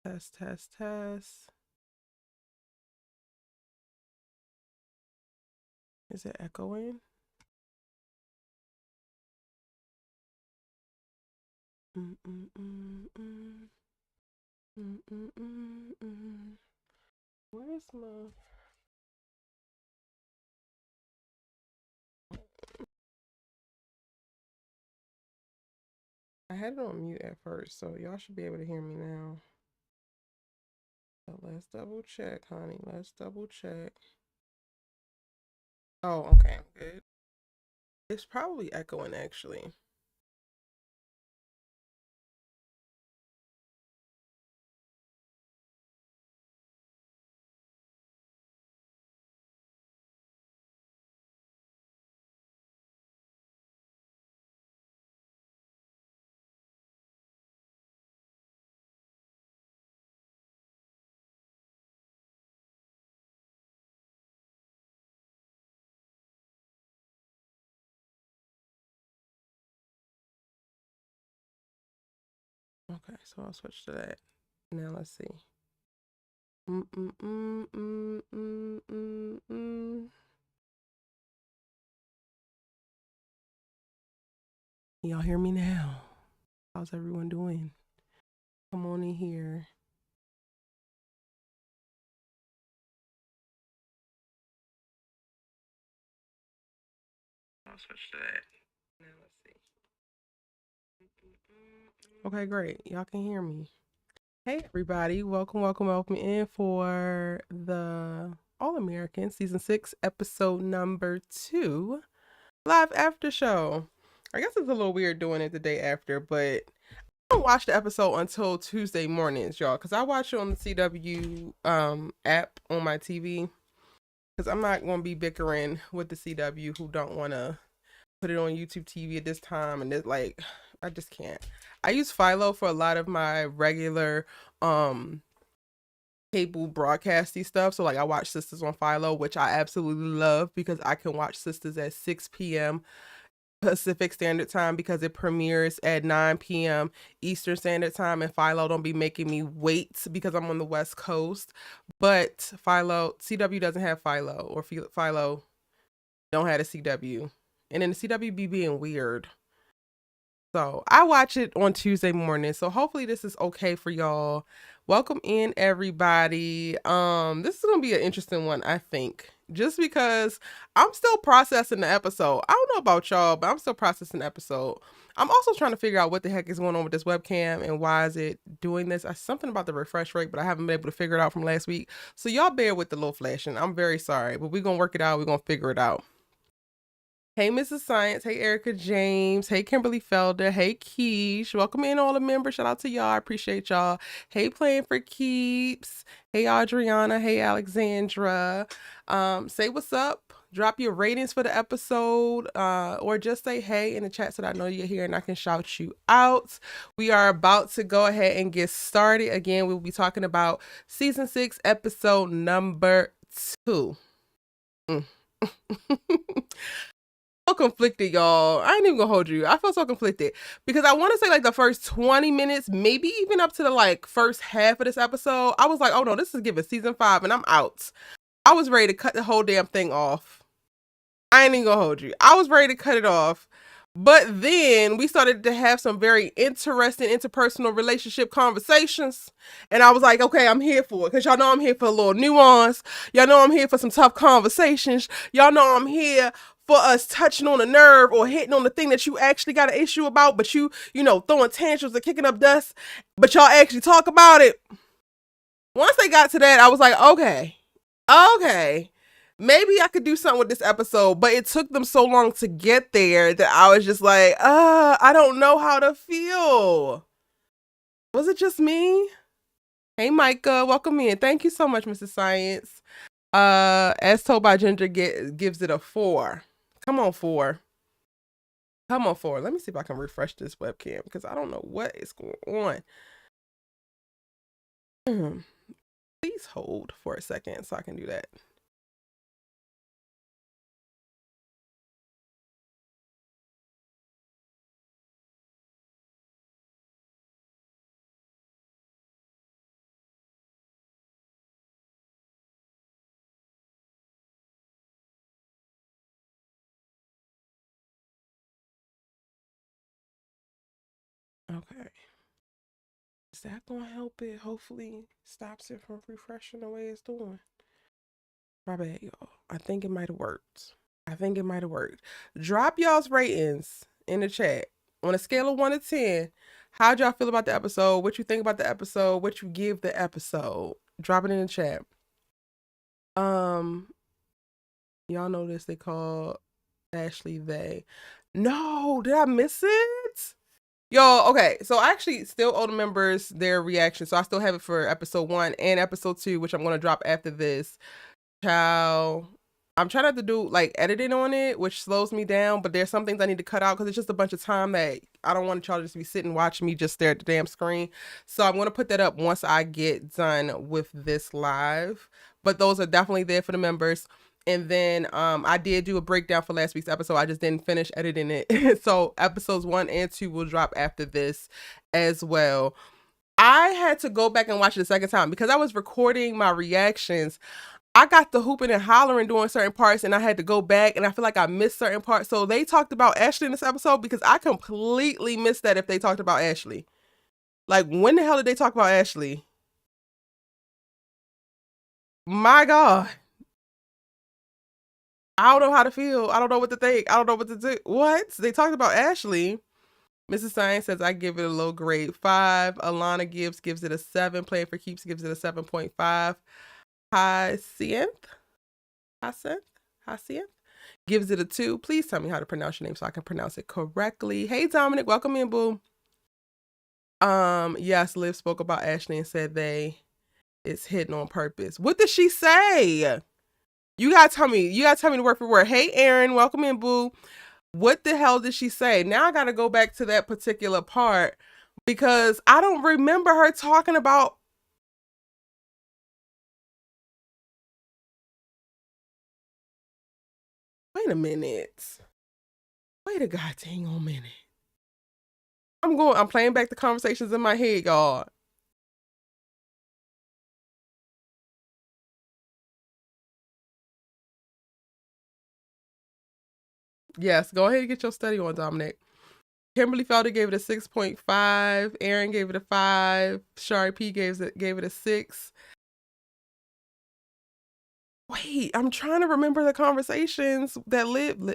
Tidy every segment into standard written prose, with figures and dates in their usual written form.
Test, test, test. Is it echoing? Where's my... I had it on mute at first, so y'all should be able to hear me now. So let's double check, honey. Let's double check. Oh, okay, I'm good. It's probably echoing, actually. Okay, so I'll switch to that. Now let's see. Y'all hear me now? How's everyone doing? Come on in here. I'll switch to that. Now let's see. Okay, great. Y'all can hear me. Hey everybody, welcome in for the All American Season 6, episode number 2, live after show. I guess it's a little weird doing it the day after, but I don't watch the episode until Tuesday mornings, y'all, because I watch it on the CW app on my TV, because I'm not going to be bickering with the CW who don't want to put it on YouTube TV at this time, and it's like, I just can't. I use Philo for a lot of my regular cable broadcasty stuff. So like I watch Sisters on Philo, which I absolutely love because I can watch Sisters at 6 p.m. Pacific Standard Time because it premieres at 9 p.m. Eastern Standard Time, and Philo don't be making me wait because I'm on the West Coast. But Philo, CW doesn't have Philo, or Philo don't have a CW. And then the CW be being weird. So I watch it on Tuesday morning. So hopefully this is okay for y'all. Welcome in everybody. This is gonna be an interesting one, I think. Just because I'm still processing the episode. I don't know about y'all, but I'm still processing the episode. I'm also trying to figure out what the heck is going on with this webcam and why is it doing this. Something about the refresh rate, but I haven't been able to figure it out from last week. So y'all bear with the little flashing. I'm very sorry, but we're gonna work it out. We're gonna figure it out. Hey, Mrs. Science. Hey, Erica James. Hey, Kimberly Felder. Hey, Keish. Welcome in all the members. Shout out to y'all. I appreciate y'all. Hey, Playing for Keeps. Hey, Adriana. Hey, Alexandra. Say what's up. Drop your ratings for the episode, or just say hey in the chat so that I know you're here and I can shout you out. We are about to go ahead and get started. Again, we'll be talking about season 6, episode number 2. So conflicted, y'all. I ain't even gonna hold you. I feel so conflicted because I want to say like the first 20 minutes, maybe even up to the like first half of this episode, I was like, oh no, this is giving season 5 and I'm out. I was ready to cut the whole damn thing off. I ain't even gonna hold you. I was ready to cut it off. But then we started to have some very interesting interpersonal relationship conversations. And I was like, okay, I'm here for it. Because y'all know I'm here for a little nuance. Y'all know I'm here for some tough conversations. Y'all know I'm here for us touching on a nerve or hitting on the thing that you actually got an issue about, but you know, throwing tantrums and kicking up dust, but y'all actually talk about it. Once they got to that, I was like, okay, maybe I could do something with this episode, but it took them so long to get there that I was just like, I don't know how to feel. Was it just me? Hey, Micah, welcome in. Thank you so much, Mrs. Science. As told by Ginger, gives it a 4. Come on, 4. Come on, 4. Let me see if I can refresh this webcam because I don't know what is going on. Please hold for a second so I can do that. Okay. Is that gonna help it? Hopefully stops it from refreshing the way it's doing. My bad, y'all. I think it might have worked. Drop y'all's ratings in the chat. On a scale of 1 to 10, how'd y'all feel about the episode? What you think about the episode? What you give the episode? Drop it in the chat. Y'all know this, they call Ashley they. No, did I miss it? Yo, okay, so I actually still owe the members their reaction, so I still have it for episode 1 and episode 2, which I'm gonna drop after this. Child, I'm trying not to do like editing on it, which slows me down, but there's some things I need to cut out because it's just a bunch of time that I don't want y'all to just be sitting watching me just stare at the damn screen. So I'm gonna put that up once I get done with this live. But those are definitely there for the members. And then I did do a breakdown for last week's episode. I just didn't finish editing it. So episodes 1 and 2 will drop after this as well. I had to go back and watch it a second time because I was recording my reactions. I got the hooping and hollering during certain parts and I had to go back and I feel like I missed certain parts. So they talked about Ashley in this episode because I completely missed that if they talked about Ashley. Like, when the hell did they talk about Ashley? My God. I don't know how to feel. I don't know what to think. I don't know what to do. What? They talked about Ashley. Mrs. Science says I give it a low grade 5. Alana gives it a 7. Playing for Keeps gives it a 7.5. Hyacinth gives it a 2. Please tell me how to pronounce your name so I can pronounce it correctly. Hey Dominic, welcome in, boo. Yes, Liv spoke about Ashley and said it's hidden on purpose. What did she say? You gotta tell me the word for word. Hey Aaron, welcome in, boo. What the hell did she say? Now I gotta go back to that particular part because I don't remember her talking about. Wait a minute. Wait a goddamn minute. I'm playing back the conversations in my head, y'all. Yes, go ahead and get your study on, Dominic. Kimberly Felder gave it a 6.5. Aaron gave it a 5. Shari P gave it a 6. Wait, I'm trying to remember the conversations that lived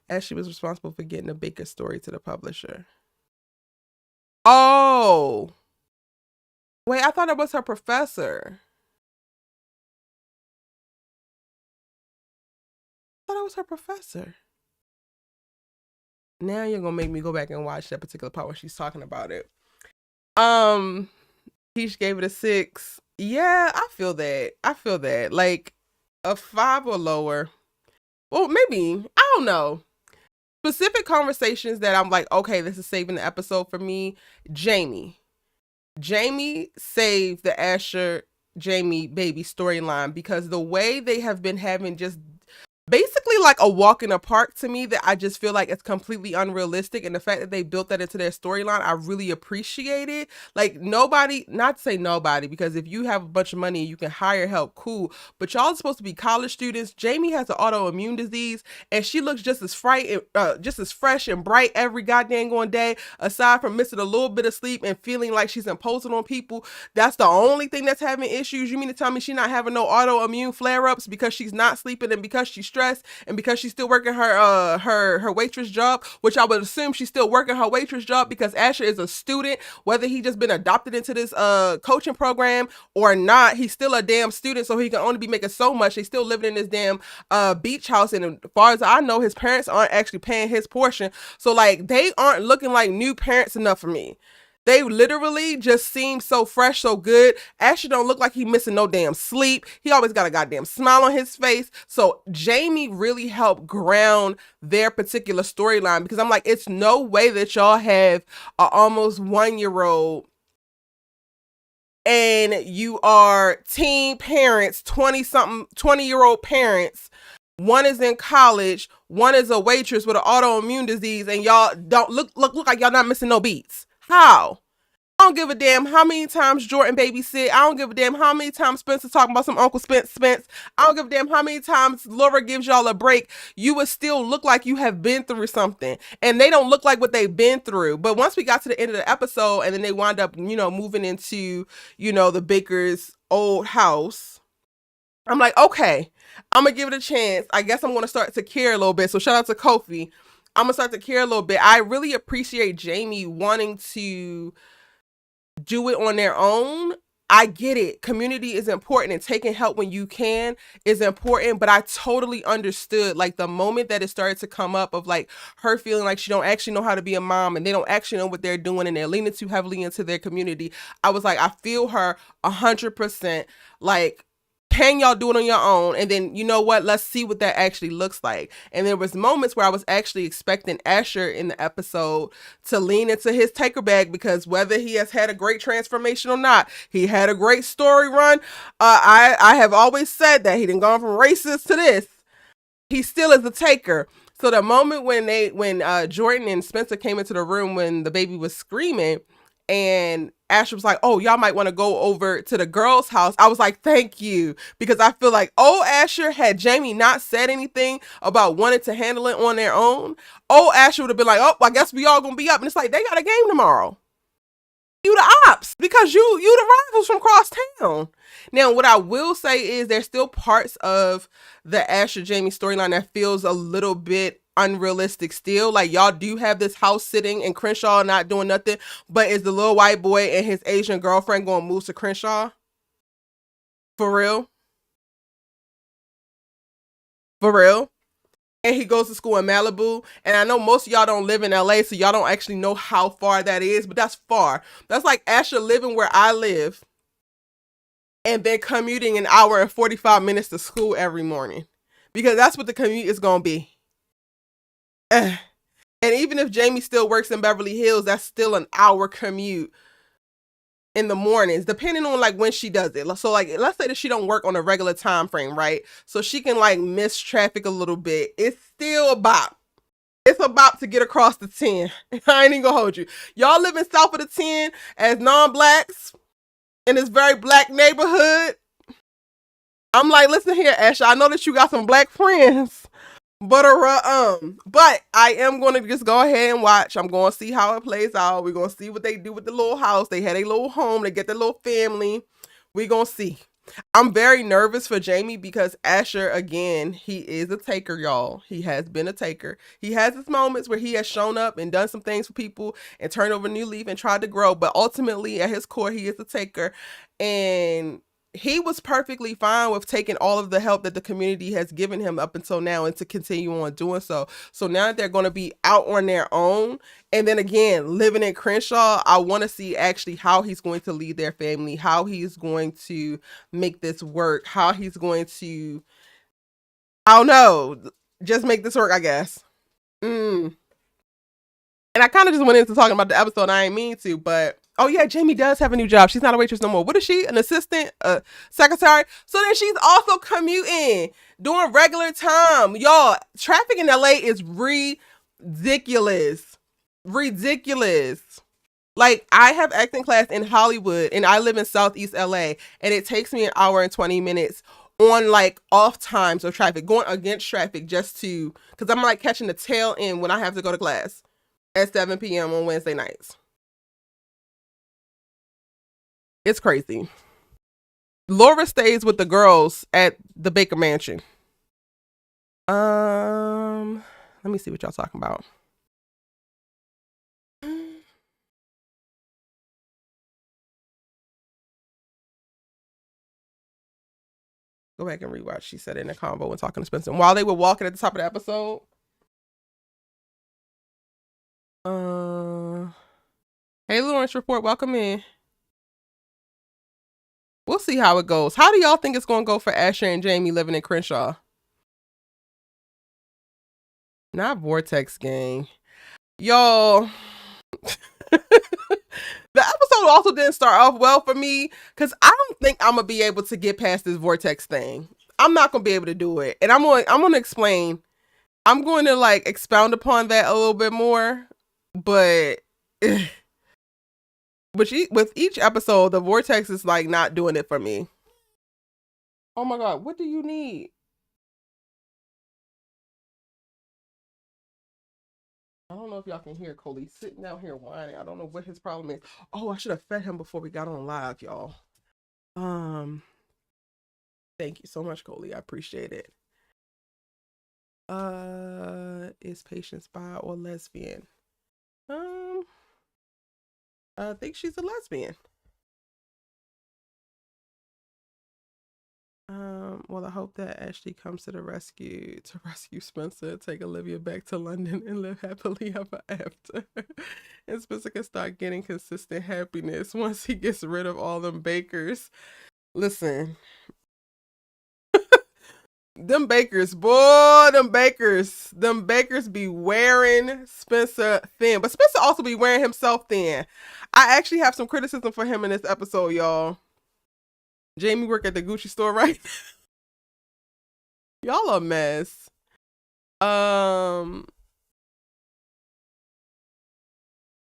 as she was responsible for getting the Baker story to the publisher. Oh. Wait, I thought it was her professor. I thought it was her professor. Now you're gonna make me go back and watch that particular part when she's talking about it. Peach gave it a 6. Yeah, I feel that. Like a 5 or lower. Well, maybe. I don't know. Specific conversations that I'm like, okay, this is saving the episode for me. Jamie saved the Asher Jamie baby storyline because the way they have been having just basically like a walk in the park to me that I just feel like it's completely unrealistic, and the fact that they built that into their storyline, I really appreciate it. Like, nobody, not to say nobody, because if you have a bunch of money and you can hire help, cool, but y'all are supposed to be college students. Jamie has an autoimmune disease and she looks just as fresh and bright every goddamn going day, aside from missing a little bit of sleep and feeling like she's imposing on people. That's the only thing that's having issues. You mean to tell me she's not having no autoimmune flare-ups because she's not sleeping and because she's stressed and because she's still working her waitress job, which I would assume she's still working her waitress job because Asher is a student, whether he just been adopted into this coaching program or not. He's still a damn student, so he can only be making so much. He's still living in this damn beach house, and as far as I know, his parents aren't actually paying his portion. So like, they aren't looking like new parents enough for me. They literally just seem so fresh, so good. Asher don't look like he missing no damn sleep. He always got a goddamn smile on his face. So Jamie really helped ground their particular storyline, because I'm like, it's no way that y'all have a almost 1-year-old and you are teen parents, 20-year-old parents. One is in college, one is a waitress with an autoimmune disease, and y'all don't look like y'all not missing no beats. How I don't give a damn how many times Jordan babysit. I don't give a damn how many times Spencer's talking about some Uncle Spence. I don't give a damn how many times Laura gives y'all a break. You would still look like you have been through something. And they don't look like what they've been through. But once we got to the end of the episode and then they wound up, moving into, the Baker's old house, I'm like, okay, I'm going to give it a chance. I guess I'm going to start to care a little bit. So shout out to Kofi. I'm going to start to care a little bit. I really appreciate Jamie wanting to do it on their own. I get it. Community is important and taking help when you can is important. But I totally understood like the moment that it started to come up of like her feeling like she don't actually know how to be a mom and they don't actually know what they're doing and they're leaning too heavily into their community. I was like, I feel her 100%. Like, can y'all do it on your own? And then, you know what? Let's see what that actually looks like. And there was moments where I was actually expecting Asher in the episode to lean into his taker bag because whether he has had a great transformation or not, he had a great story run. I have always said that he didn't go from racist to this. He still is a taker. So the moment when Jordan and Spencer came into the room when the baby was screaming, and Asher was like, oh, y'all might want to go over to the girl's house. I was like, thank you. Because I feel like, Asher, had Jamie not said anything about wanting to handle it on their own, Asher would have been like, I guess we all gonna be up. And it's like, they got a game tomorrow. You the ops because you the rivals from cross town. Now, what I will say is there's still parts of the Asher Jamie storyline that feels a little bit unrealistic still. Like y'all do have this house sitting and Crenshaw not doing nothing, but is the little white boy and his Asian girlfriend going to move to Crenshaw? For real? For real? And he goes to school in Malibu. And I know most of y'all don't live in LA, so y'all don't actually know how far that is, but that's far. That's like Asher living where I live and then commuting an hour and 45 minutes to school every morning. Because that's what the commute is going to be. And even if Jamie still works in Beverly Hills, that's still an hour commute in the mornings, depending on like when she does it. So like, let's say that she don't work on a regular time frame, right? So she can like miss traffic a little bit. It's still about. It's about to get across the 10. I ain't even gonna hold you. Y'all living south of the 10 as non-blacks in this very black neighborhood. I'm like, listen here, Asha, I know that you got some black friends. But I am going to just go ahead and watch. I'm going to see how it plays out. We're going to see what they do with the little house. They had a little home. They get their little family. We're going to see. I'm very nervous for Jamie because Asher, again, he is a taker, y'all. He has been a taker. He has his moments where he has shown up and done some things for people and turned over a new leaf and tried to grow. But ultimately, at his core, he is a taker. And he was perfectly fine with taking all of the help that the community has given him up until now and to continue on doing so. So now that they're going to be out on their own and then again, living in Crenshaw, I want to see actually how he's going to lead their family, how he's going to make this work, how he's going to, I don't know, just make this work, I guess. And I kind of just went into talking about the episode. I ain't mean to, but oh yeah, Jamie does have a new job. She's not a waitress no more. What is she? An assistant? A secretary? So then she's also commuting during regular time. Y'all, traffic in LA is ridiculous. Ridiculous. Like, I have acting class in Hollywood and I live in Southeast LA and it takes me an hour and 20 minutes on like off times of traffic, going against traffic just to, because I'm like catching the tail end when I have to go to class at 7 p.m. on Wednesday nights. It's crazy. Laura stays with the girls at the Baker Mansion. Let me see what y'all talking about. Go back and rewatch. She said in a combo when talking to Spencer. And while they were walking at the top of the episode. Hey, Lawrence Report, welcome in. We'll see how it goes. How do y'all think it's going to go for Asher and Jamie living in Crenshaw? Not Vortex gang. Y'all. The episode also didn't start off well for me because I don't think I'm going to be able to get past this Vortex thing. I'm not going to be able to do it. And I'm going to explain. I'm going to like expound upon that a little bit more. But But with each episode, the Vortex is like not doing it for me. Oh my God, what do you need? I don't know if y'all can hear Coley sitting out here whining. I don't know what his problem is. Oh, I should have fed him before we got on live, y'all. Um, Thank you so much, Coley. I appreciate it. Is Patience bi or lesbian? Um, I think she's a lesbian. Well, I hope that Ashley comes to the rescue to rescue Spencer, take Olivia back to London, and live happily ever after. And Spencer can start getting consistent happiness once he gets rid of all them bakers. Listen, them bakers, boy, them bakers be wearing Spencer thin, but Spencer also be wearing himself thin. I actually have some criticism for him in this episode, y'all. Jamie work at the Gucci store, right? Y'all a mess. Um,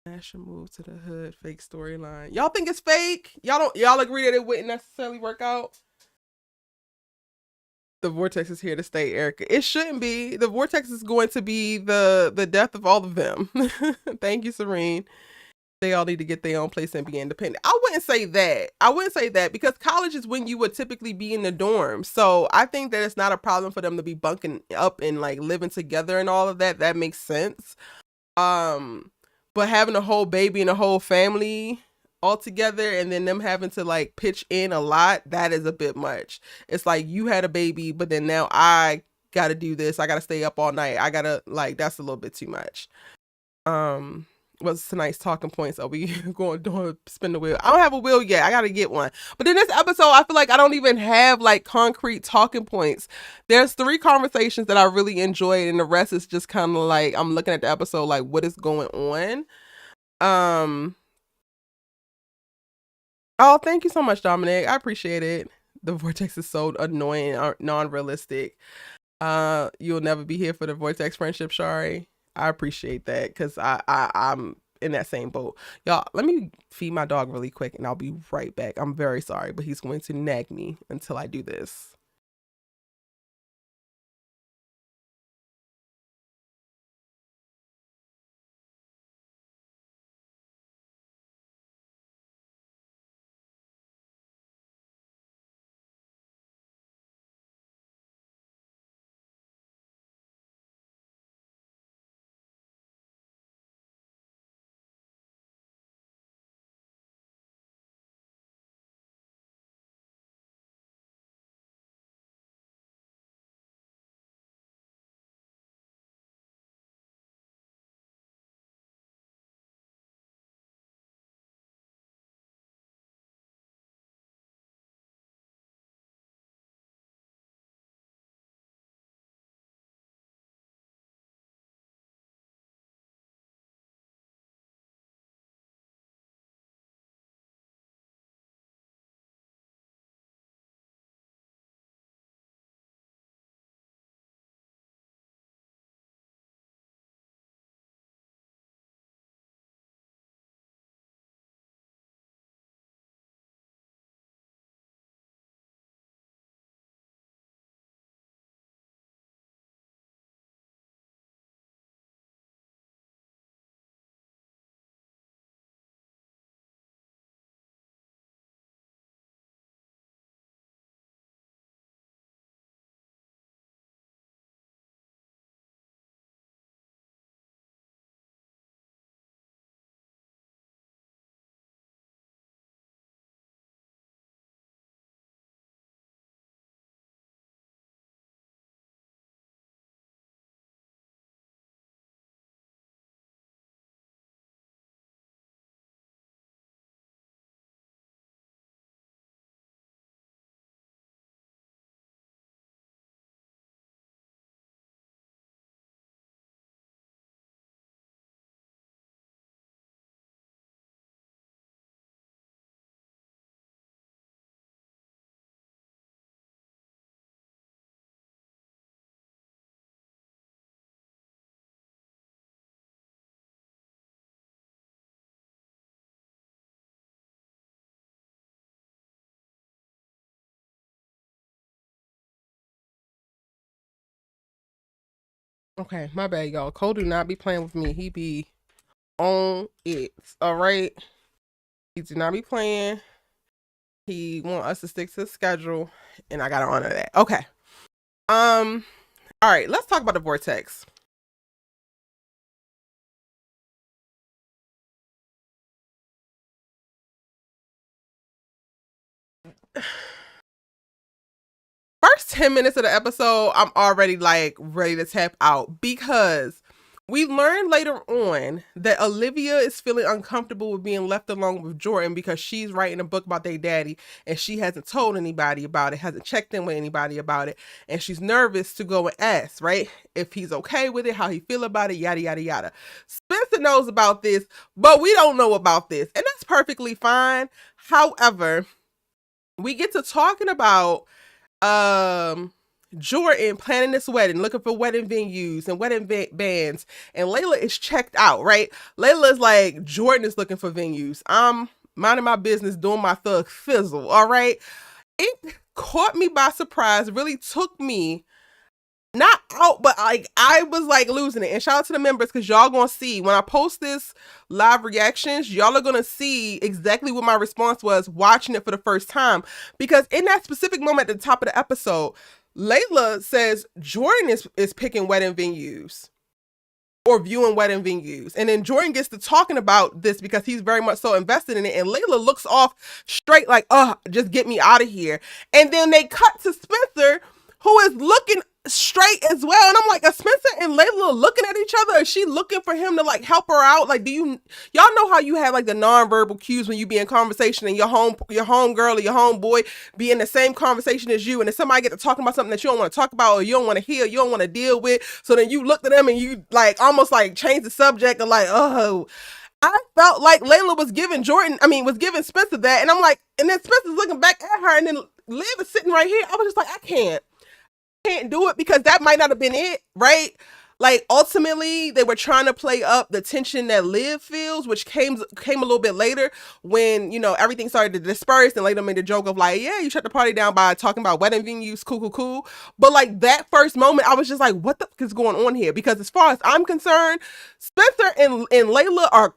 Asher moved to the hood. Fake storyline. Y'all think it's fake? Y'all agree that it wouldn't necessarily work out? The Vortex is here to stay, Erica. It shouldn't be. The Vortex is going to be the death of all of them. Thank you, Serene. They all need to get their own place and be independent. I wouldn't say that. I wouldn't say that because college is when you would typically be in the dorm. So I think that it's not a problem for them to be bunking up and like living together and all of that. That makes sense. Um, but having a whole baby and a whole family all together and then them having to like pitch in a lot, that is a bit much. It's like you had a baby, but then now I gotta do this. I gotta stay up all night. I gotta like that's a little bit too much. Um, what's tonight's talking points? Are we going to spin the wheel? I don't have a wheel yet. I gotta get one. But in this episode, I feel like I don't even have like concrete talking points. There's 3 conversations that I really enjoyed, and the rest is just kind of like I'm looking at the episode like what is going on. Um. Oh, thank you so much, Dominic. I appreciate it. The Vortex is so annoying and non-realistic. You'll never be here for the Vortex friendship, Shari. I appreciate that because I'm in that same boat. Y'all, let me feed my dog really quick and I'll be right back. I'm very sorry, but he's going to nag me until I do this. Okay, my bad, y'all. Cole do not be playing with me. He be on it. All right. He do not be playing. He want us to stick to the schedule, and I gotta honor that. Okay. All right, let's talk about the Vortex. First 10 minutes of the episode, I'm already like ready to tap out because we learn later on that Olivia is feeling uncomfortable with being left alone with Jordan because she's writing a book about their daddy and she hasn't told anybody about it, hasn't checked in with anybody about it, and she's nervous to go and ask, right? If he's okay with it, how he feel about it, yada, yada, yada. Spencer knows about this, but we don't know about this, and that's perfectly fine. However, we get to talking about Jordan planning this wedding, looking for wedding venues and wedding bands, and Layla is checked out, right? Layla is like, Jordan is looking for venues. I'm minding my business, doing my thug fizzle, all right? It caught me by surprise, really took me not out, but like I was like losing it. And shout out to the members, because y'all gonna see when I post this live reactions, y'all are gonna see exactly what my response was watching it for the first time. Because in that specific moment at the top of the episode, Layla says Jordan is picking wedding venues or viewing wedding venues. And then Jordan gets to talking about this because he's very much so invested in it. And Layla looks off straight like, oh, just get me out of here. And then they cut to Spencer, who is looking straight as well. And I'm like, are Spencer and Layla looking at each other? Is she looking for him to like help her out? Like, y'all know how you have like the nonverbal cues when you be in conversation and your home girl or your homeboy be in the same conversation as you, and then somebody get to talking about something that you don't want to talk about or you don't want to hear, you don't want to deal with. So then you look at them and you like almost like change the subject and like, oh, I felt like Layla was giving Spencer that. And I'm like, and then Spencer's looking back at her, and then Liv is sitting right here. I was just like, I can't do it, because that might not have been it, right? Like ultimately they were trying to play up the tension that Liv feels, which came a little bit later when, you know, everything started to disperse, and later made a joke of like, yeah, you shut the party down by talking about wedding venues, cool. But like that first moment, I was just like, what the fuck is going on here? Because as far as I'm concerned, Spencer and Layla are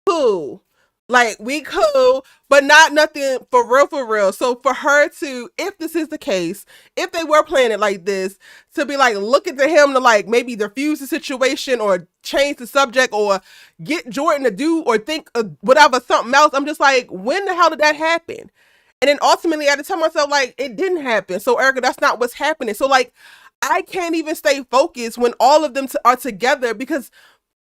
cool. Like, we cool, but not nothing for real. So for her to, if this is the case, if they were playing it like this, to be like looking to him to like maybe diffuse the situation or change the subject or get Jordan to do or think of whatever, something else, I'm just like, when the hell did that happen? And then ultimately I had to tell myself like, it didn't happen. So Erica, that's not what's happening. So like, I can't even stay focused when all of them are together, because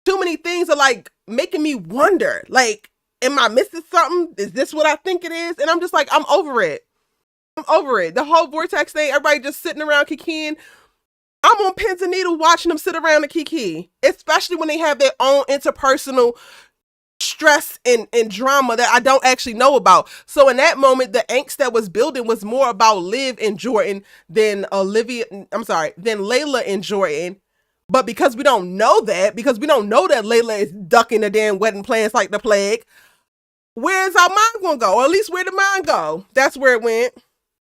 too many things are like making me wonder, like, am I missing something? Is this what I think it is? And I'm just like, I'm over it. The whole Vortex thing, everybody just sitting around kikiing. I'm on pins and needles watching them sit around and kiki, especially when they have their own interpersonal stress and drama that I don't actually know about. So in that moment, the angst that was building was more about Liv and Jordan than Layla and Jordan. But because we don't know that Layla is ducking the damn wedding plans like the plague, where's our mind gonna go? Or at least where did mine go? That's where it went.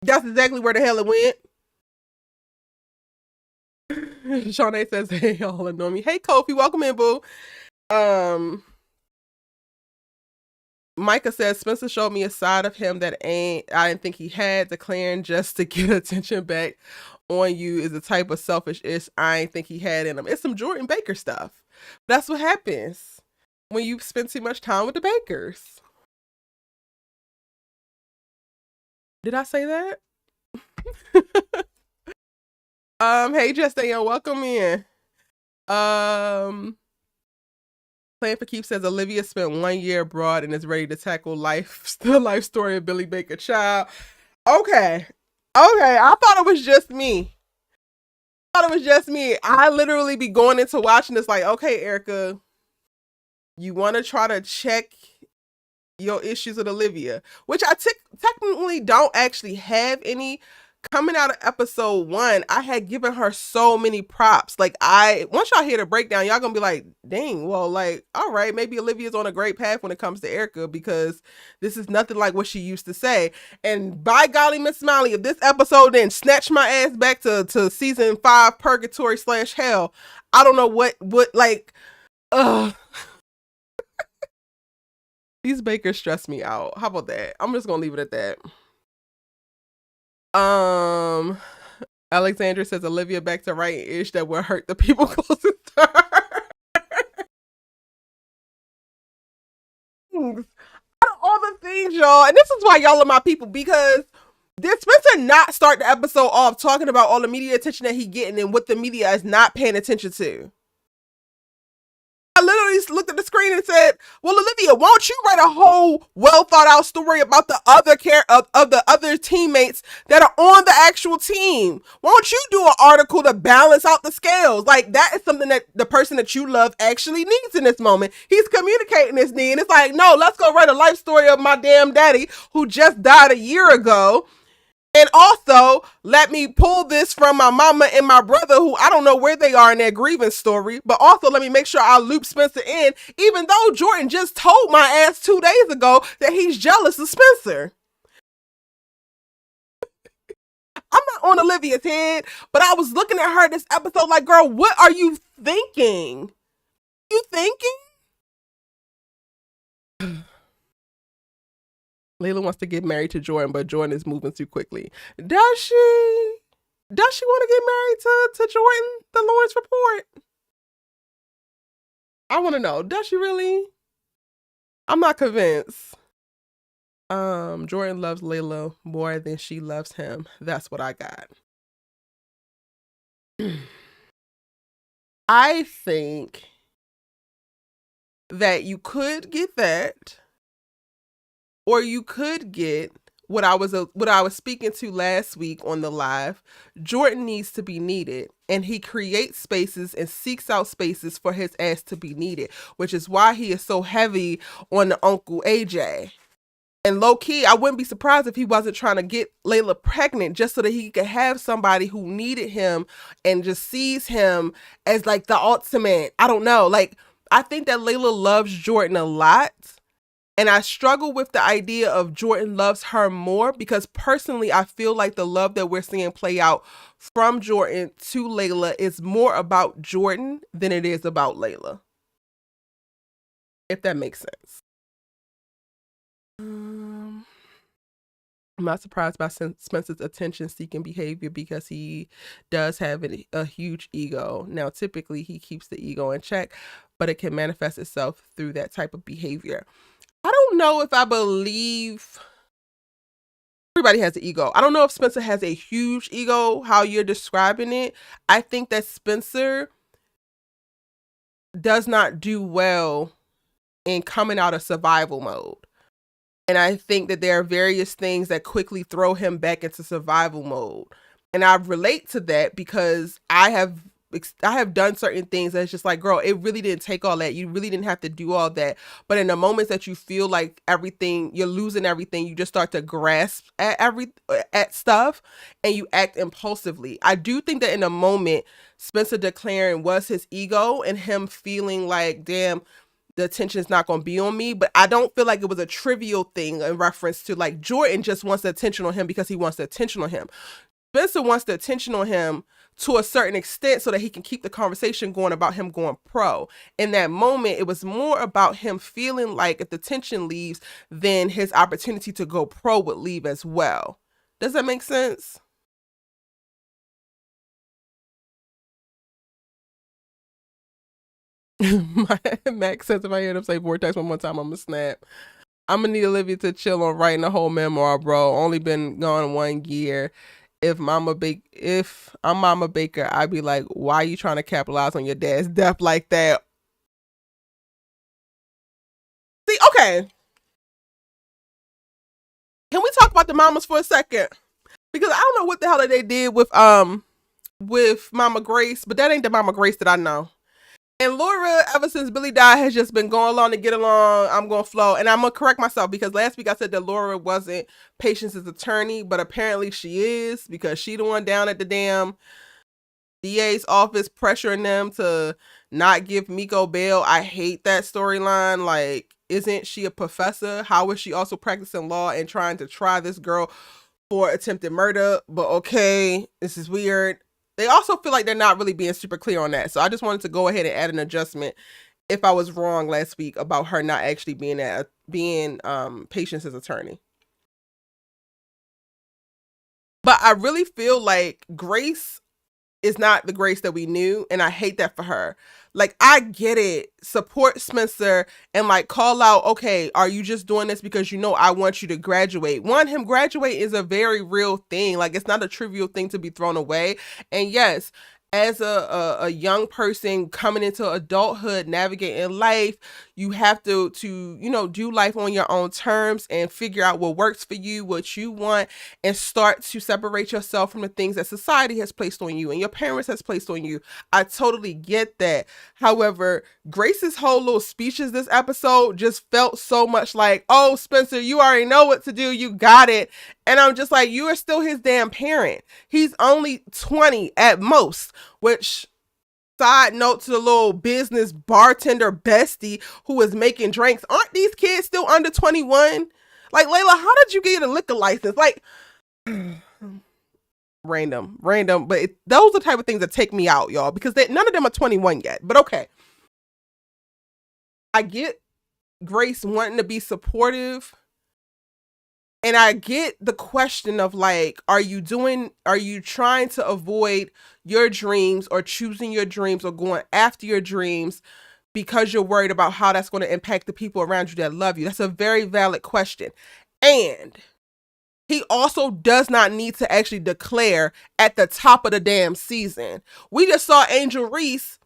That's exactly where the hell it went. Shawnee says, hey, y'all annoy me. Hey, Kofi, welcome in, boo. Micah says, Spencer showed me a side of him that I didn't think he had, declaring just to get attention back on you is the type of selfish-ish I ain't think he had in him. It's some Jordan Baker stuff. That's what happens when you spend too much time with the Bakers. Did I say that? Hey Justine, welcome in. Plan for Keep says Olivia spent 1 year abroad and is ready to tackle the life story of Billy Baker child. Okay. I thought it was just me. I literally be going into watching this like, okay, Erica, you want to try to check your issues with Olivia, which I technically don't actually have any, coming out of episode 1, I had given her so many props. Like, once y'all hear the breakdown, y'all gonna be like, dang, well, like, all right, maybe Olivia's on a great path when it comes to Erica, because this is nothing like what she used to say. And by golly, Miss Smiley, if this episode didn't snatch my ass back to season 5 purgatory / hell, I don't know what like, ugh. These bakers stress me out. How about that? I'm just gonna leave it at that. Alexandra says Olivia back to writing ish that will hurt the people closest to her. All the things, y'all, and this is why y'all are my people, because did Spencer not start the episode off talking about all the media attention that he getting and what the media is not paying attention to? I literally looked at the screen and said, well, Olivia, won't you write a whole well thought out story about the other of the other teammates that are on the actual team? Won't you do an article to balance out the scales? Like, that is something that the person that you love actually needs in this moment. He's communicating this need, and it's like, no, let's go write a life story of my damn daddy who just died a year ago. And also, let me pull this from my mama and my brother, who I don't know where they are in their grievance story. But also, let me make sure I loop Spencer in, even though Jordan just told my ass 2 days ago that he's jealous of Spencer. I'm not on Olivia's head, but I was looking at her this episode like, girl, what are you thinking? You thinking? Layla wants to get married to Jordan, but Jordan is moving too quickly. Does she? Does she want to get married to Jordan? The Lawrence report. I want to know. Does she really? I'm not convinced. Jordan loves Layla more than she loves him. That's what I got. I think that you could get that. Or you could get what I was speaking to last week on the live. Jordan needs to be needed, and he creates spaces and seeks out spaces for his ass to be needed, which is why he is so heavy on the Uncle AJ. And low key, I wouldn't be surprised if he wasn't trying to get Layla pregnant just so that he could have somebody who needed him and just sees him as like the ultimate. I don't know. Like, I think that Layla loves Jordan a lot. And I struggle with the idea of Jordan loves her more, because personally, I feel like the love that we're seeing play out from Jordan to Layla is more about Jordan than it is about Layla. If that makes sense. I'm not surprised by Spencer's attention-seeking behavior, because he does have a huge ego. Now, typically, he keeps the ego in check, but it can manifest itself through that type of behavior. I don't know if I believe everybody has an ego. I don't know if Spencer has a huge ego, how you're describing it. I think that Spencer does not do well in coming out of survival mode. And I think that there are various things that quickly throw him back into survival mode. And I relate to that because I have done certain things that's just like, girl, it really didn't take all that. You really didn't have to do all that. But in the moments that you feel like you're losing everything, you just start to grasp at stuff and you act impulsively. I do think that in a moment, Spencer declaring was his ego and him feeling like, damn, the attention is not going to be on me. But I don't feel like it was a trivial thing in reference to like Jordan just wants the attention on him because he wants the attention on him. Spencer wants the attention on him to a certain extent so that he can keep the conversation going about him going pro. In that moment, it was more about him feeling like if the tension leaves, then his opportunity to go pro would leave as well. Does that make sense? Max says if I hear them say Vortex one more time, I'm gonna snap. I'm gonna need Olivia to chill on writing a whole memoir, bro. Only been gone 1 year. If I'm Mama Baker, I'd be like, why are you trying to capitalize on your dad's death like that? See, okay. Can we talk about the mamas for a second? Because I don't know what the hell that they did with Mama Grace, but that ain't the Mama Grace that I know. And Laura, ever since Billy died, has just been going along to get along. I'm going to flow. And I'm going to correct myself because last week I said that Laura wasn't Patience's attorney, but apparently she is because she the one down at the damn DA's office pressuring them to not give Miko bail. I hate that storyline. Like, isn't she a professor? How is she also practicing law and trying to try this girl for attempted murder? But okay, this is weird. They also feel like they're not really being super clear on that. So I just wanted to go ahead and add an adjustment if I was wrong last week about her not actually being Patience's attorney. But I really feel like Grace is not the Grace that we knew, and I hate that for her. Like, I get it. Support Spencer and like call out, okay, are you just doing this because you know I want you to graduate? Him graduate is a very real thing. Like, it's not a trivial thing to be thrown away. And yes, as a young person coming into adulthood, navigating life, you have to do life on your own terms and figure out what works for you, what you want, and start to separate yourself from the things that society has placed on you and your parents has placed on you. I totally get that. However, Grace's whole little speeches this episode just felt so much like, oh, Spencer, you already know what to do. You got it. And I'm just like, you are still his damn parent. He's only 20 at most, which, side note to the little business bartender bestie who is making drinks, aren't these kids still under 21? Like, Layla, how did you get a liquor license? Like, random, but those are the type of things that take me out, y'all, because none of them are 21 yet. But okay, I get Grace wanting to be supportive, and I get the question of like, are you trying to avoid your dreams or choosing your dreams or going after your dreams because you're worried about how that's going to impact the people around you that love you? That's a very valid question. And he also does not need to actually declare at the top of the damn season. We just saw Angel Reese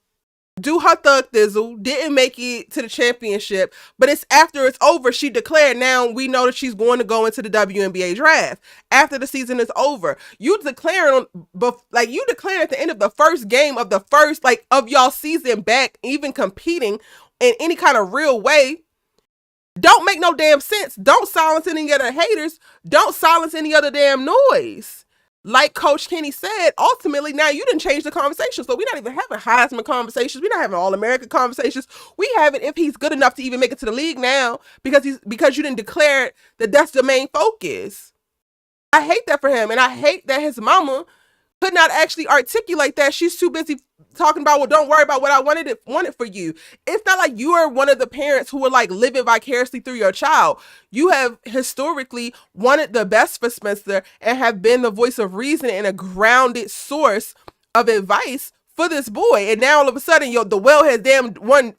do her thug thizzle, didn't make it to the championship, but it's after it's over, she declared. Now we know that she's going to go into the WNBA draft after the season is over. You declaring at the end of the first game of the first, like, of y'all season back, even competing in any kind of real way, don't make no damn sense. Don't silence any other haters. Don't silence any other damn noise. Like Coach Kenny said, ultimately, now you didn't change the conversation. So we're not even having Heisman conversations. We're not having All-American conversations. We have it if he's good enough to even make it to the league now because you didn't declare that that's the main focus. I hate that for him. And I hate that his mama could not actually articulate that. She's too busy talking about, well, don't worry about what I wanted for you. It's not like you are one of the parents who are like living vicariously through your child. You have historically wanted the best for Spencer and have been the voice of reason and a grounded source of advice for this boy. And now all of a sudden, the well has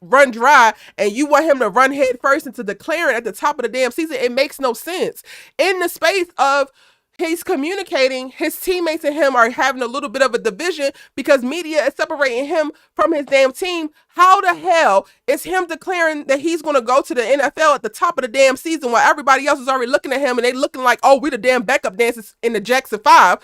run dry, and you want him to run head first into declaring at the top of the damn season. It makes no sense. In the space of he's communicating, his teammates and him are having a little bit of a division because media is separating him from his damn team. How the hell is him declaring that he's going to go to the NFL at the top of the damn season while everybody else is already looking at him and they looking like, oh, we the damn backup dancers in the Jackson 5?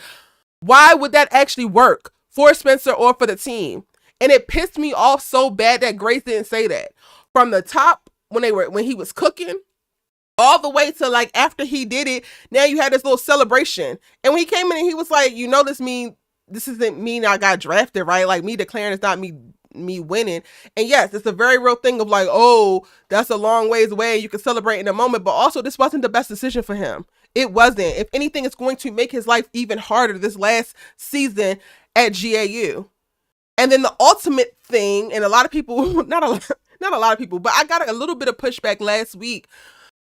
Why would that actually work for Spencer or for the team? And it pissed me off so bad that Grace didn't say that. From the top, when he was cooking, all the way to like after he did it, now you had this little celebration. And when he came in and he was like, this isn't mean I got drafted, right? Like, me declaring it's not me winning. And yes, it's a very real thing of like, oh, that's a long ways away. You can celebrate in a moment, but also this wasn't the best decision for him. It wasn't. If anything, it's going to make his life even harder this last season at GAU. And then the ultimate thing, and a lot of people, not a lot of people, but I got a little bit of pushback last week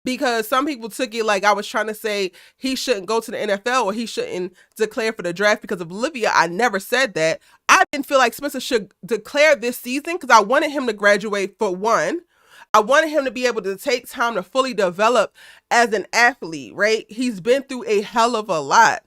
because some people took it like I was trying to say he shouldn't go to the NFL or he shouldn't declare for the draft because of Olivia. I never said that. I didn't feel like Spencer should declare this season because I wanted him to graduate for one. I wanted him to be able to take time to fully develop as an athlete, right? He's been through a hell of a lot.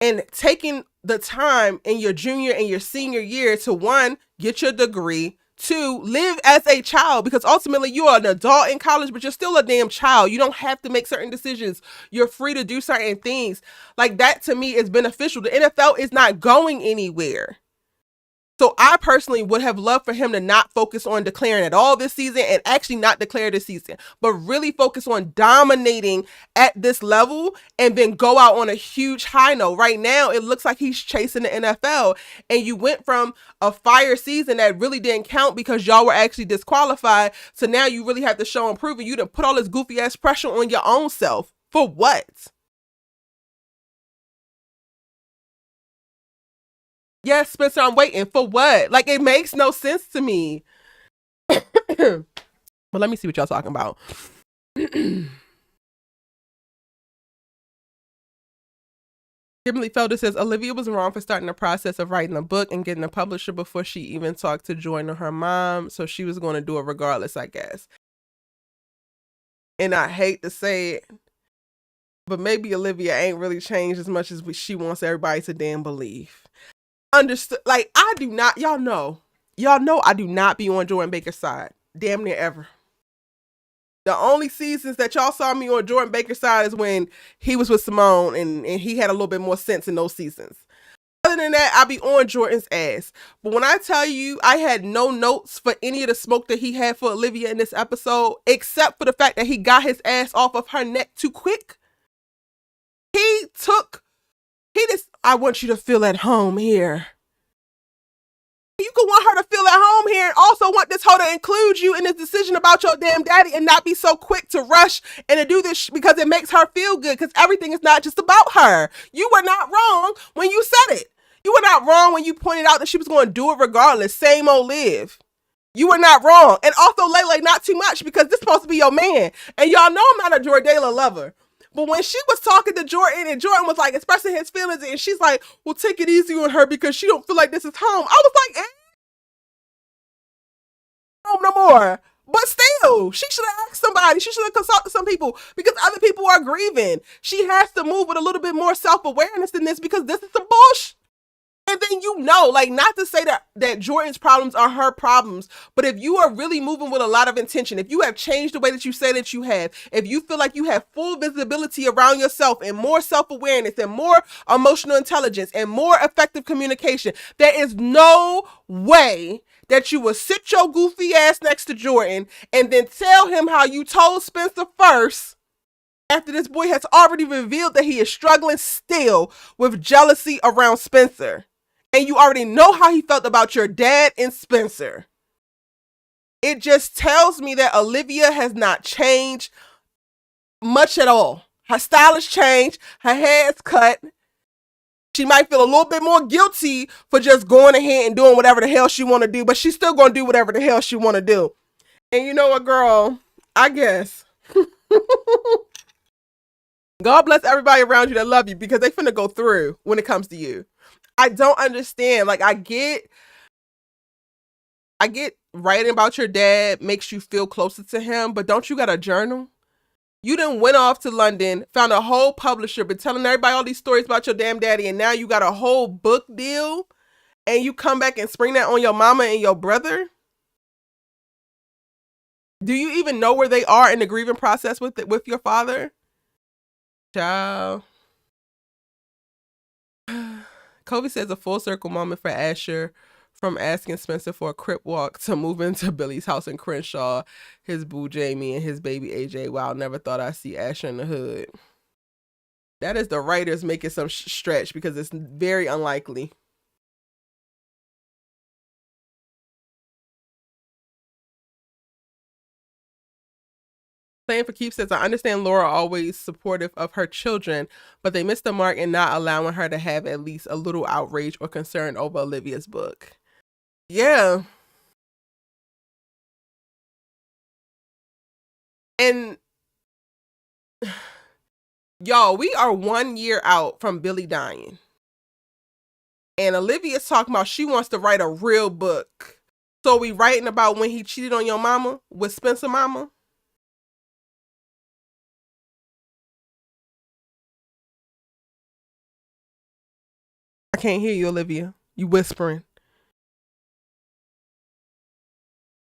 And taking the time in your junior and your senior year to, one, get your degree, two, live as a child, because ultimately you are an adult in college, but you're still a damn child. You don't have to make certain decisions. You're free to do certain things. Like, that to me is beneficial. The NFL is not going anywhere. So I personally would have loved for him to not focus on declaring at all this season and actually not declare this season, but really focus on dominating at this level and then go out on a huge high note. Right now, it looks like he's chasing the NFL, and you went from a fire season that really didn't count because y'all were actually disqualified. So now you really have to show and prove, and you done put all this goofy ass pressure on your own self. For what? Yes, Spencer, I'm waiting. For what? Like, it makes no sense to me. But let me see what y'all talking about. Kimberly Felder says Olivia was wrong for starting the process of writing a book and getting a publisher before she even talked to Jordan or her mom. So she was going to do it regardless, I guess. And I hate to say it, but maybe Olivia ain't really changed as much as she wants everybody to damn believe. Understood. Like, I do not, y'all know I do not be on Jordan Baker's side. Damn near ever. The only seasons that y'all saw me on Jordan Baker's side is when he was with Simone and he had a little bit more sense in those seasons. Other than that, I be on Jordan's ass. But when I tell you I had no notes for any of the smoke that he had for Olivia in this episode, except for the fact that he got his ass off of her neck too quick. I want you to feel at home here. You could want her to feel at home here and also want this hoe to include you in this decision about your damn daddy and not be so quick to rush and to do this because it makes her feel good, because everything is not just about her. You were not wrong when you said it. You were not wrong when you pointed out that she was going to do it regardless. Same old Liv. You were not wrong. And also, Layla, not too much, because this is supposed to be your man. And y'all know I'm not a Jordala lover. But when she was talking to Jordan and Jordan was like expressing his feelings and she's like, well, take it easy on her because she don't feel like this is home. I was like, home no more. But still, she should have asked somebody. She should have consulted some people because other people are grieving. She has to move with a little bit more self-awareness than this, because this is some bullshit. And then, like, not to say that Jordan's problems are her problems, but if you are really moving with a lot of intention, if you have changed the way that you say that you have, if you feel like you have full visibility around yourself and more self-awareness and more emotional intelligence and more effective communication, there is no way that you will sit your goofy ass next to Jordan and then tell him how you told Spencer first, after this boy has already revealed that he is struggling still with jealousy around Spencer. And you already know how he felt about your dad and Spencer. It just tells me that Olivia has not changed much at all. Her style has changed. Her hair's cut. She might feel a little bit more guilty for just going ahead and doing whatever the hell she want to do, but she's still going to do whatever the hell she want to do. And you know what, girl? I guess. God bless everybody around you that love you, because they finna go through when it comes to you. I don't understand. Like, I get writing about your dad makes you feel closer to him, but don't you got a journal? You done went off to London, found a whole publisher, been telling everybody all these stories about your damn daddy, and now you got a whole book deal, and you come back and spring that on your mama and your brother? Do you even know where they are in the grieving process with your father? Ciao. Kobe says a full circle moment for Asher, from asking Spencer for a crip walk to move into Billy's house in Crenshaw, his boo Jamie, and his baby AJ. Wow, never thought I'd see Asher in the hood. That is the writers making some stretch, because it's very unlikely. Playing for Keeps says, I understand Laura always supportive of her children, but they missed the mark in not allowing her to have at least a little outrage or concern over Olivia's book. Yeah. And y'all, we are 1 year out from Billy dying. And Olivia's talking about she wants to write a real book. So we writing about when he cheated on your mama with Spencer mama? I can't hear you, Olivia. You whispering.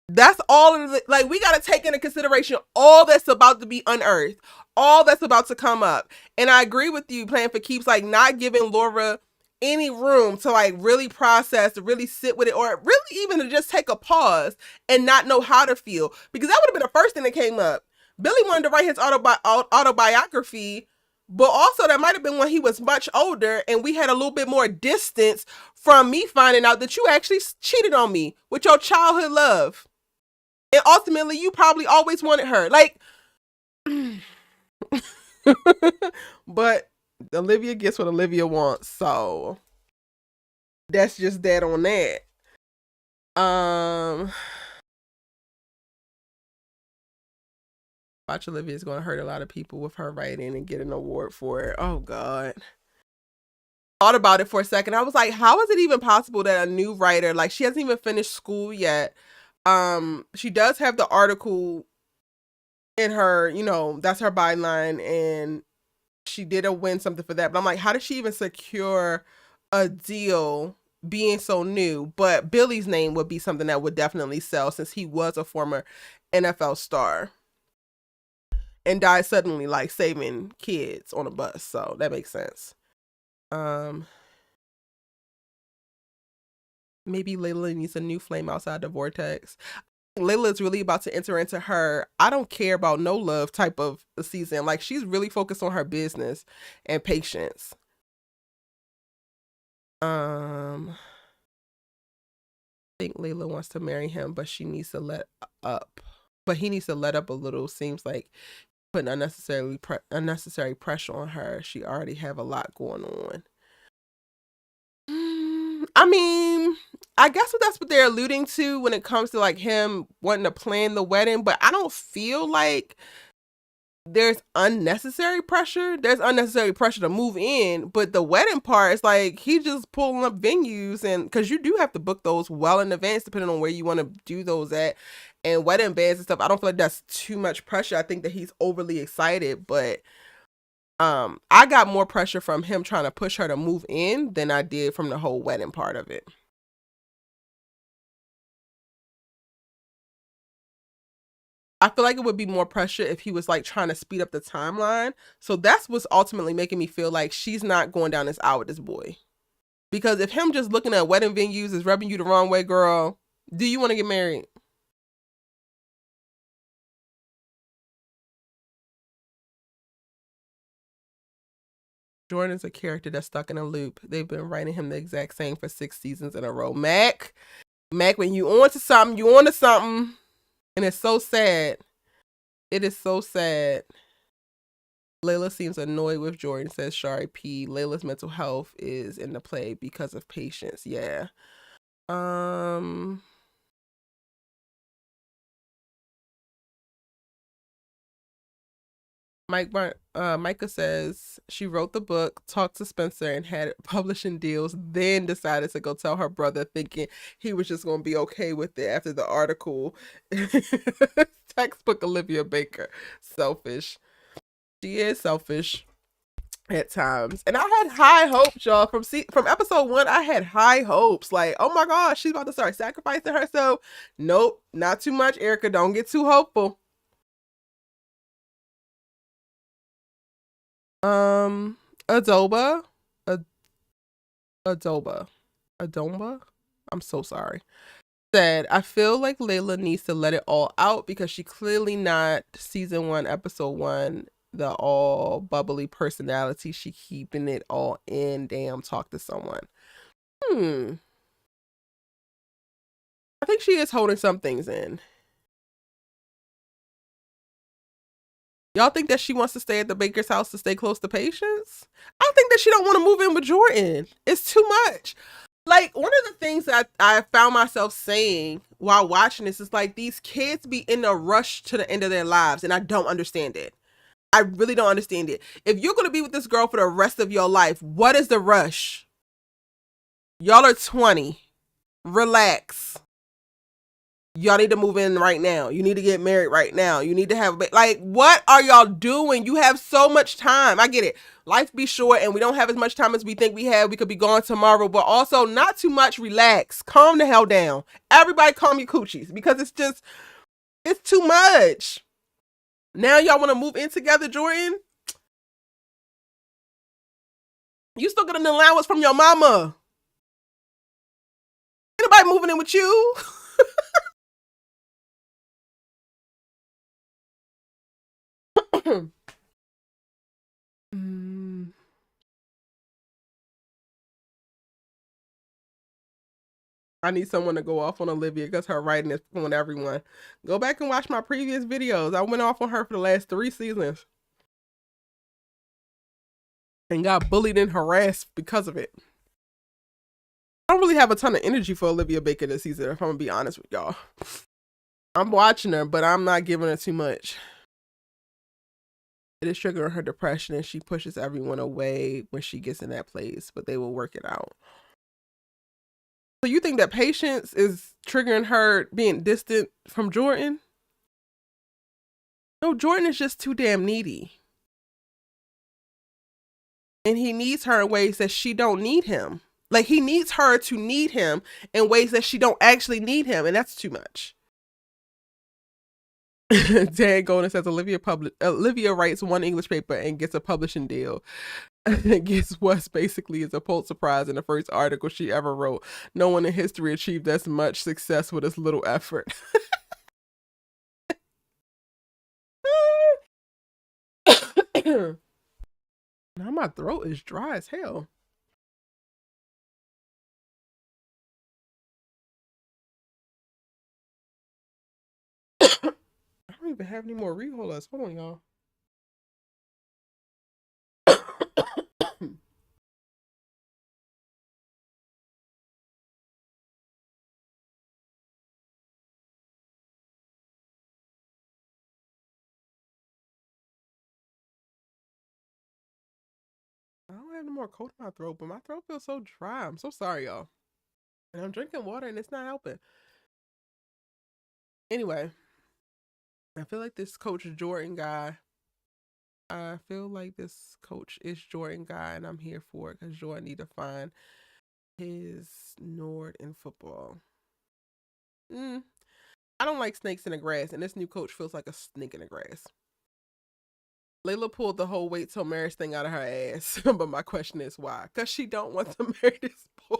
That's all of it. Like, we got to take into consideration all that's about to be unearthed, all that's about to come up. And I agree with you, Playing for Keeps, like, not giving Laura any room to like really process, to really sit with it, or really even to just take a pause and not know how to feel. Because that would have been the first thing that came up. Billy wanted to write his autobiography, but also that might have been when he was much older and we had a little bit more distance from me finding out that you actually cheated on me with your childhood love. And ultimately, you probably always wanted her. Like, but Olivia gets what Olivia wants, so that's just that on that. Watch Olivia is going to hurt a lot of people with her writing and get an award for it. Oh God. Thought about it for a second. I was like, how is it even possible that a new writer, like she hasn't even finished school yet? She does have the article in her, you know, that's her byline, and she did win something for that. But I'm like, how did she even secure a deal being so new? But Billy's name would be something that would definitely sell since he was a former NFL star and died suddenly, like saving kids on a bus. So that makes sense. Maybe Layla needs a new flame outside the Vortex. Layla is really about to enter into her I don't care about no love type of season. Like she's really focused on her business and patience. I think Layla wants to marry him, but she needs to let up. But he needs to let up a little. Seems like putting unnecessary pressure on her. She already have a lot going on. I mean, I guess that's what they're alluding to when it comes to like him wanting to plan the wedding, but I don't feel like there's unnecessary pressure. There's unnecessary pressure to move in, but the wedding part is like he's just pulling up venues, and because you do have to book those well in advance depending on where you want to do those at, and wedding bands and stuff. I don't feel like that's too much pressure. I think that he's overly excited, but I got more pressure from him trying to push her to move in than I did from the whole wedding part of it. I feel like it would be more pressure if he was like trying to speed up the timeline. So that's what's ultimately making me feel like she's not going down this aisle with this boy. Because if him just looking at wedding venues is rubbing you the wrong way, girl, do you want to get married? Jordan is a character that's stuck in a loop. They've been writing him the exact same for 6 seasons in a row. Mac, when you on to something, you on to something. And it's so sad. It is so sad. Layla seems annoyed with Jordan, says Shari P. Layla's mental health is in the play because of patience. Yeah. Micah says she wrote the book, talked to Spencer, and had publishing deals, then decided to go tell her brother, thinking he was just going to be okay with it after the article. Textbook Olivia Baker. Selfish. She is selfish at times. And I had high hopes, y'all. From episode 1, I had high hopes. Like, oh my gosh, she's about to start sacrificing herself. Nope, not too much, Erica. Don't get too hopeful. Adoba. Adomba. I'm so sorry. Said, I feel like Layla needs to let it all out because she clearly not season 1, episode 1, the all bubbly personality. She keeping it all in. Damn, talk to someone. I think she is holding some things in. Y'all think that she wants to stay at the Baker's house to stay close to Patience? I think that she don't want to move in with Jordan. It's too much. Like, one of the things that I found myself saying while watching this is like, these kids be in a rush to the end of their lives, and I don't understand it. I really don't understand it. If you're going to be with this girl for the rest of your life, what is the rush? Y'all are 20. Relax. Y'all need to move in right now. You need to get married right now. You need to have like, what are y'all doing? You have so much time. I get it. Life be short and we don't have as much time as we think we have. We could be gone tomorrow, but also not too much. Relax. Calm the hell down. Everybody calm your coochies because it's too much. Now y'all want to move in together, Jordan? You still get an allowance from your mama. Ain't nobody moving in with you. Mm. I need someone to go off on Olivia because her writing is on everyone. Go back and watch my previous videos. I went off on her for the last 3 seasons and got bullied and harassed because of it. I don't really have a ton of energy for Olivia Baker this season, if I'm gonna be honest with y'all. I'm watching her, but I'm not giving her too much. It is triggering her depression and she pushes everyone away when she gets in that place, but they will work it out. So you think that Patience is triggering her being distant from Jordan? No, Jordan is just too damn needy. And he needs her in ways that she don't need him. Like, he needs her to need him in ways that she don't actually need him, and that's too much. Dan Golden says Olivia writes one English paper and gets a publishing deal. And guess what? Basically, is a Pulitzer Prize in the first article she ever wrote. No one in history achieved as much success with as little effort. Now my throat is dry as hell. I don't even have any more reholders. Hold on, y'all. I don't have no more cold in my throat, but my throat feels so dry. I'm so sorry, y'all. And I'm drinking water and it's not helping. Anyway, I feel like this Coach Jordan guy. I feel like this coach is Jordan guy, and I'm here for it because Jordan need to find his Nord in football. I don't like snakes in the grass, and this new coach feels like a snake in the grass. Layla pulled the whole wait till marriage thing out of her ass, but my question is why? Because she don't want to marry this boy.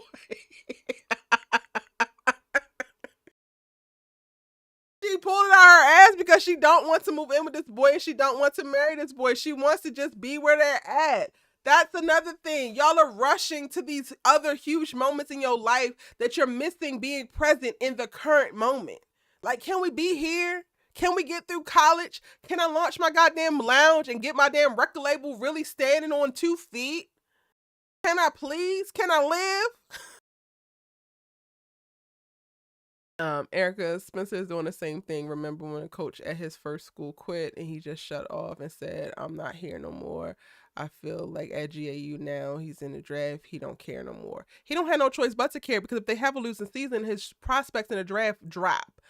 She pulled it out of her ass because she don't want to move in with this boy and she don't want to marry this boy. She wants to just be where they're at. That's another thing. Y'all are rushing to these other huge moments in your life that you're missing being present in the current moment. Like, can we be here? Can we get through college? Can I launch my goddamn lounge and get my damn record label really standing on 2 feet? Can I please? Can I live? Erica Spencer is doing the same thing. Remember when a coach at his first school quit and he just shut off and said, I'm not here no more. I feel like at GAU now, he's in the draft. He don't care no more. He don't have no choice but to care because if they have a losing season, his prospects in the draft drop.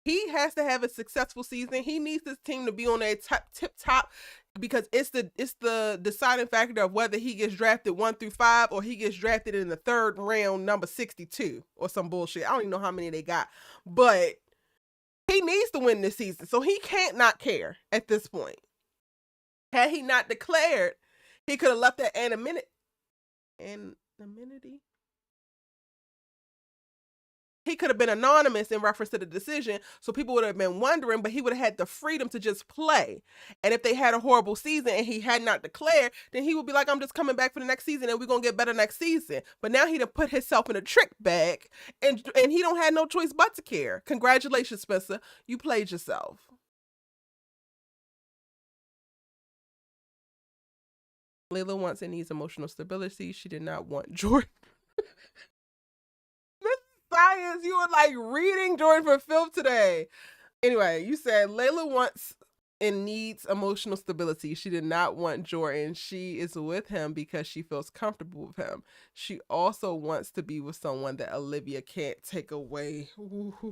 He has to have a successful season. He needs this team to be on a tip top because it's the deciding factor of whether he gets drafted 1 through 5 or he gets drafted in the 3rd round, number 62 or some bullshit. I don't even know how many they got, but he needs to win this season, so he can't not care at this point. Had he not declared, he could have left that anonymity. He could have been anonymous in reference to the decision, so people would have been wondering, but he would have had the freedom to just play. And if they had a horrible season and he had not declared, then he would be like, I'm just coming back for the next season and we're going to get better next season. But now he'd have put himself in a trick bag and he don't have no choice but to care. Congratulations, Spencer. You played yourself. Layla wants and needs emotional stability. She did not want Jordan. Science, you were like reading Jordan for filth today. Anyway, you said Layla wants and needs emotional stability. She did not want Jordan. She is with him because she feels comfortable with him. She also wants to be with someone that Olivia can't take away. Whoever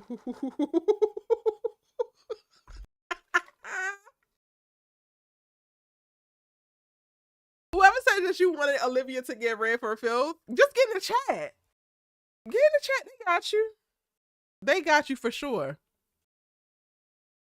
said that you wanted Olivia to get red for filth, just get in the chat. Get in the chat. They got you. They got you for sure.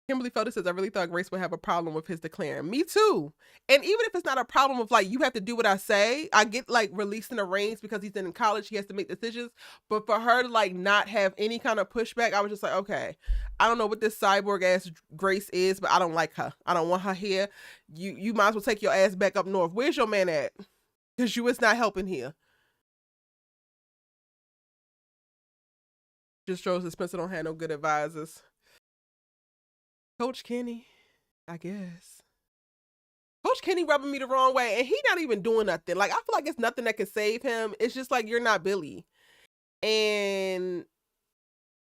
Kimberly Felder says, I really thought Grace would have a problem with his declaring. Me too. And even if it's not a problem of like, you have to do what I say, I get like releasing the reins because he's in college, he has to make decisions. But for her to like not have any kind of pushback, I was just like, okay, I don't know what this cyborg ass Grace is, but I don't like her. I don't want her here. You might as well take your ass back up north. Where's your man at? Because you is not helping here. Just shows that Spencer don't have no good advisors. Coach Kenny, I guess. Coach Kenny rubbing me the wrong way, and he not even doing nothing. Like, I feel like it's nothing that can save him. It's just like, you're not Billy. And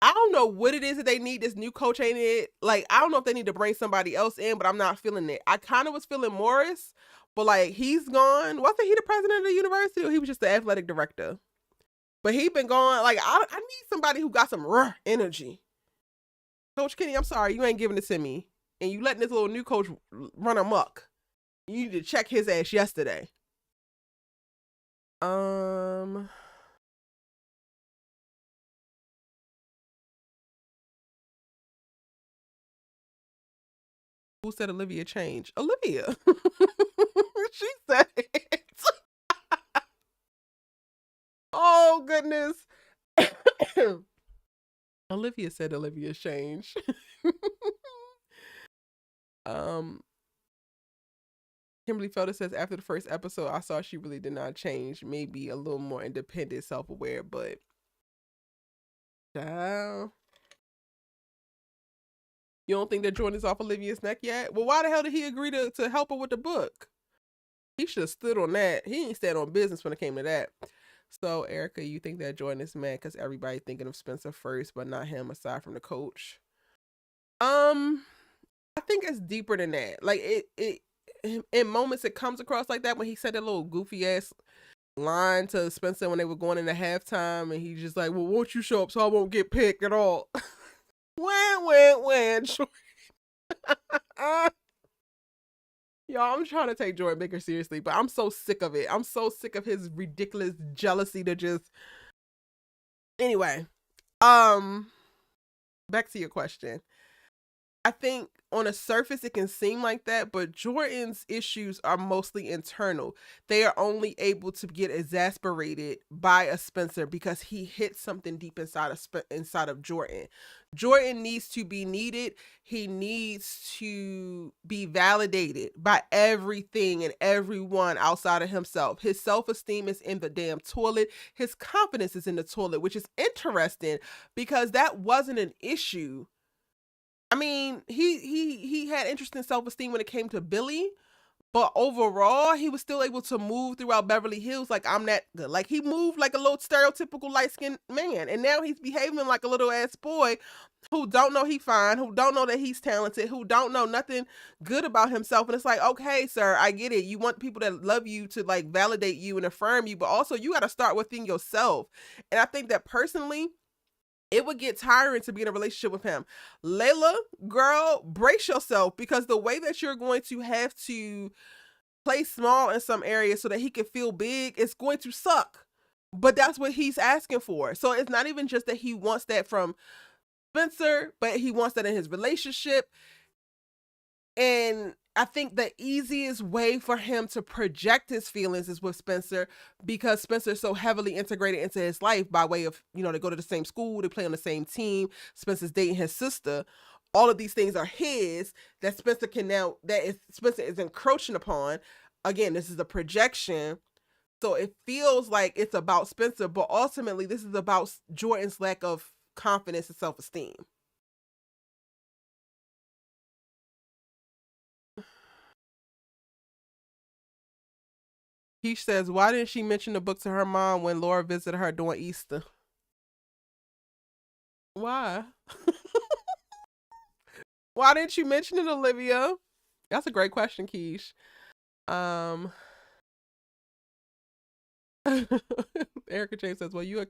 I don't know what it is that they need. This new coach, ain't it? Like, I don't know if they need to bring somebody else in, but I'm not feeling it. I kind of was feeling Morris, but like, he's gone. Wasn't he the president of the university, or he was just the athletic director? But he been gone. Like, I need somebody who got some raw energy. Coach Kenny, I'm sorry, you ain't giving it to me. And you letting this little new coach run amok. You need to check his ass yesterday. Who said Olivia changed? Olivia. She said it. Oh, goodness. Olivia said Olivia's changed. Kimberly Felder says, after the first episode, I saw she really did not change. Maybe a little more independent, self-aware, but you don't think that Jordan's off Olivia's neck yet? Well, why the hell did he agree to help her with the book? He should have stood on that. He ain't stand on business when it came to that. So, Erica, you think that Jordan is mad because everybody thinking of Spencer first, but not him, aside from the coach? I think it's deeper than that. Like, it in moments it comes across like that, when he said that little goofy ass line to Spencer when they were going into halftime, and he's just like, well, won't you show up so I won't get picked at all? When. Y'all, I'm trying to take Jordan Baker seriously, but I'm so sick of it. I'm so sick of his ridiculous jealousy to just... Anyway, back to your question. I think on a surface it can seem like that, but Jordan's issues are mostly internal. They are only able to get exasperated by a Spencer because he hit something deep inside of Jordan. Jordan needs to be needed. He needs to be validated by everything and everyone outside of himself. His self-esteem is in the damn toilet. His confidence is in the toilet, which is interesting because that wasn't an issue. I mean, he had interesting self-esteem when it came to Billy, but overall, he was still able to move throughout Beverly Hills like, I'm that good. Like, he moved like a little stereotypical light-skinned man, and now he's behaving like a little ass boy who don't know he fine, who don't know that he's talented, who don't know nothing good about himself. And it's like, okay, sir, I get it. You want people that love you to like validate you and affirm you, but also you got to start within yourself. And I think that personally, it would get tiring to be in a relationship with him. Layla, girl, brace yourself, because the way that you're going to have to play small in some areas so that he can feel big, it's going to suck. But that's what he's asking for. So it's not even just that he wants that from Spencer, but he wants that in his relationship. And I think the easiest way for him to project his feelings is with Spencer, because Spencer's so heavily integrated into his life by way of, you know, they go to the same school, they play on the same team, Spencer's dating his sister. All of these things are his that Spencer can now, Spencer is encroaching upon. Again, this is a projection. So it feels like it's about Spencer, but ultimately this is about Jordan's lack of confidence and self-esteem. He says, why didn't she mention the book to her mom when Laura visited her during Easter? Why? Why didn't you mention it, Olivia? That's a great question, Keish. Erica James says, well, you are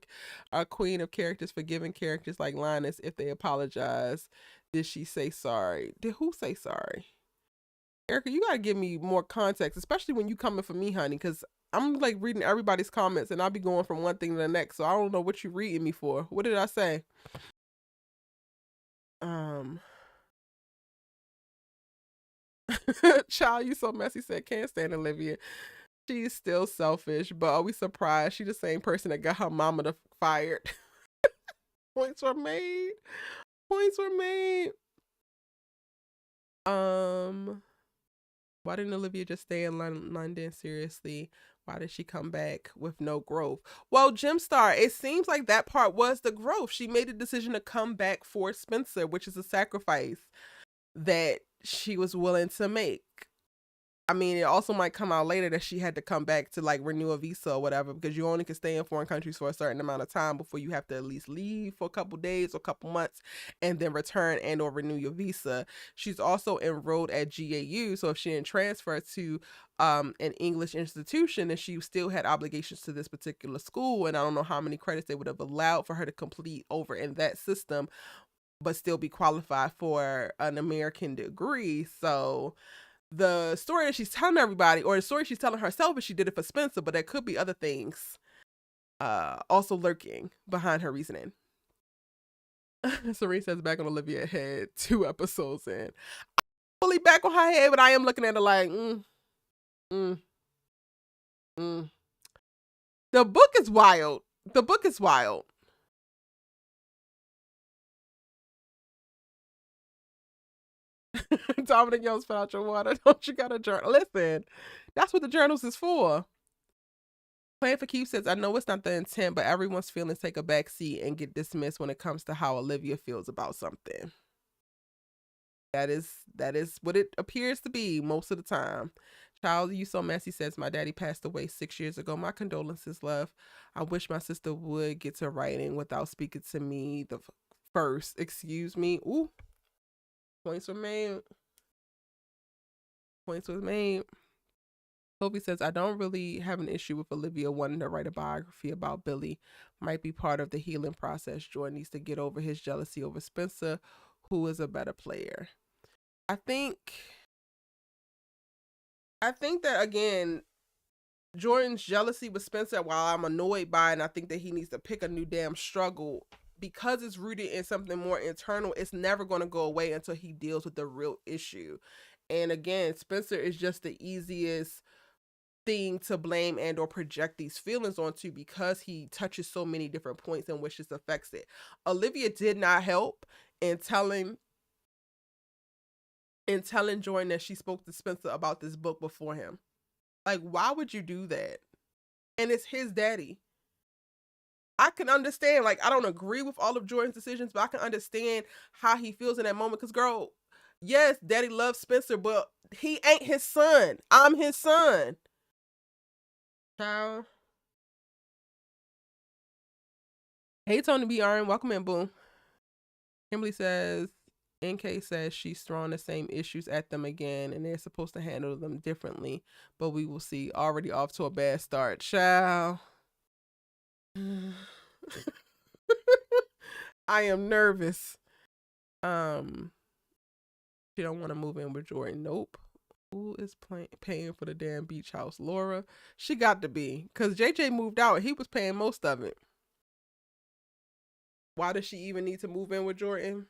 a queen of characters, forgiving characters like Linus if they apologize. Did she say sorry? Did who say sorry? Erica, you gotta give me more context, especially when you coming for me, honey, because I'm like reading everybody's comments and I'll be going from one thing to the next, so I don't know what you reading me for. What did I say? Child, you so messy, said can't stand Olivia. She's still selfish, but are we surprised? She the same person that got her mama fired. Points were made. Points were made. Why didn't Olivia just stay in London? Seriously, why did she come back with no growth? Well, Gemstar, it seems like that part was the growth. She made a decision to come back for Spencer, which is a sacrifice that she was willing to make. I mean, it also might come out later that she had to come back to like renew a visa or whatever, because you only can stay in foreign countries for a certain amount of time before you have to at least leave for a couple days or a couple months and then return and or renew your visa. She's also enrolled at GAU, so if she didn't transfer to an English institution, then she still had obligations to this particular school, and I don't know how many credits they would have allowed for her to complete over in that system, but still be qualified for an American degree. So the story that she's telling everybody, or the story she's telling herself, is she did it for Spencer, but there could be other things also lurking behind her reasoning. Serene says back on Olivia head 2 episodes in. I'm fully back on her head, but I am looking at her like, The book is wild. The book is wild. Dominic yells, "Spit out your water. Don't you got a journal?" Listen, that's what the journals is for. Plan for Keep says, I know it's not the intent, but everyone's feelings take a back seat and get dismissed when it comes to how Olivia feels about something. That is what it appears to be most of the time. Child, you so messy says, my daddy passed away 6 years ago. My condolences, love. I wish my sister would get to writing without speaking to me the first. Excuse me. Ooh. Points were made. Points was made. Toby says, I don't really have an issue with Olivia wanting to write a biography about Billy. Might be part of the healing process. Jordan needs to get over his jealousy over Spencer, who is a better player. I think that, again, Jordan's jealousy with Spencer, while I'm annoyed by it, and I think that he needs to pick a new damn struggle, because it's rooted in something more internal, it's never going to go away until he deals with the real issue. And again, Spencer is just the easiest thing to blame and or project these feelings onto, because he touches so many different points in which this affects it. Olivia did not help in telling Jordan that she spoke to Spencer about this book before him. Like, why would you do that? And it's his daddy. I can understand, like, I don't agree with all of Jordan's decisions, but I can understand how he feels in that moment. Because, girl, yes, daddy loves Spencer, but he ain't his son. I'm his son. Child. Hey, Tony B. Arn, welcome in, boom. Kimberly says, NK says she's throwing the same issues at them again, and they're supposed to handle them differently, but we will see. Already off to a bad start. Child. I am nervous. She don't want to move in with Jordan. Nope. Who is paying for the damn beach house? Laura. She got to be, because JJ moved out. He was paying most of it. Why does she even need to move in with Jordan?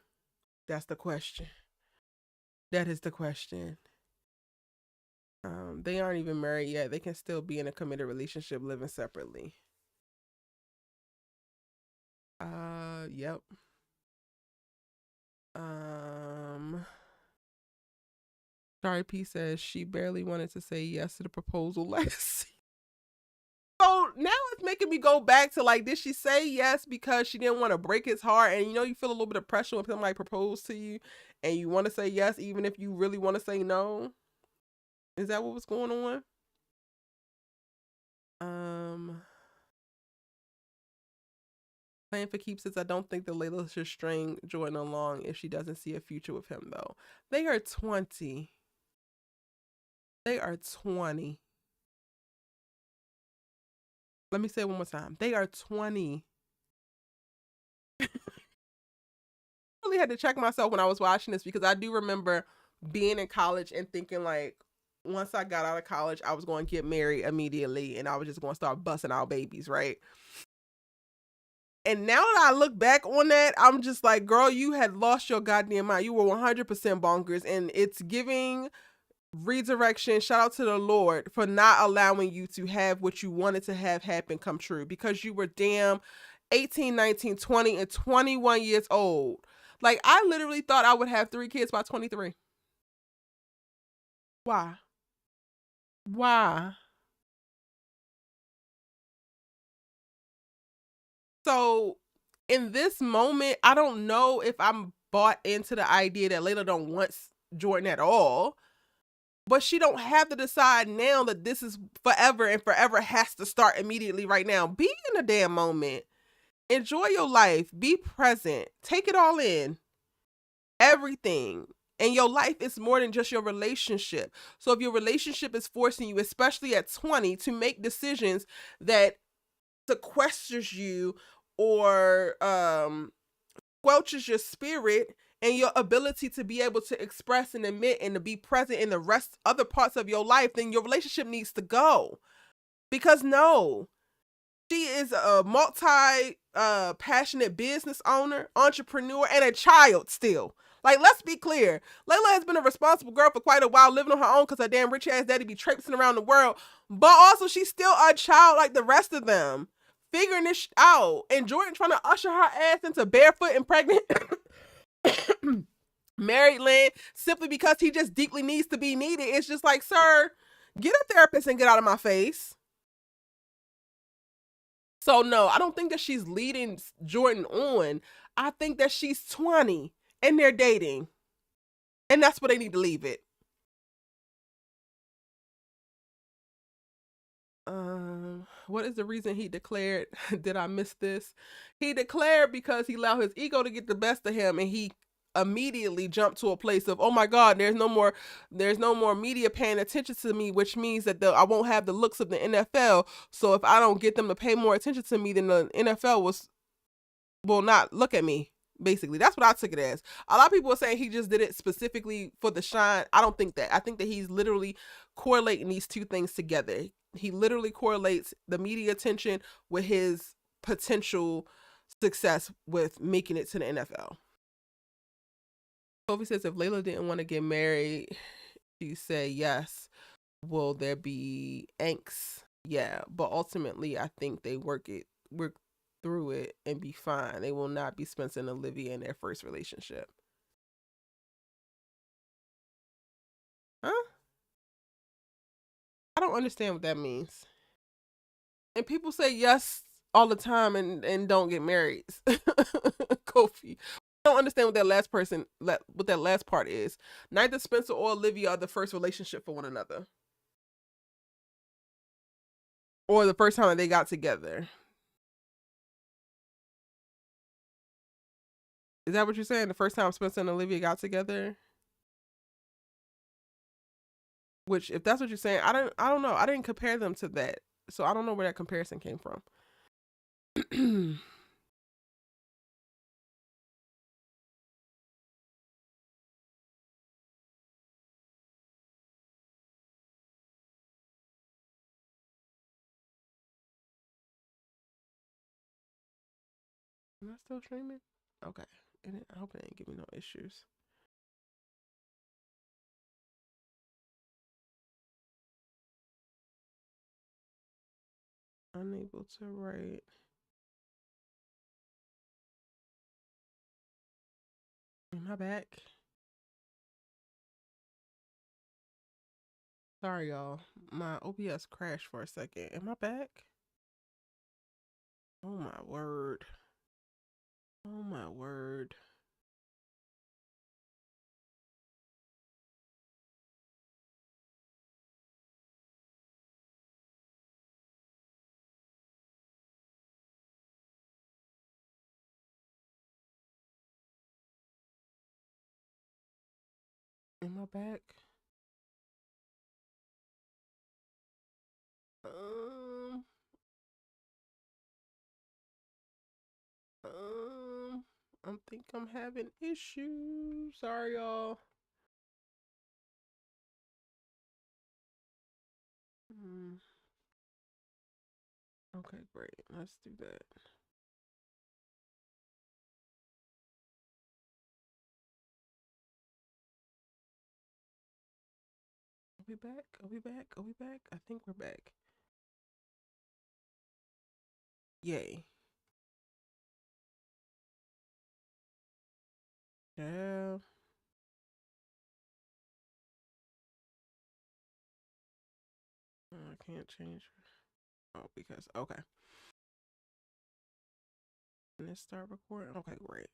That's the question. That is the question. They aren't even married yet. They can still be in a committed relationship living separately. Yep. Sorry, P says she barely wanted to say yes to the proposal last. So now it's making me go back to, like, did she say yes because she didn't want to break his heart? And, you know, you feel a little bit of pressure when somebody proposes to you and you want to say yes even if you really want to say no. Is that what was going on? Plan for Keeps says, I don't think that Layla should string Jordan along if she doesn't see a future with him, though. They are 20. They are 20. Let me say it one more time. They are 20. I really had to check myself when I was watching this, because I do remember being in college and thinking, like, once I got out of college, I was going to get married immediately and I was just going to start busting out babies, right? And now that I look back on that, I'm just like, girl, you had lost your goddamn mind. You were 100% bonkers, and it's giving redirection. Shout out to the Lord for not allowing you to have what you wanted to have happen come true, because you were damn 18, 19, 20, and 21 years old. Like, I literally thought I would have 3 kids by 23. Why? Why? So in this moment, I don't know if I'm bought into the idea that Layla don't want Jordan at all. But she don't have to decide now that this is forever, and forever has to start immediately right now. Be in the damn moment. Enjoy your life. Be present. Take it all in. Everything. And your life is more than just your relationship. So if your relationship is forcing you, especially at 20, to make decisions that sequesters you or squelches your spirit and your ability to be able to express and admit and to be present in the rest other parts of your life, then your relationship needs to go. Because no, she is a multi passionate business owner, entrepreneur, and a child still. Like, let's be clear. Layla has been a responsible girl for quite a while, living on her own because her damn rich ass daddy be traipsing around the world. But also, she's still a child like the rest of them, figuring this out. And Jordan trying to usher her ass into barefoot and pregnant married land simply because he just deeply needs to be needed. It's just like, sir, get a therapist and get out of my face. So no, I don't think that she's leading Jordan on. I think that she's 20 and they're dating. And that's where they need to leave it. What is the reason he declared? Did I miss this? He declared because he allowed his ego to get the best of him, and he immediately jumped to a place of, oh my God, there's no more media paying attention to me, which means that I won't have the looks of the NFL. So if I don't get them to pay more attention to me, then the NFL will not look at me. Basically, that's what I took it as. A lot of people are saying he just did it specifically for the shine. I don't think that. I think that he's literally correlating these two things together. He literally correlates the media attention with his potential success with making it to the NFL. Kofi says if Layla didn't want to get married, she said yes. Will there be angst? Yeah, but ultimately, I think they work through it and be fine. They will not be Spencer and Olivia in their first relationship. Huh? I don't understand what that means. And people say yes all the time and don't get married. Kofi. I don't understand what that last part is. Neither Spencer or Olivia are the first relationship for one another. Or the first time that they got together. Is that what you're saying? The first time Spencer and Olivia got together? Which, if that's what you're saying, I don't know. I didn't compare them to that. So I don't know where that comparison came from. Am I still streaming? Okay. I hope it didn't give me no issues. Unable to write. Am I back? Sorry, y'all. My OBS crashed for a second. Am I back? Oh my word. Oh my word. Am I back? Um, I think I'm having issues. Sorry, y'all. Okay, great. Let's do that. we back? Are we back? Are we back? I think we're back. Yay. Yeah. I can't change. Oh, because okay. Let's start recording. Okay, great.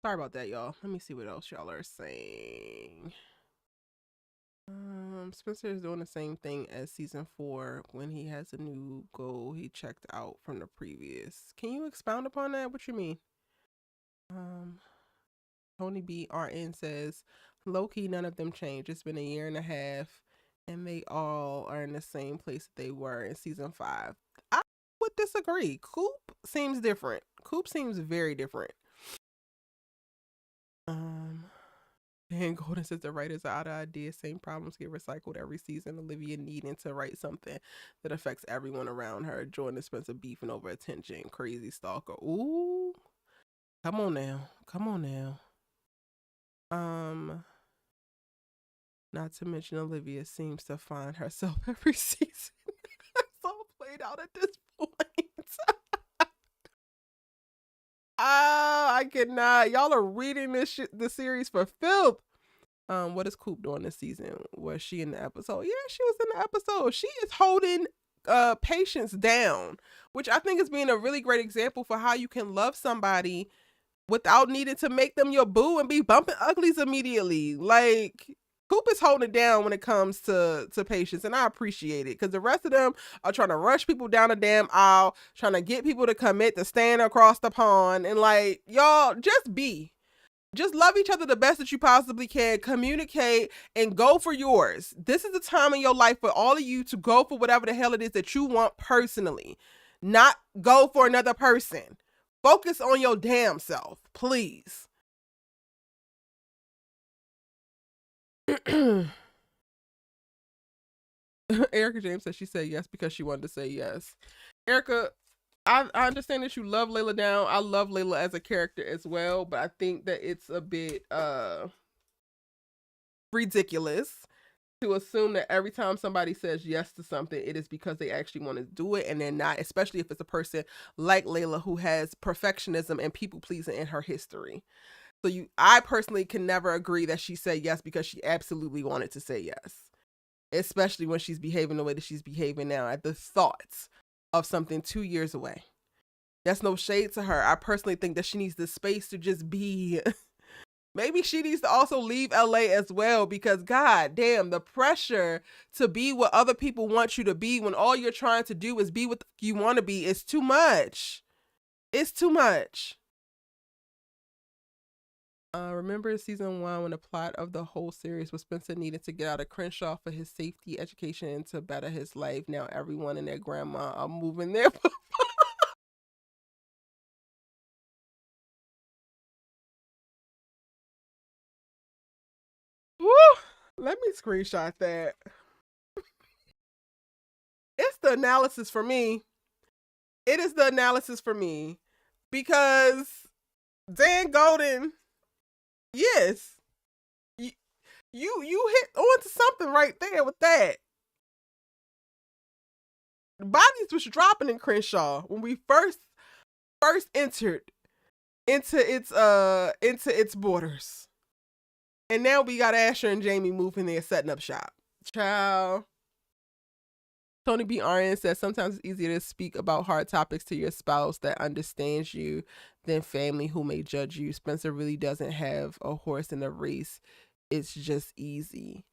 Sorry about that, y'all. Let me see what else y'all are saying. Spencer is doing the same thing as season 4 when he has a new goal he checked out from the previous. Can you expound upon that? What you mean? Tony B. RN says, low key, none of them changed. It's been a year and a half, and they all are in the same place that they were in season 5. I would disagree. Coop seems different. Coop seems very different. And Golden says the writers are out of ideas. Same problems get recycled every season. Olivia needing to write something that affects everyone around her. Jordan and Spencer beefing over attention. Crazy stalker. Ooh. Come on now. Come on now. Not to mention Olivia seems to find herself every season. It's all played out at this point. I cannot. Y'all are reading the series for filth. What is Coop doing this season? Was she in the episode? Yeah, she was in the episode. She is holding Patience down, which I think is being a really great example for how you can love somebody without needing to make them your boo and be bumping uglies immediately. Like, Coop is holding it down when it comes to Patience, and I appreciate it, because the rest of them are trying to rush people down the damn aisle, trying to get people to commit to stand across the pond, and like, y'all, just love each other the best that you possibly can, communicate, and go for yours. This is the time in your life for all of you to go for whatever the hell it is that you want personally, not go for another person. Focus on your damn self, please. Erica James said she said yes because she wanted to say yes. Erica, I understand that you love Layla down. I love Layla as a character as well, but I think that it's a bit ridiculous to assume that every time somebody says yes to something, it is because they actually want to do it, and they're not, especially if it's a person like Layla who has perfectionism and people pleasing in her history. So I personally can never agree that she said yes because she absolutely wanted to say yes, especially when she's behaving the way that she's behaving now at the thoughts of something 2 years away. That's no shade to her. I personally think that she needs the space to just be. Maybe she needs to also leave LA as well, because god damn, the pressure to be what other people want you to be when all you're trying to do is be what you want to be is too much. It's too much. Remember season 1 when the plot of the whole series was Spencer needed to get out of Crenshaw for his safety, education, and to better his life. Now everyone and their grandma are moving there. Woo! Let me screenshot that. It's the analysis for me. It is the analysis for me, because Dan Golden, yes, you hit onto something right there with that. Bodies was dropping in Crenshaw when we first entered into its borders, and now we got Asher and Jamie moving there, setting up shop. Ciao. Tony B. RN says sometimes it's easier to speak about hard topics to your spouse that understands you than family who may judge you. Spencer really doesn't have a horse in a race. It's just easy.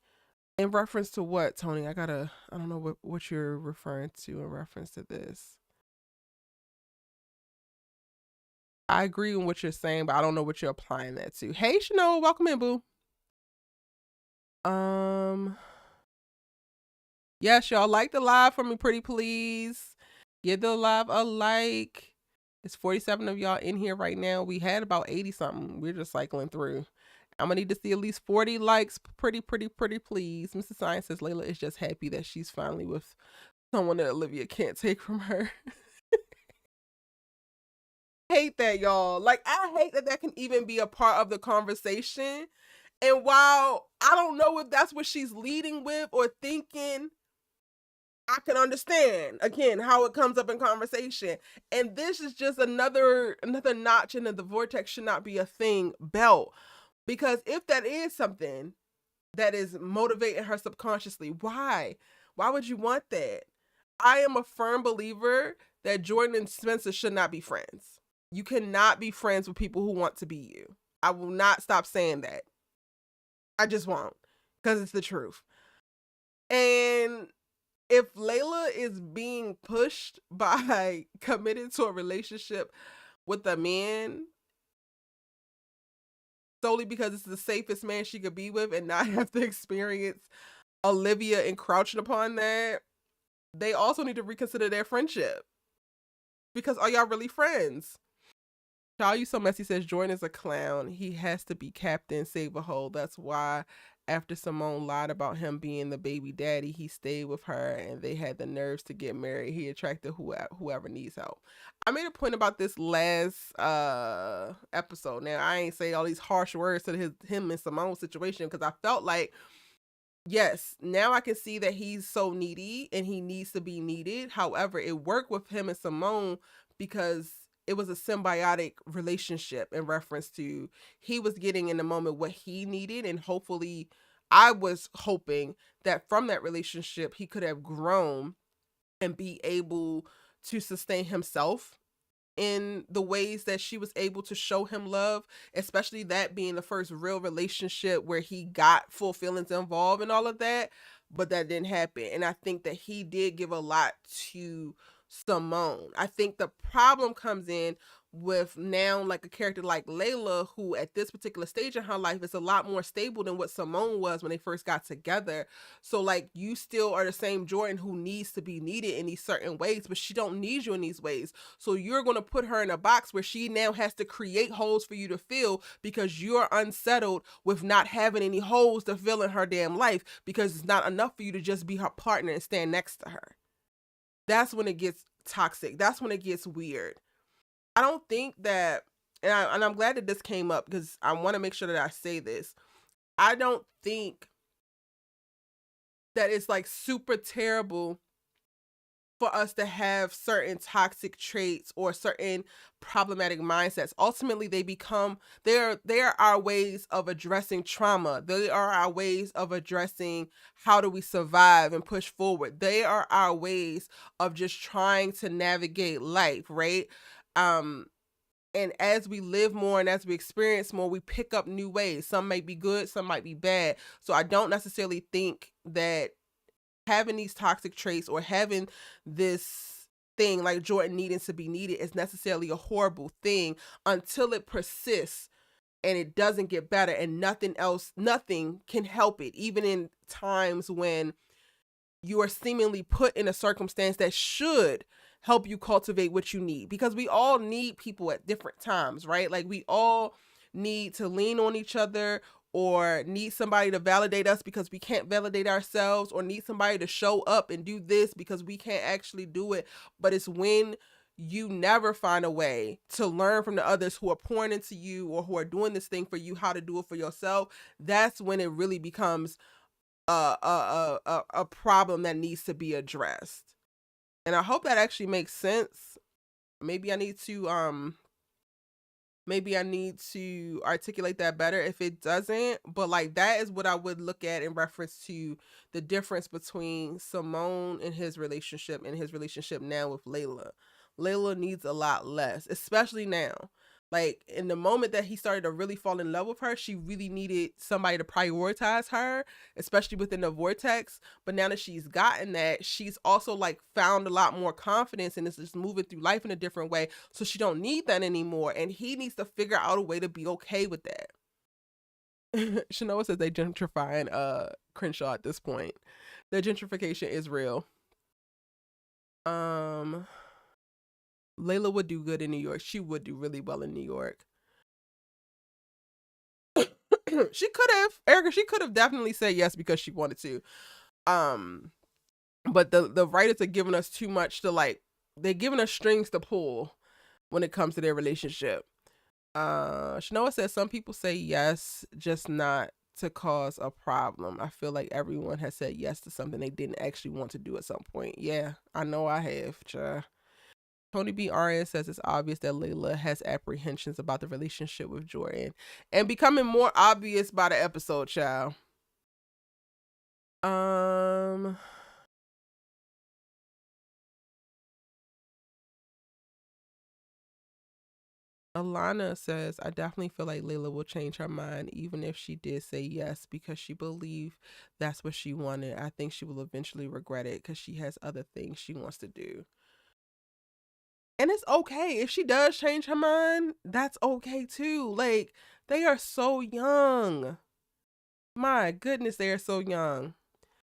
In reference to what, Tony? I don't know what you're referring to in reference to this. I agree with what you're saying, but I don't know what you're applying that to. Hey, Chanel, welcome in, boo. Yes, y'all like the live for me, pretty please. Give the live a like. It's 47 of y'all in here right now. We had about 80 something. We're just cycling through. I'm gonna need to see at least 40 likes. Pretty please. Mrs. Science says Layla is just happy that she's finally with someone that Olivia can't take from her. Hate that, y'all. Like, I hate that can even be a part of the conversation. And while I don't know if that's what she's leading with or thinking, I can understand again how it comes up in conversation. And this is just another notch into the vortex should not be a thing belt. Because if that is something that is motivating her subconsciously, why? Why would you want that? I am a firm believer that Jordan and Spencer should not be friends. You cannot be friends with people who want to be you. I will not stop saying that. I just won't, because it's the truth. And if Layla is being pushed by committed to a relationship with a man solely because it's the safest man she could be with and not have to experience Olivia encroaching upon that, they also need to reconsider their friendship. Because are y'all really friends? Child, you so messy says Jordan is a clown. He has to be Captain Save a Hole. That's why after Simone lied about him being the baby daddy, he stayed with her and they had the nerves to get married. He attracted whoever needs help. I made a point about this last episode. Now, I ain't say all these harsh words to him and Simone's situation because I felt like, yes, now I can see that he's so needy and he needs to be needed. However, it worked with him and Simone because it was a symbiotic relationship in reference to he was getting in the moment what he needed. And hopefully I was hoping that from that relationship, he could have grown and be able to sustain himself in the ways that she was able to show him love, especially that being the first real relationship where he got full feelings involved and all of that, but that didn't happen. And I think that he did give a lot to Simone. I think the problem comes in with now like a character like Layla, who at this particular stage in her life is a lot more stable than what Simone was when they first got together. So like you still are the same Jordan who needs to be needed in these certain ways, but she don't need you in these ways. So you're going to put her in a box where she now has to create holes for you to fill because you're unsettled with not having any holes to fill in her damn life because it's not enough for you to just be her partner and stand next to her. That's when it gets toxic. That's when it gets weird. I don't think that, and I'm glad that this came up because I want to make sure that I say this. I don't think that it's like super terrible for us to have certain toxic traits or certain problematic mindsets. Ultimately, they are our ways of addressing trauma. They are our ways of addressing how do we survive and push forward. They are our ways of just trying to navigate life, right? And as we live more and as we experience more, we pick up new ways. Some might be good, some might be bad. So I don't necessarily think that having these toxic traits or having this thing like Jordan needing to be needed is necessarily a horrible thing until it persists and it doesn't get better and nothing can help it, even in times when you are seemingly put in a circumstance that should help you cultivate what you need, because we all need people at different times, right? Like we all need to lean on each other or need somebody to validate us because we can't validate ourselves, or need somebody to show up and do this because we can't actually do it. But it's when you never find a way to learn from the others who are pouring into you or who are doing this thing for you, how to do it for yourself, that's when it really becomes a problem that needs to be addressed. And I hope that actually makes sense. Maybe I need to articulate that better if it doesn't, but like that is what I would look at in reference to the difference between Simone and his relationship now with Layla. Layla needs a lot less, especially now. Like in the moment that he started to really fall in love with her, she really needed somebody to prioritize her, especially within the vortex. But now that she's gotten that, she's also like found a lot more confidence and is just moving through life in a different way. So she don't need that anymore. And he needs to figure out a way to be okay with that. Shanoa says they gentrifying Crenshaw at this point. The gentrification is real. Layla would do good in New York. She would do really well in New York. She could have, Erica, she could have definitely said yes because she wanted to. But the writers are giving us too much to like, they're giving us strings to pull when it comes to their relationship. Shanoa says some people say yes, just not to cause a problem. I feel like everyone has said yes to something they didn't actually want to do at some point. Yeah, I know I have. Tony B. Arias says it's obvious that Layla has apprehensions about the relationship with Jordan and becoming more obvious by the episode, child. Alana says, I definitely feel like Layla will change her mind even if she did say yes because she believed that's what she wanted. I think she will eventually regret it because she has other things she wants to do. And it's okay. If she does change her mind, that's okay too. Like, they are so young. My goodness, they are so young.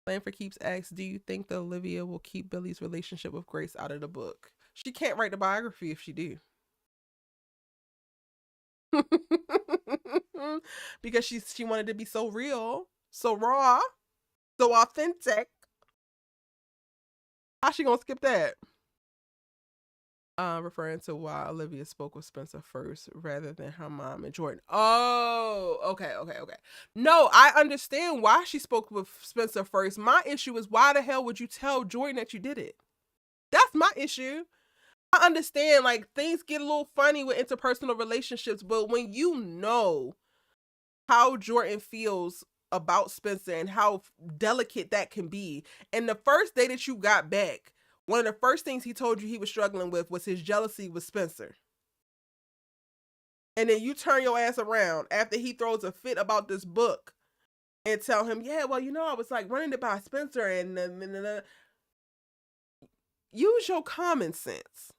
Plan for Keeps asks, do you think that Olivia will keep Billy's relationship with Grace out of the book? She can't write the biography if she do. Because she wanted to be so real, so raw, so authentic. How she gonna skip that? Referring to why Olivia spoke with Spencer first rather than her mom and Jordan. Oh, okay. No, I understand why she spoke with Spencer first. My issue is why the hell would you tell Jordan that you did it? That's my issue. I understand, like, things get a little funny with interpersonal relationships, but when you know how Jordan feels about Spencer and how delicate that can be, and the first day that you got back, one of the first things he told you he was struggling with was his jealousy with Spencer. And then you turn your ass around after he throws a fit about this book and tell him, yeah, well, I was like running it by Spencer and use your common sense.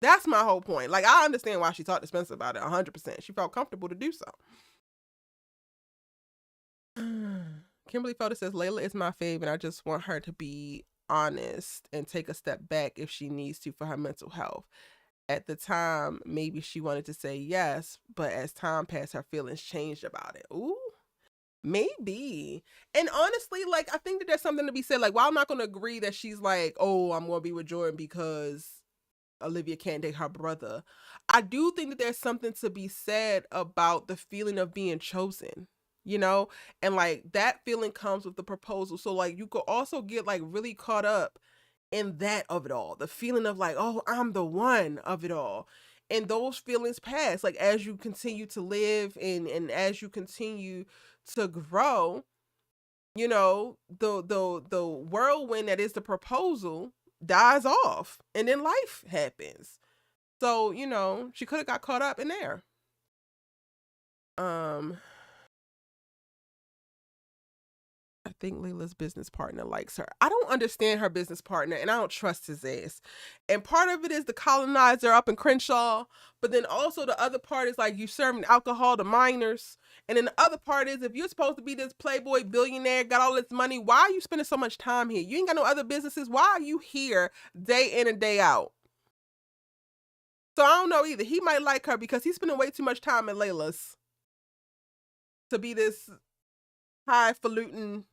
That's my whole point. Like, I understand why she talked to Spencer about it 100%. She felt comfortable to do so. Kimberly Felder says, Layla is my fave, and I just want her to be honest and take a step back if she needs to for her mental health. At the time, maybe she wanted to say yes, but as time passed, her feelings changed about it. Ooh, maybe. And honestly, like, I think that there's something to be said. Like, while I'm not going to agree that she's like, oh, I'm going to be with Jordan because Olivia can't date her brother, I do think that there's something to be said about the feeling of being chosen. And like that feeling comes with the proposal. So like you could also get like really caught up in that of it all, the feeling of like, oh, I'm the one of it all. And those feelings pass like as you continue to live and as you continue to grow. The whirlwind that is the proposal dies off and then life happens. So she could have got caught up in there. I think Layla's business partner likes her. I don't understand her business partner and I don't trust his ass. And part of it is the colonizer up in Crenshaw, but then also the other part is like you serving alcohol to minors. And then the other part is if you're supposed to be this playboy billionaire, got all this money, why are you spending so much time here? You ain't got no other businesses. Why are you here day in and day out? So I don't know either. He might like her because he's spending way too much time at Layla's to be this highfalutin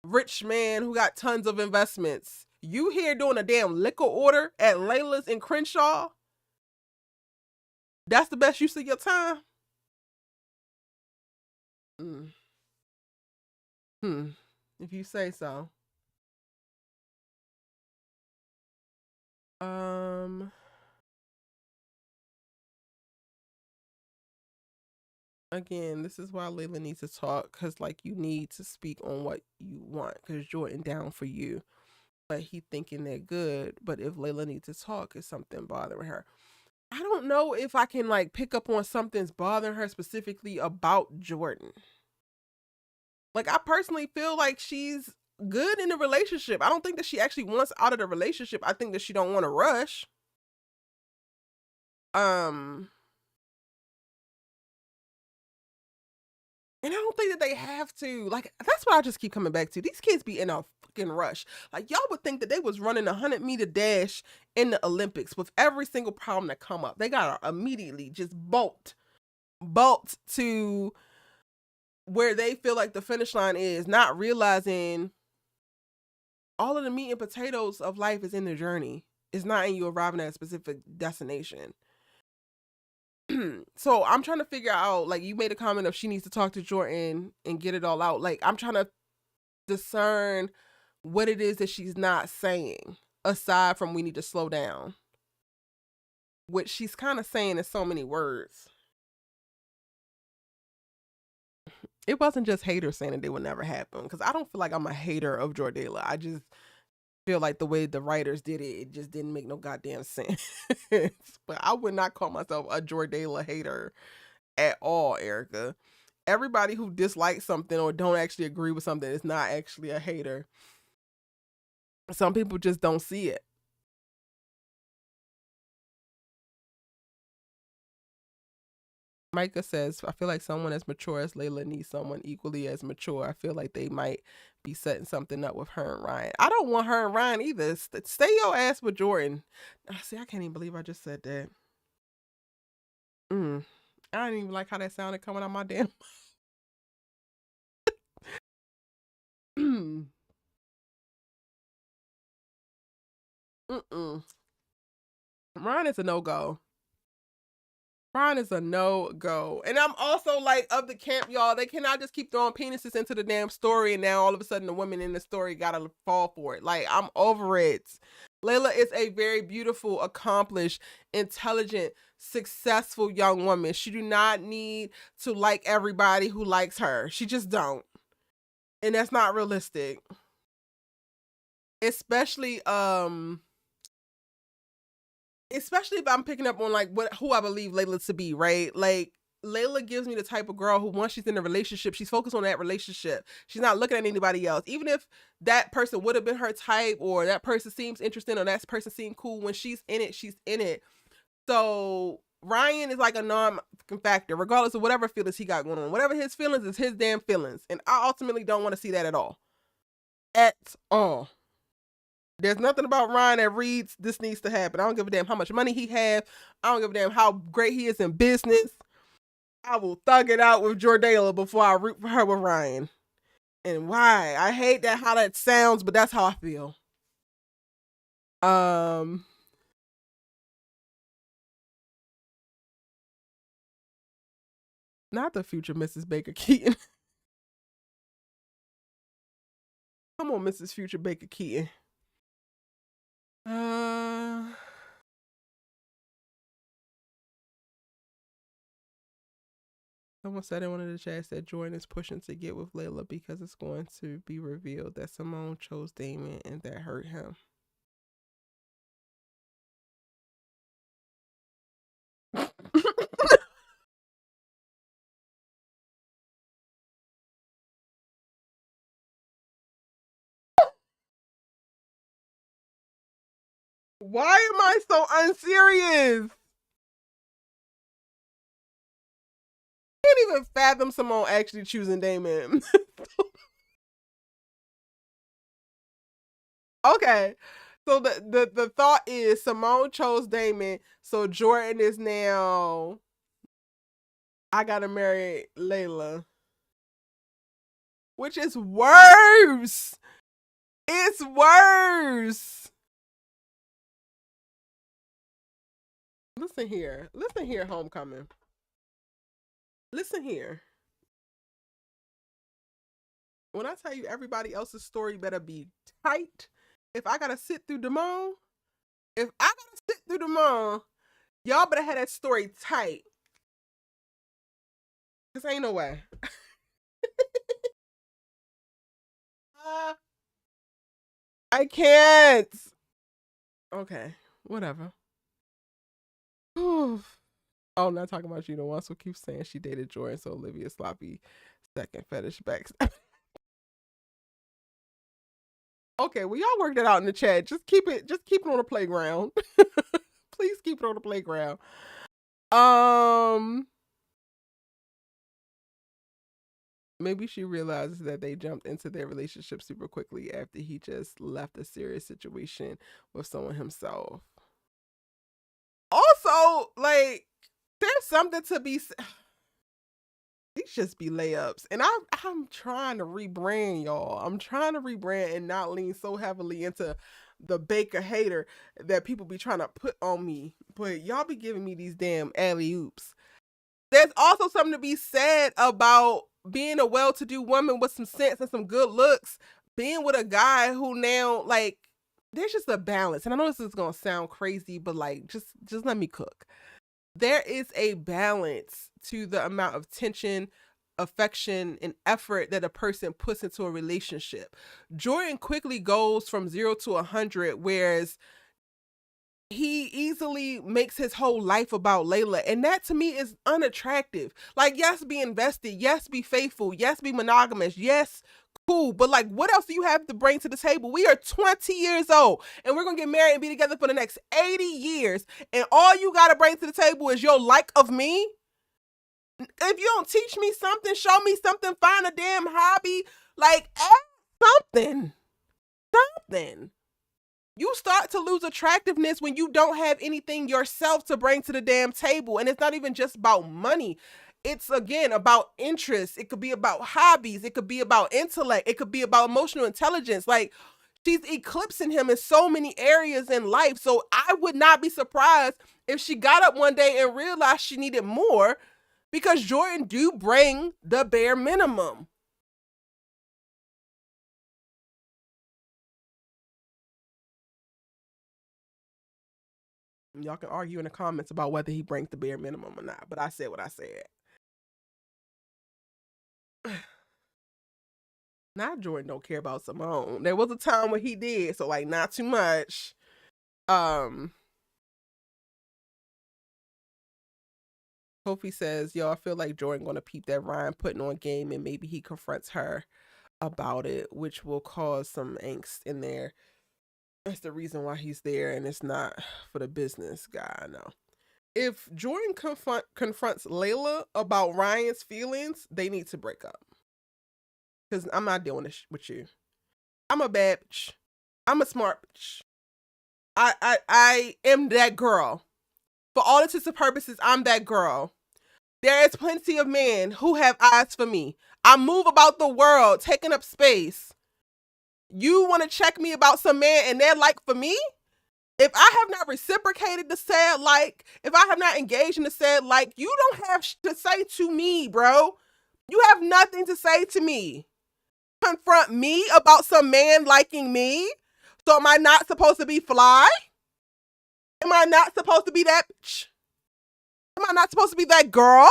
rich man who got tons of investments. You here doing a damn liquor order at Layla's in Crenshaw? That's the best use of your time? If you say so. Again, this is why Layla needs to talk, because like you need to speak on what you want, because Jordan down for you, but he thinking they're good. But if Layla needs to talk, is something bothering her? I don't know if I can like pick up on something's bothering her specifically about Jordan. Like I personally feel like she's good in the relationship. I don't think that she actually wants out of the relationship. I think that she don't want to rush. And I don't think that they have to. Like, that's what I just keep coming back to. These kids be in a fucking rush. Like, y'all would think that they was running a 100-meter dash in the Olympics with every single problem that come up. They got to immediately just bolt to where they feel like the finish line is, not realizing all of the meat and potatoes of life is in the journey. It's not in you arriving at a specific destination. So I'm trying to figure out, like, you made a comment of she needs to talk to Jordan and get it all out. Like, I'm trying to discern what it is that she's not saying, aside from we need to slow down, which she's kind of saying in so many words. It wasn't just haters saying that they would never happen, because I don't feel like I'm a hater of Jordala. I just feel like the way the writers did it, it just didn't make no goddamn sense. But I would not call myself a Jordala hater at all, Erica. Everybody who dislikes something or don't actually agree with something is not actually a hater. Some people just don't see it. Micah says, I feel like someone as mature as Layla needs someone equally as mature. I feel like they might be setting something up with her and Ryan. I don't want her and Ryan either. Stay your ass with Jordan. See, I can't even believe I just said that. I didn't even like how that sounded coming out my damn. Ryan is a no-go. Ryan is a no-go. And I'm also like, of the camp, y'all, they cannot just keep throwing penises into the damn story and now all of a sudden the women in the story gotta fall for it. Like, I'm over it. Layla is a very beautiful, accomplished, intelligent, successful young woman. She do not need to like everybody who likes her. She just don't. And that's not realistic. Especially if I'm picking up on like who I believe Layla to be, right? Like, Layla gives me the type of girl who, once she's in a relationship, she's focused on that relationship. She's not looking at anybody else. Even if that person would have been her type, or that person seems interesting, or that person seems cool, when she's in it, she's in it. So Ryan is like a non-factor, regardless of whatever feelings he got going on. Whatever his feelings is his damn feelings. And I ultimately don't want to see that at all. At all. There's nothing about Ryan that reads, this needs to happen. I don't give a damn how much money he has. I don't give a damn how great he is in business. I will thug it out with Jordala before I root for her with Ryan. And why? I hate that how that sounds, but that's how I feel. Not the future Mrs. Baker Keaton. Come on, Mrs. Future Baker Keaton. Someone said in one of the chats that Jordan is pushing to get with Layla because it's going to be revealed that Simone chose Damon and that hurt him. Why am I so unserious? I can't even fathom Simone actually choosing Damon. Okay. So the thought is Simone chose Damon, so Jordan is now, I gotta marry Layla. Which is worse. It's worse. Listen here, Homecoming. Listen here. When I tell you everybody else's story better be tight, if I gotta sit through Damon, y'all better have that story tight. Cause ain't no way. I can't. Okay, whatever. Oh, I'm not talking about you. The one who keeps saying she dated Jordan, so Olivia sloppy second fetish back. Okay, well, y'all work that out in the chat. Just keep it on the playground. Please keep it on the playground. Maybe she realizes that they jumped into their relationship super quickly after he just left a serious situation with someone himself. Also, like, there's something to be. These just be layups, and I'm trying to rebrand, y'all. I'm trying to rebrand and not lean so heavily into the Baker hater that people be trying to put on me. But y'all be giving me these damn alley oops. There's also something to be said about being a well-to-do woman with some sense and some good looks, being with a guy who now, like, there's just a balance. And I know this is gonna sound crazy, but like, just let me cook. There is a balance to the amount of tension, affection, and effort that a person puts into a relationship. Jordan quickly goes from 0 to 100, whereas he easily makes his whole life about Layla. And that to me is unattractive. Like, yes, be invested. Yes, be faithful. Yes, be monogamous. Yes, cool. But like, what else do you have to bring to the table? We are 20 years old and we're going to get married and be together for the next 80 years. And all you got to bring to the table is your like of me. If you don't teach me something, show me something, find a damn hobby, like add something. Something. You start to lose attractiveness when you don't have anything yourself to bring to the damn table. And it's not even just about money. It's again about interests. It could be about hobbies. It could be about intellect. It could be about emotional intelligence. Like, she's eclipsing him in so many areas in life. So I would not be surprised if she got up one day and realized she needed more, because Jordan do bring the bare minimum. Y'all can argue in the comments about whether he brings the bare minimum or not, but I said what I said. Now Jordan don't care about Simone. There was a time where he did, so like not too much. Kofi says, yo, I feel like Jordan gonna peep that Ryan putting on game and maybe he confronts her about it, which will cause some angst in there. That's the reason why he's there, and it's not for the business guy. No. If Jordan confronts Layla about Ryan's feelings, they need to break up. Because I'm not doing this with you. I'm a bad bitch. I'm a smart bitch. I am that girl. For all intents and purposes, I'm that girl. There is plenty of men who have eyes for me. I move about the world, taking up space. You want to check me about some man and they're like for me? If I have not reciprocated the said like, if I have not engaged in the said like, you don't have to say to me, bro. You have nothing to say to me. Confront me about some man liking me? So am I not supposed to be fly? Am I not supposed to be that bitch? Am I not supposed to be that girl?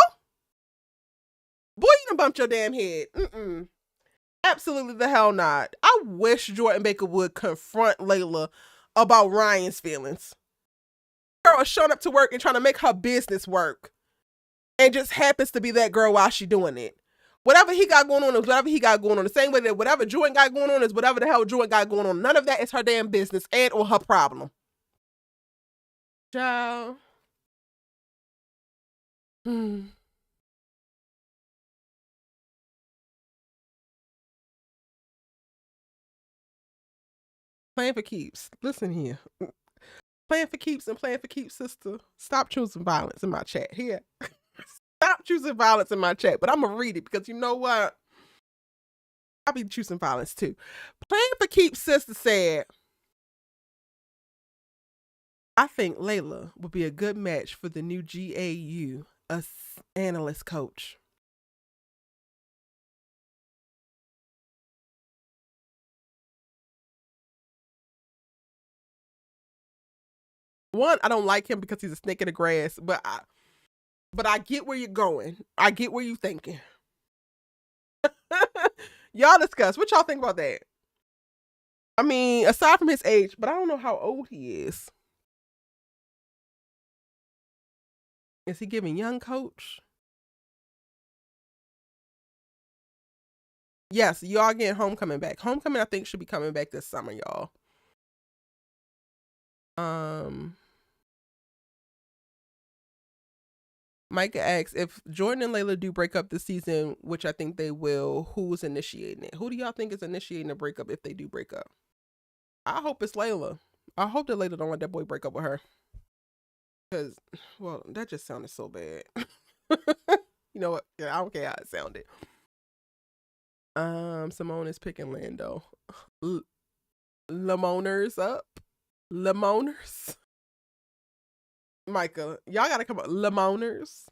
Boy, you done bumped your damn head. Absolutely the hell not. I wish Jordan Baker would confront Layla about Ryan's feelings. Girl is showing up to work and trying to make her business work, and just happens to be that girl while she doing it. Whatever he got going on is whatever he got going on. The same way that whatever Jordan got going on is whatever the hell Jordan got going on. None of that is her damn business and or her problem. Ciao. Playing for keeps. Listen here. Playing for keeps and playing for keeps, sister. Stop choosing violence in my chat. Here. Stop choosing violence in my chat. But I'm going to read it because you know what? I'll be choosing violence too. Playing for keeps, sister said, I think Layla would be a good match for the new GAU, a analyst coach. One, I don't like him because he's a snake in the grass, but I get where you're going. I get where you're thinking. Y'all discuss. What y'all think about that? I mean, aside from his age, but I don't know how old he is. Is he giving young coach? Yes, y'all getting Homecoming back. Homecoming, I think, should be coming back this summer, y'all. Micah asks, if Jordan and Layla do break up this season, which I think they will, who's initiating it? Who do y'all think is initiating a breakup if they do break up? I hope it's Layla. I hope that Layla don't let that boy break up with her. Because, well, that just sounded so bad. You know what? Yeah, I don't care how it sounded. Simone is picking Lando. Lamoners up. Lamoners. Micah, y'all gotta come up. Lamoners.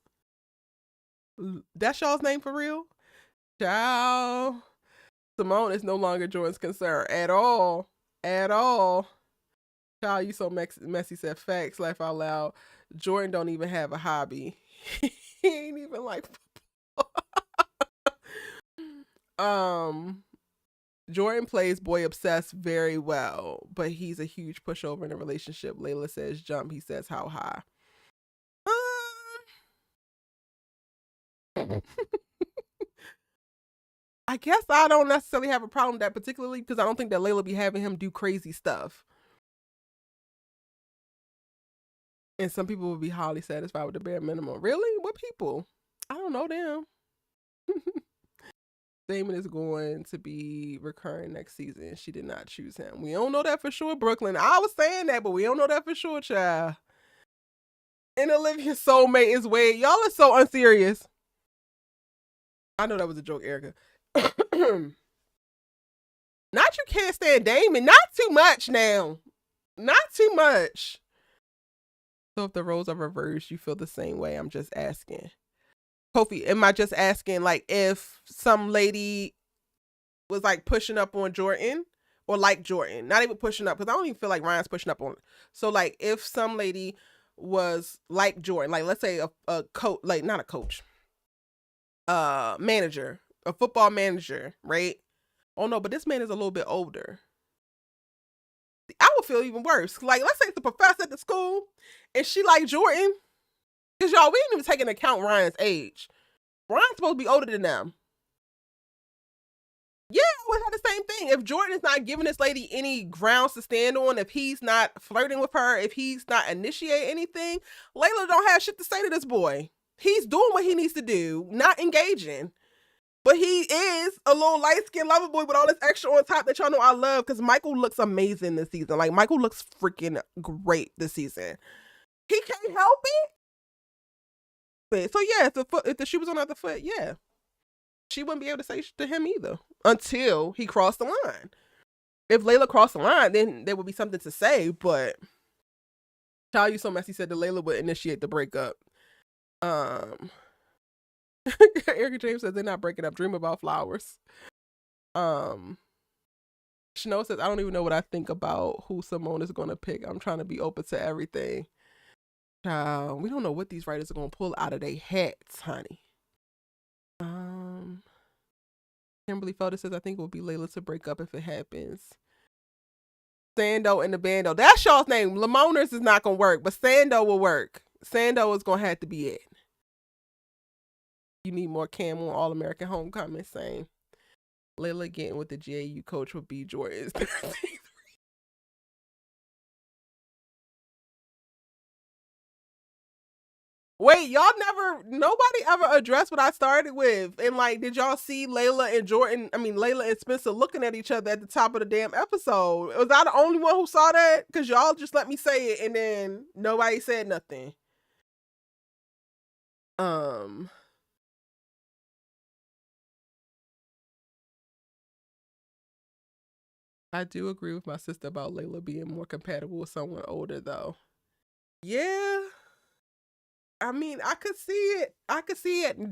That's y'all's name for real? Child. Simone is no longer Jordan's concern at all. At all. Child, you so messy, said facts, laugh out loud. Jordan don't even have a hobby. He ain't even like Jordan plays boy obsessed very well, but he's a huge pushover in a relationship. Layla says jump, he says how high. I guess I don't necessarily have a problem with that, particularly because I don't think that Layla be having him do crazy stuff. And some people would be highly satisfied with the bare minimum. Really? What people? I don't know them. Damon is going to be recurring next season. She did not choose him. We don't know that for sure, Brooklyn. I was saying that, but we don't know that for sure, child. And Olivia's soulmate is Wade. Y'all are so unserious. I know that was a joke, Erica. Not you can't stand Damon. Not too much now. Not too much. So if the roles are reversed, you feel the same way? I'm just asking. Kofi, am I just asking, like, if some lady was like pushing up on Jordan or like Jordan, not even pushing up, because I don't even feel like Ryan's pushing up on. So like, if some lady was like Jordan, like let's say a coach, like not a coach, manager, a football manager, right? Oh no, but this man is a little bit older. I would feel even worse. Like, let's say it's the professor at the school and she like Jordan. Because y'all, we didn't even take into account Ryan's age. Ryan's supposed to be older than them. Yeah, we had the same thing. If Jordan is not giving this lady any grounds to stand on, if he's not flirting with her, if he's not initiating anything, Layla don't have shit to say to this boy. He's doing what he needs to do, not engaging. But he is a little light-skinned lover boy with all this extra on top that y'all know I love, because Michael looks amazing this season. Like, Michael looks freaking great this season. He can't help it. So yeah, if the shoe was on the other foot, yeah. She wouldn't be able to say to him either until he crossed the line. If Layla crossed the line, then there would be something to say, but Child, you so messy said that Layla would initiate the breakup. Erica James says they're not breaking up. Dream about flowers. Chanel says, I don't even know what I think about who Simone is going to pick. I'm trying to be open to everything. Child, we don't know what these writers are going to pull out of their hats, honey. Kimberly Felder says, I think it will be Layla to break up if it happens. Sando and the Bando. That's y'all's name. Lamoners is not going to work, but Sando will work. Sando is going to have to be it. You need more Cam on All-American Homecoming. Same. Layla getting with the GAU coach would be Jordan's. Wait, nobody ever addressed what I started with. And like, did y'all see Layla and Spencer looking at each other at the top of the damn episode? Was I the only one who saw that? Because y'all just let me say it and then nobody said nothing. I do agree with my sister about Layla being more compatible with someone older though. Yeah. I mean, I could see it.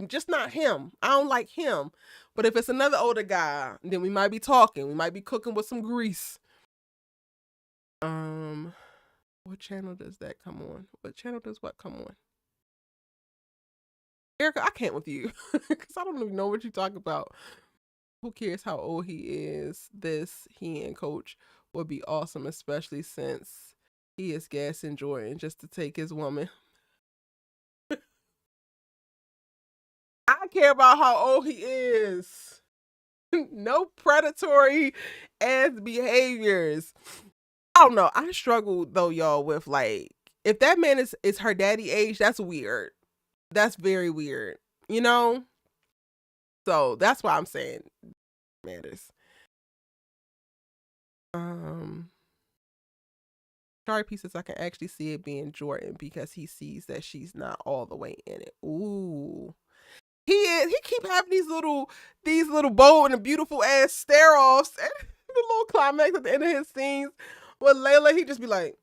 Just not him. I don't like him. But if it's another older guy, then we might be talking. We might be cooking with some grease. What channel does that come on? What channel does what come on? Erica, I can't with you. Because I don't even know what you're talking about. Who cares how old he is? He and Coach would be awesome, especially since he is gassing Jordan just to take his woman. I care about how old he is. No predatory ass behaviors. I don't know. I struggle though, y'all, with like, if that man is her daddy age, that's weird. That's very weird, you know? So that's why I'm saying matters. Sorry pieces, I can actually see it being Jordan because he sees that she's not all the way in it. Ooh. He keep having these little bold and beautiful ass stare offs and the little climax at the end of his scenes with Layla. He just be like,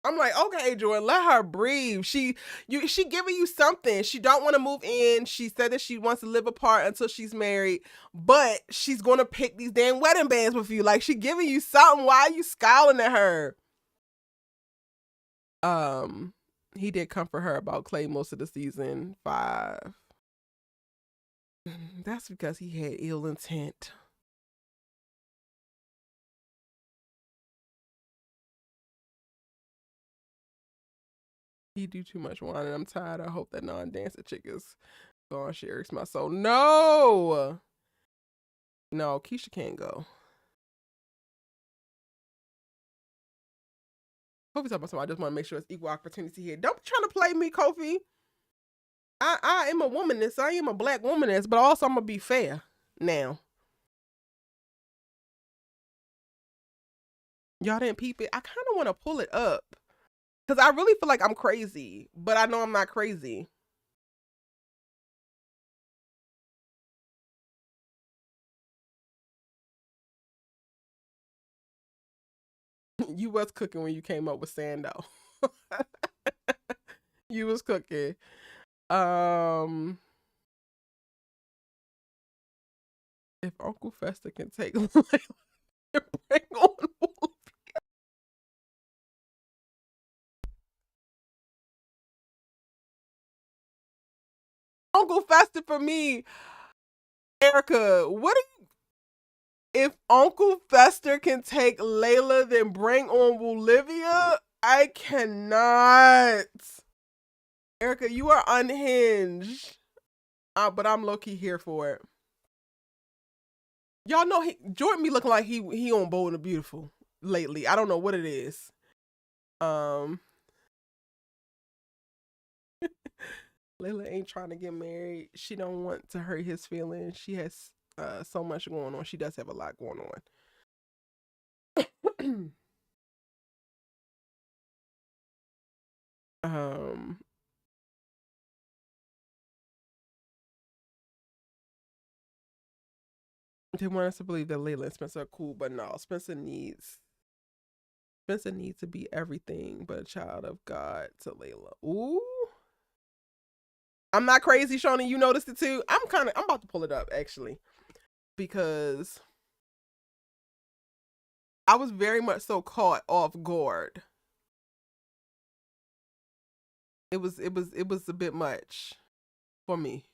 I'm like, okay, Jordan, let her breathe. She giving you something. She don't want to move in. She said that she wants to live apart until she's married, but she's gonna pick these damn wedding bands with you. Like, she giving you something. Why are you scowling at her? He did comfort her about Clay most of the season 5. That's because he had ill intent. He do too much whining. I'm tired. I hope that non-dancer chick is gone. She irks my soul. No, Keisha can't go. Kofi talking about something. I just want to make sure it's equal opportunity here. Don't be trying to play me, Kofi. I am a womanist. I am a black womanist, but also I'm gonna be fair now. Y'all didn't peep it. I kind of want to pull it up because I really feel like I'm crazy, but I know I'm not crazy. You was cooking when you came up with Sando. You was cooking. If Uncle Fester can take bring on Uncle Fester for me. Erica, what are you, if Uncle Fester can take Layla, then bring on Olivia? I cannot. Erica, you are unhinged. But I'm low key here for it. Y'all know Jordan be looking like he on Bold and Beautiful lately. I don't know what it is. Layla ain't trying to get married. She don't want to hurt his feelings. She has so much going on. She does have a lot going on. They want us to believe that Layla and Spencer are cool, but no, Spencer needs to be everything but a child of God to Layla. Ooh. I'm not crazy, Shawnee. You noticed it too. I'm about to pull it up actually, because I was very much so caught off guard. It was a bit much for me.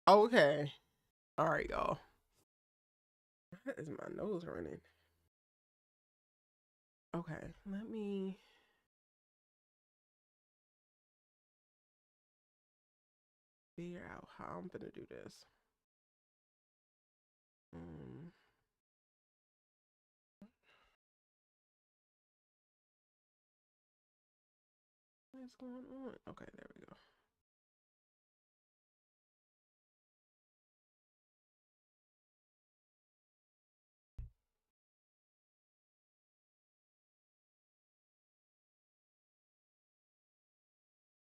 Okay. All right, y'all. Why is my nose running? Okay, let me figure out how I'm gonna do this. What's going on? Okay, there we go.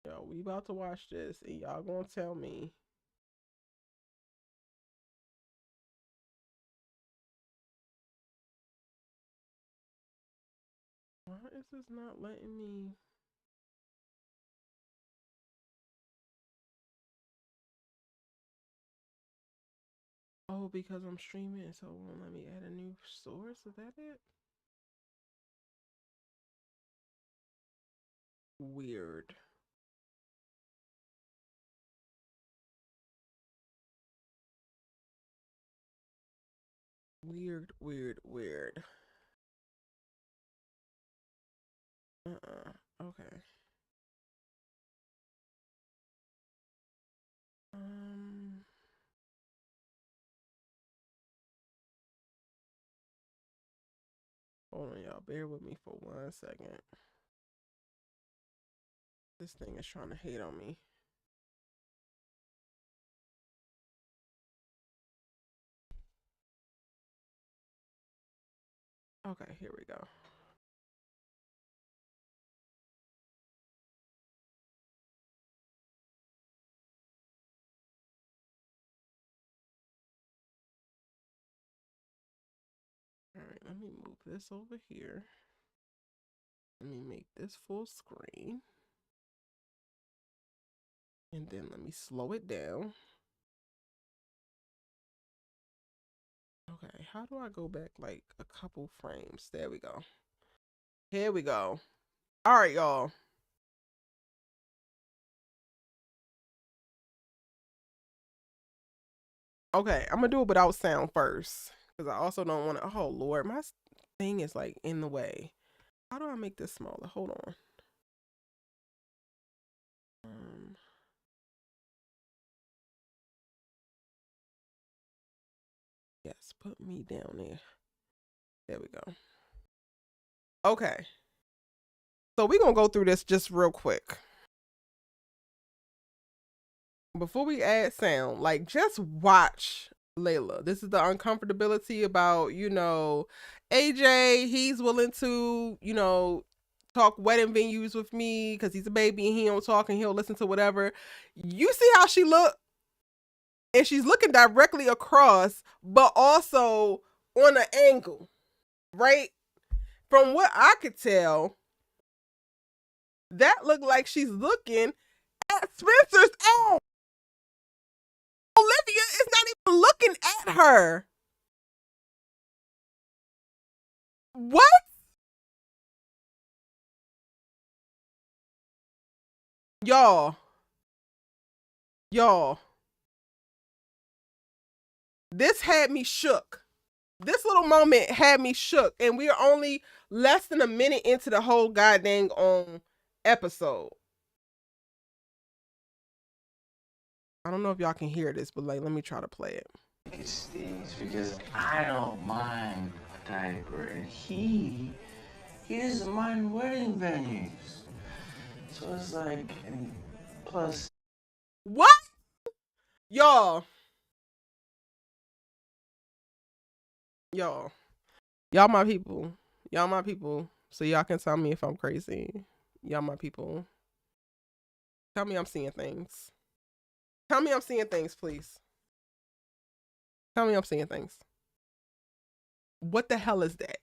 Yo, we about to watch this, and y'all gonna tell me. Why is this not letting me? Oh, because I'm streaming, so it won't let me add a new source. Is that it? Weird. Weird. Okay. Okay. Hold on, y'all. Bear with me for 1 second. This thing is trying to hate on me. Okay, here we go. All right, let me move this over here. Let me make this full screen. And then let me slow it down. Okay, how do I go back like a couple frames? There we go. Here we go. All right, y'all. Okay, I'm gonna do it without sound first. Because I also don't want to, oh Lord, my thing is like in the way. How do I make this smaller? Hold on. Yes, put me down there. There we go. Okay. So we're going to go through this just real quick. Before we add sound, like just watch Layla. This is the uncomfortability about, you know, AJ, he's willing to, you know, talk wedding venues with me because he's a baby and he don't talk and he'll listen to whatever. You see how she look? And she's looking directly across, but also on an angle, right? From what I could tell, that looked like she's looking at Spencer's ass. Olivia is not even looking at her. What? Y'all. This had me shook. This little moment had me shook. And we are only less than a minute into the whole goddamn episode. I don't know if y'all can hear this, but like, let me try to play it. It stings because I don't mind a diaper, and he doesn't mind wedding venues. So it's like, and plus, what? Y'all my people. Y'all my people. So y'all can tell me if I'm crazy. Y'all my people. Tell me I'm seeing things. Tell me I'm seeing things, please. Tell me I'm seeing things. What the hell is that?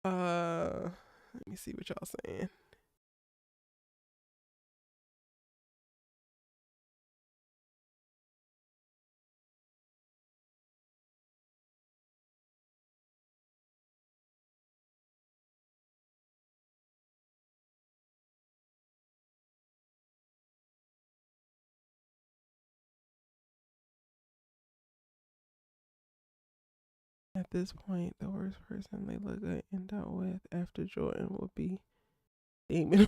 Let me see what y'all saying. At this point, the worst person they look to end up with after Jordan will be Damon.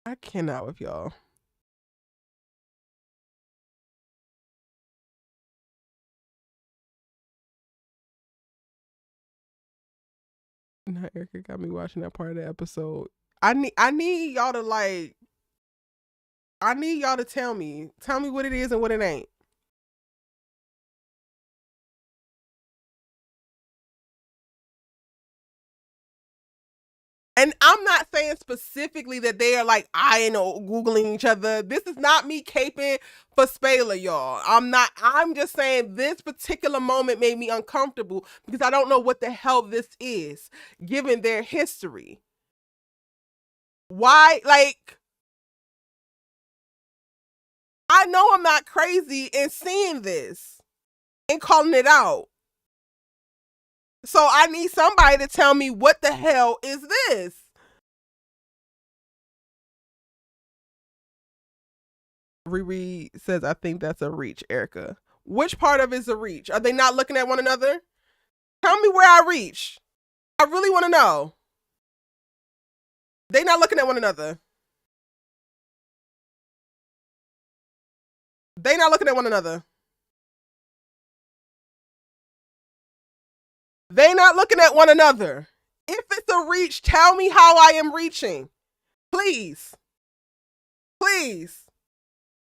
I cannot with y'all. Now Erica got me watching that part of the episode. I need y'all to like. I need y'all to tell me what it is and what it ain't. And I'm not saying specifically that they are like eyeing or Googling each other. This is not me caping for Spayla, y'all. I'm just saying this particular moment made me uncomfortable because I don't know what the hell this is, given their history. Why, like, I know I'm not crazy in seeing this and calling it out. So I need somebody to tell me what the hell is this? Riri says, I think that's a reach, Erica. Which part of it is a reach? Are they not looking at one another? Tell me where I reach. I really want to know. They not looking at one another. They not looking at one another. They not looking at one another. If it's a reach, tell me how I am reaching. Please. Please.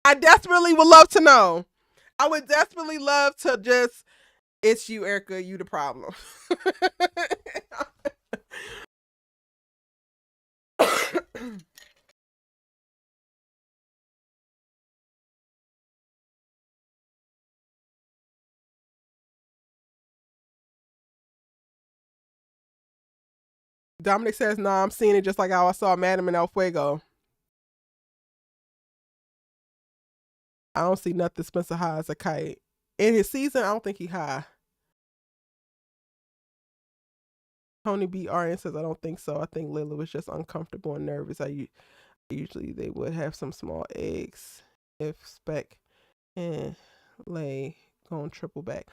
I desperately would love to know. I would desperately love to just, it's you, Erica, you the problem. Dominic says, nah, I'm seeing it just like how I saw Madam and El Fuego. I don't see nothing Spencer high as a kite. In his season, I don't think he high. Tony B. RN says, I don't think so. I think Layla was just uncomfortable and nervous. Usually they would have some small eggs if Spec and Lay going triple back.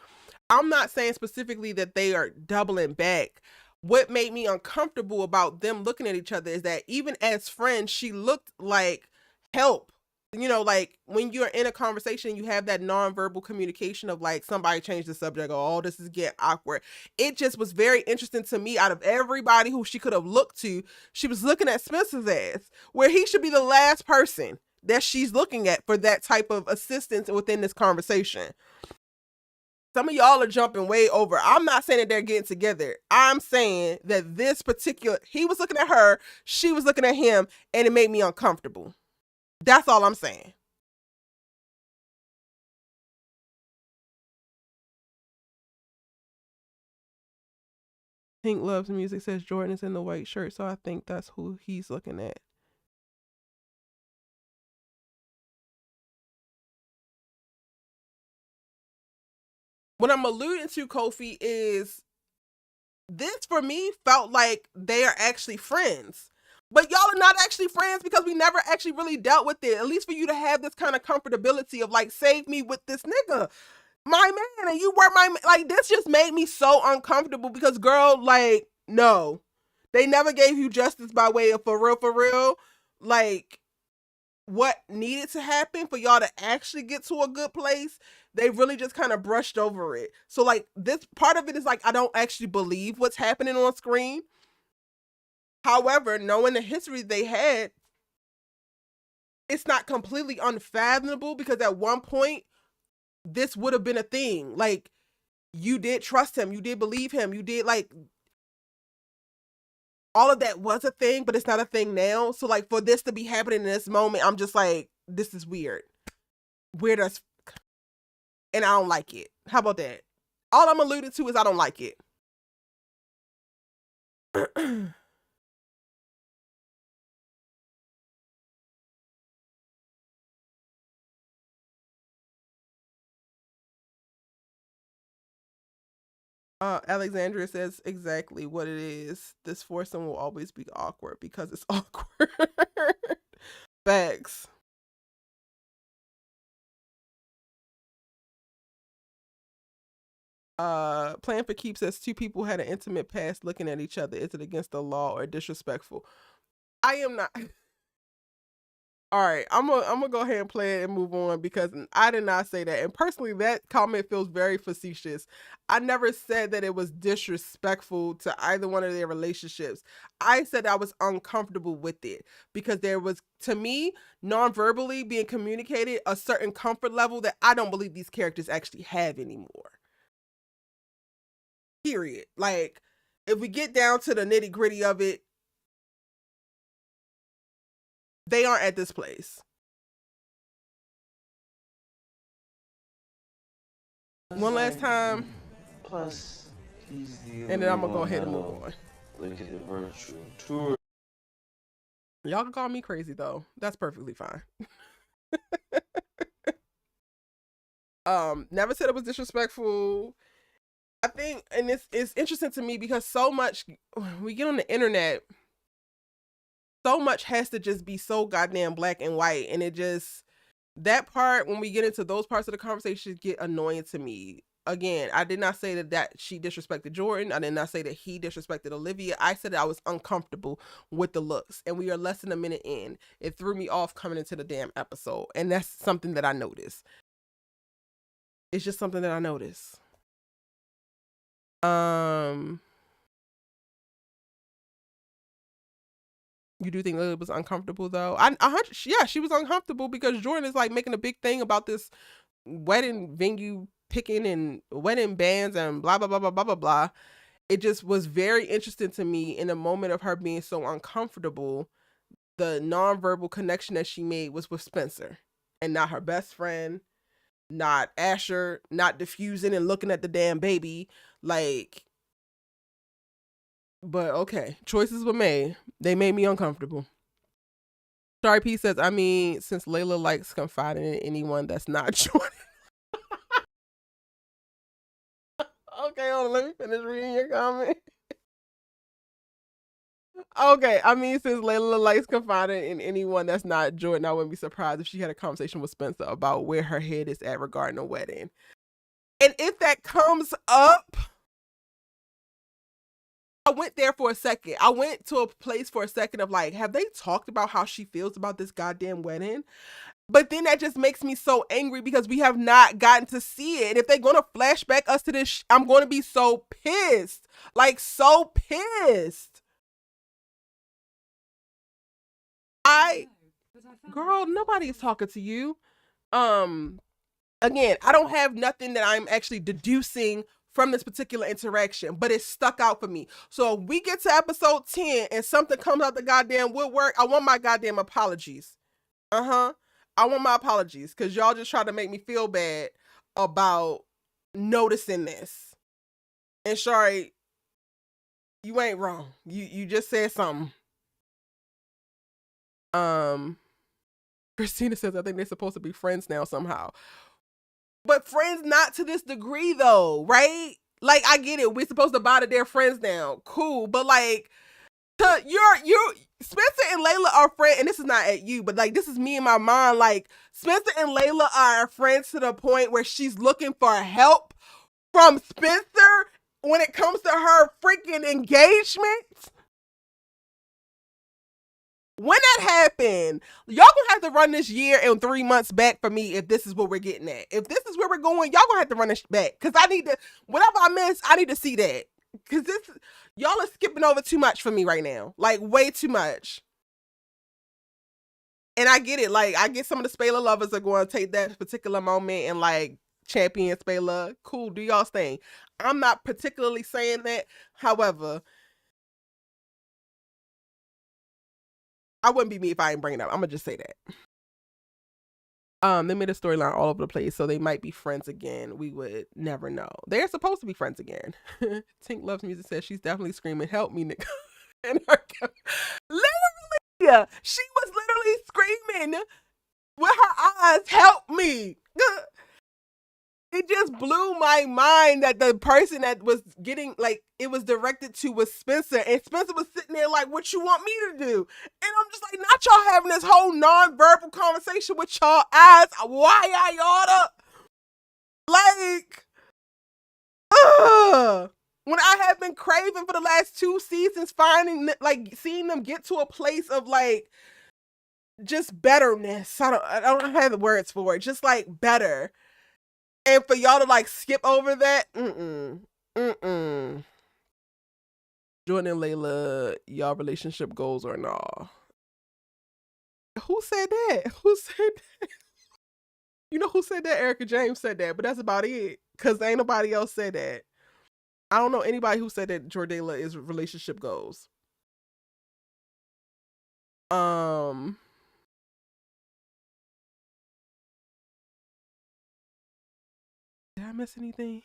I'm not saying specifically that they are doubling back. What made me uncomfortable about them looking at each other is that even as friends, she looked like help. You know, like when you're in a conversation, you have that nonverbal communication of like somebody changed the subject or oh, this is getting awkward. It just was very interesting to me. Out of everybody who she could have looked to, she was looking at Spencer's ass, where he should be the last person that she's looking at for that type of assistance within this conversation. Some of y'all are jumping way over. I'm not saying that they're getting together. I'm saying that this particular, he was looking at her, she was looking at him, and it made me uncomfortable. That's all I'm saying. Pink Loves Music says Jordan is in the white shirt, so I think that's who he's looking at. What I'm alluding to, Kofi, is this for me felt like they are actually friends. But y'all are not actually friends because we never actually really dealt with it. At least for you to have this kind of comfortability of like, save me with this nigga. My man, and you were my man. Like, this just made me so uncomfortable because, girl, like, no. They never gave you justice by way of for real. Like, what needed to happen for y'all to actually get to a good place, they really just kind of brushed over it. So, like, this part of it is like, I don't actually believe what's happening on screen. However, knowing the history they had, it's not completely unfathomable because at one point, this would have been a thing. Like, you did trust him. You did believe him. You did, like, all of that was a thing, but it's not a thing now. So, like, for this to be happening in this moment, I'm just like, this is weird. Weird as, and I don't like it. How about that? All I'm alluding to is I don't like it. Alexandria says exactly what it is. This foursome will always be awkward because it's awkward. Facts. Plan for Keeps says two people had an intimate past looking at each other. Is it against the law or disrespectful? I am not. All right, I'm gonna go ahead and play it and move on because I did not say that. And personally, that comment feels very facetious. I never said that it was disrespectful to either one of their relationships. I said I was uncomfortable with it because there was, to me, non-verbally being communicated a certain comfort level that I don't believe these characters actually have anymore. Period. Like, if we get down to the nitty-gritty of it, they aren't at this place. One last time. Plus, he's the and then I'm gonna go ahead and move on. Look at the virtual tour. Y'all can call me crazy though. That's perfectly fine. Never said it was disrespectful. I think, and it's interesting to me because so much we get on the internet, so much has to just be so goddamn black and white, and it just, that part, when we get into those parts of the conversation, get annoying to me. again, I did not say that she disrespected Jordan. I did not say that he disrespected Olivia. I said that I was uncomfortable with the looks, and we are less than a minute in. It threw me off coming into the damn episode, and that's something that I noticed. It's just something that I noticed. You do think Layla was uncomfortable though? Yeah, she was uncomfortable because Jordan is like making a big thing about this wedding venue picking and wedding bands and blah blah blah blah blah blah blah. It just was very interesting to me in a moment of her being so uncomfortable. The nonverbal connection that she made was with Spencer and not her best friend, not Asher, not diffusing and looking at the damn baby. Like, but okay, choices were made. They made me uncomfortable. Sorry, P says, I mean, since Layla likes confiding in anyone that's not Jordan. Okay, hold on, let me finish reading your comment. Okay, I mean, since Layla likes confiding in anyone that's not Jordan, I wouldn't be surprised if she had a conversation with Spencer about where her head is at regarding a wedding. And if that comes up, I went there for a second. I went to a place for a second of like, have they talked about how she feels about this goddamn wedding? But then that just makes me so angry because we have not gotten to see it. And if they're going to flashback us to this, I'm going to be so pissed. Like, so pissed. Girl, nobody is talking to you. Again, I don't have nothing that I'm actually deducing from this particular interaction, but it stuck out for me. So if we get to episode 10 and something comes out the goddamn woodwork, I want my goddamn apologies. I want my apologies because y'all just try to make me feel bad about noticing this. And sorry, you ain't wrong. You just said something. Christina says, I think they're supposed to be friends now somehow. But friends not to this degree though, right? Like, I get it. We're supposed to buy that they're friends now. Cool. But like, you're Spencer and Layla are friends, and this is not at you, but like, this is me in my mind. Like, Spencer and Layla are friends to the point where she's looking for help from Spencer when it comes to her freaking engagement. When that happened, y'all gonna have to run this year and 3 months back for me if this is what we're getting at. If this is where we're going, y'all gonna have to run this back. Cause I need to, whatever I miss, I need to see that. Cause this, y'all are skipping over too much for me right now. Like, way too much. And I get it. Like, I get some of the Spayla lovers are going to take that particular moment and like champion Spayla. Cool, do y'all's thing. I'm not particularly saying that. However, I wouldn't be me if I ain't bring it up. I'm gonna just say that. They made a storyline all over the place, so they might be friends again. We would never know. They're supposed to be friends again. Tink Loves Music says she's definitely screaming, "Help me, nigga!" And her, literally, she was literally screaming with her eyes, "Help me!" It just blew my mind that the person that was getting, like, it was directed to was Spencer, and Spencer was sitting there like, what you want me to do? And I'm just like, not y'all having this whole non-verbal conversation with y'all eyes. Why I oughta? Like, when I have been craving for the last 2 seasons, finding, like, seeing them get to a place of, like, just betterness. I don't have the words for it. Just, like, better. And for y'all to like skip over that, Jordan and Layla, y'all relationship goals or nah? Who said that? Who said that? You know who said that? Erica James said that, but that's about it. Cause ain't nobody else said that. I don't know anybody who said that Jordala is relationship goals. Did I miss anything?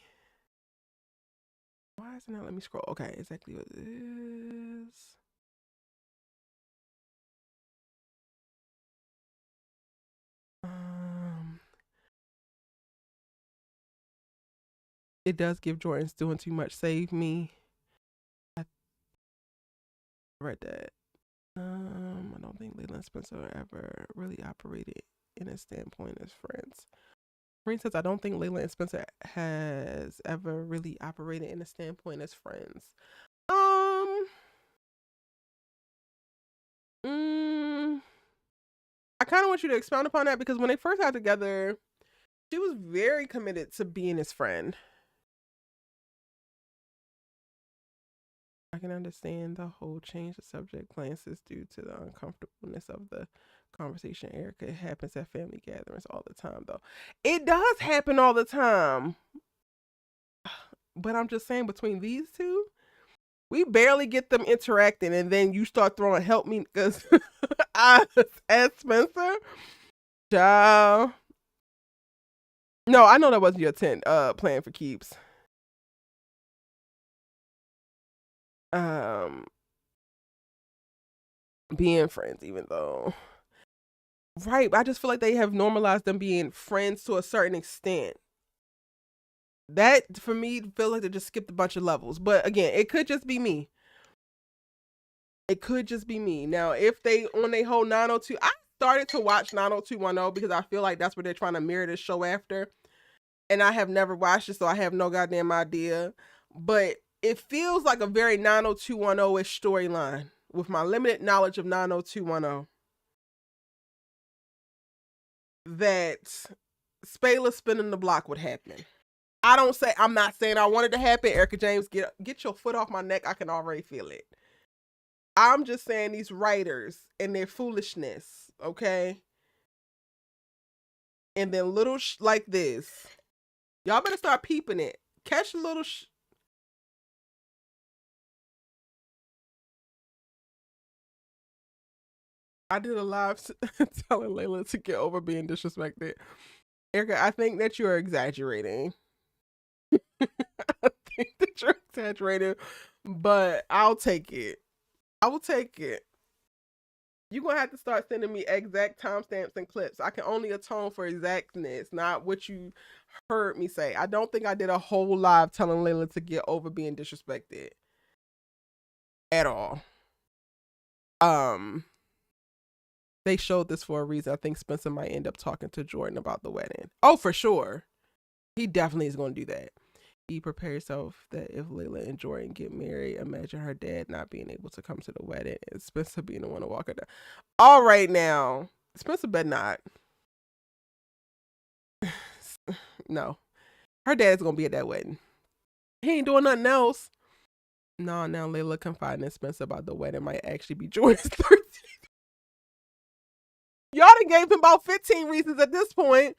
Why isn't that? Let me scroll. Okay, exactly what it is. It does give Jordan's doing too much. Save me. I read that. I don't think Layla and Spencer ever really operated in a standpoint as friends. Green says, I don't think Layla and Spencer has ever really operated in a standpoint as friends. Mm, I kind of want you to expound upon that because when they first got together, she was very committed to being his friend. I can understand the whole change of subject glances due to the uncomfortableness of the conversation, Erica. It happens at family gatherings all the time, though. It does happen all the time. But I'm just saying, between these two, we barely get them interacting, and then you start throwing help me because I as Spencer. Child. No, I know that wasn't your plan for keeps. Being friends, even though. Right, I just feel like they have normalized them being friends to a certain extent. That, for me, feel like they just skipped a bunch of levels. But again, it could just be me. It could just be me. Now, if they, on their whole 902, I started to watch 90210 because I feel like that's what they're trying to mirror this show after. And I have never watched it, so I have no goddamn idea. But it feels like a very 90210-ish storyline with my limited knowledge of 90210. That Spayla spinning the block would happen. I'm not saying I want it to happen. Erica James, get your foot off my neck. I can already feel it. I'm just saying these writers and their foolishness, okay? And then little like this. Y'all better start peeping it. Catch a little I did a live telling Layla to get over being disrespected. Erica, I think that you're exaggerating. I think that you're exaggerating, but I'll take it. I will take it. You're going to have to start sending me exact timestamps and clips. I can only atone for exactness, not what you heard me say. I don't think I did a whole live telling Layla to get over being disrespected at all. They showed this for a reason. I think Spencer might end up talking to Jordan about the wedding. Oh, for sure. He definitely is going to do that. He prepare yourself that if Layla and Jordan get married, imagine her dad not being able to come to the wedding and Spencer being the one to walk her down. All right now. Spencer better not. No. Her dad's going to be at that wedding. He ain't doing nothing else. No, now Layla confiding in Spencer about the wedding might actually be Jordan's 13th. Y'all done gave him about 15 reasons at this point.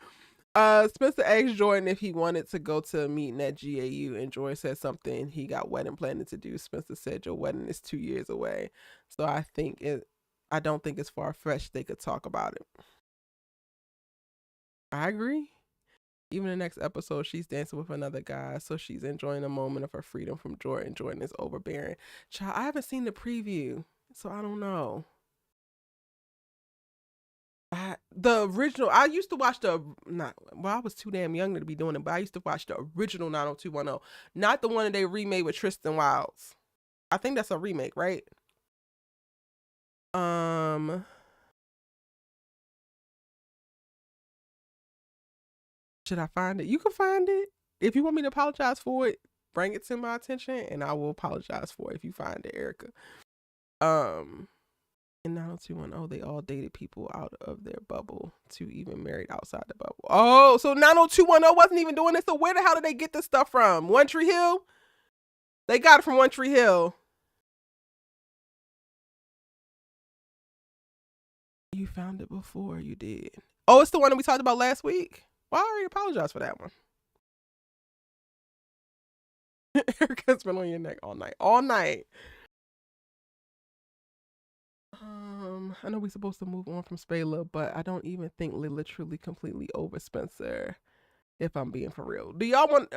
Spencer asked Jordan if he wanted to go to a meeting at GAU, and Jordan said something he got wedding planning to do. Spencer said your wedding is 2 years away, so I don't think it's far-fetched they could talk about it. I agree. Even the next episode, she's dancing with another guy, so she's enjoying a moment of her freedom from Jordan. Jordan is overbearing. Child, I haven't seen the preview, so I don't know. The original, I used to watch I was too damn young to be doing it, but I used to watch the original 90210, not the one that they remade with Tristan Wilds. I think that's a remake, right? Should I find it? You can find it. If you want me to apologize for it, bring it to my attention, and I will apologize for it if you find it, Erica. In 90210, they all dated people out of their bubble to even married outside the bubble. Oh, so 90210 wasn't even doing this. So where the hell did they get this stuff from? One Tree Hill? They got it from One Tree Hill. You found it before you did. Oh, it's the one that we talked about last week? Well, I already apologized for that one. Erica's been on your neck all night. All night. I know we're supposed to move on from Spayla, but I don't even think Layla truly completely over Spencer, if I'm being for real. Do y'all want...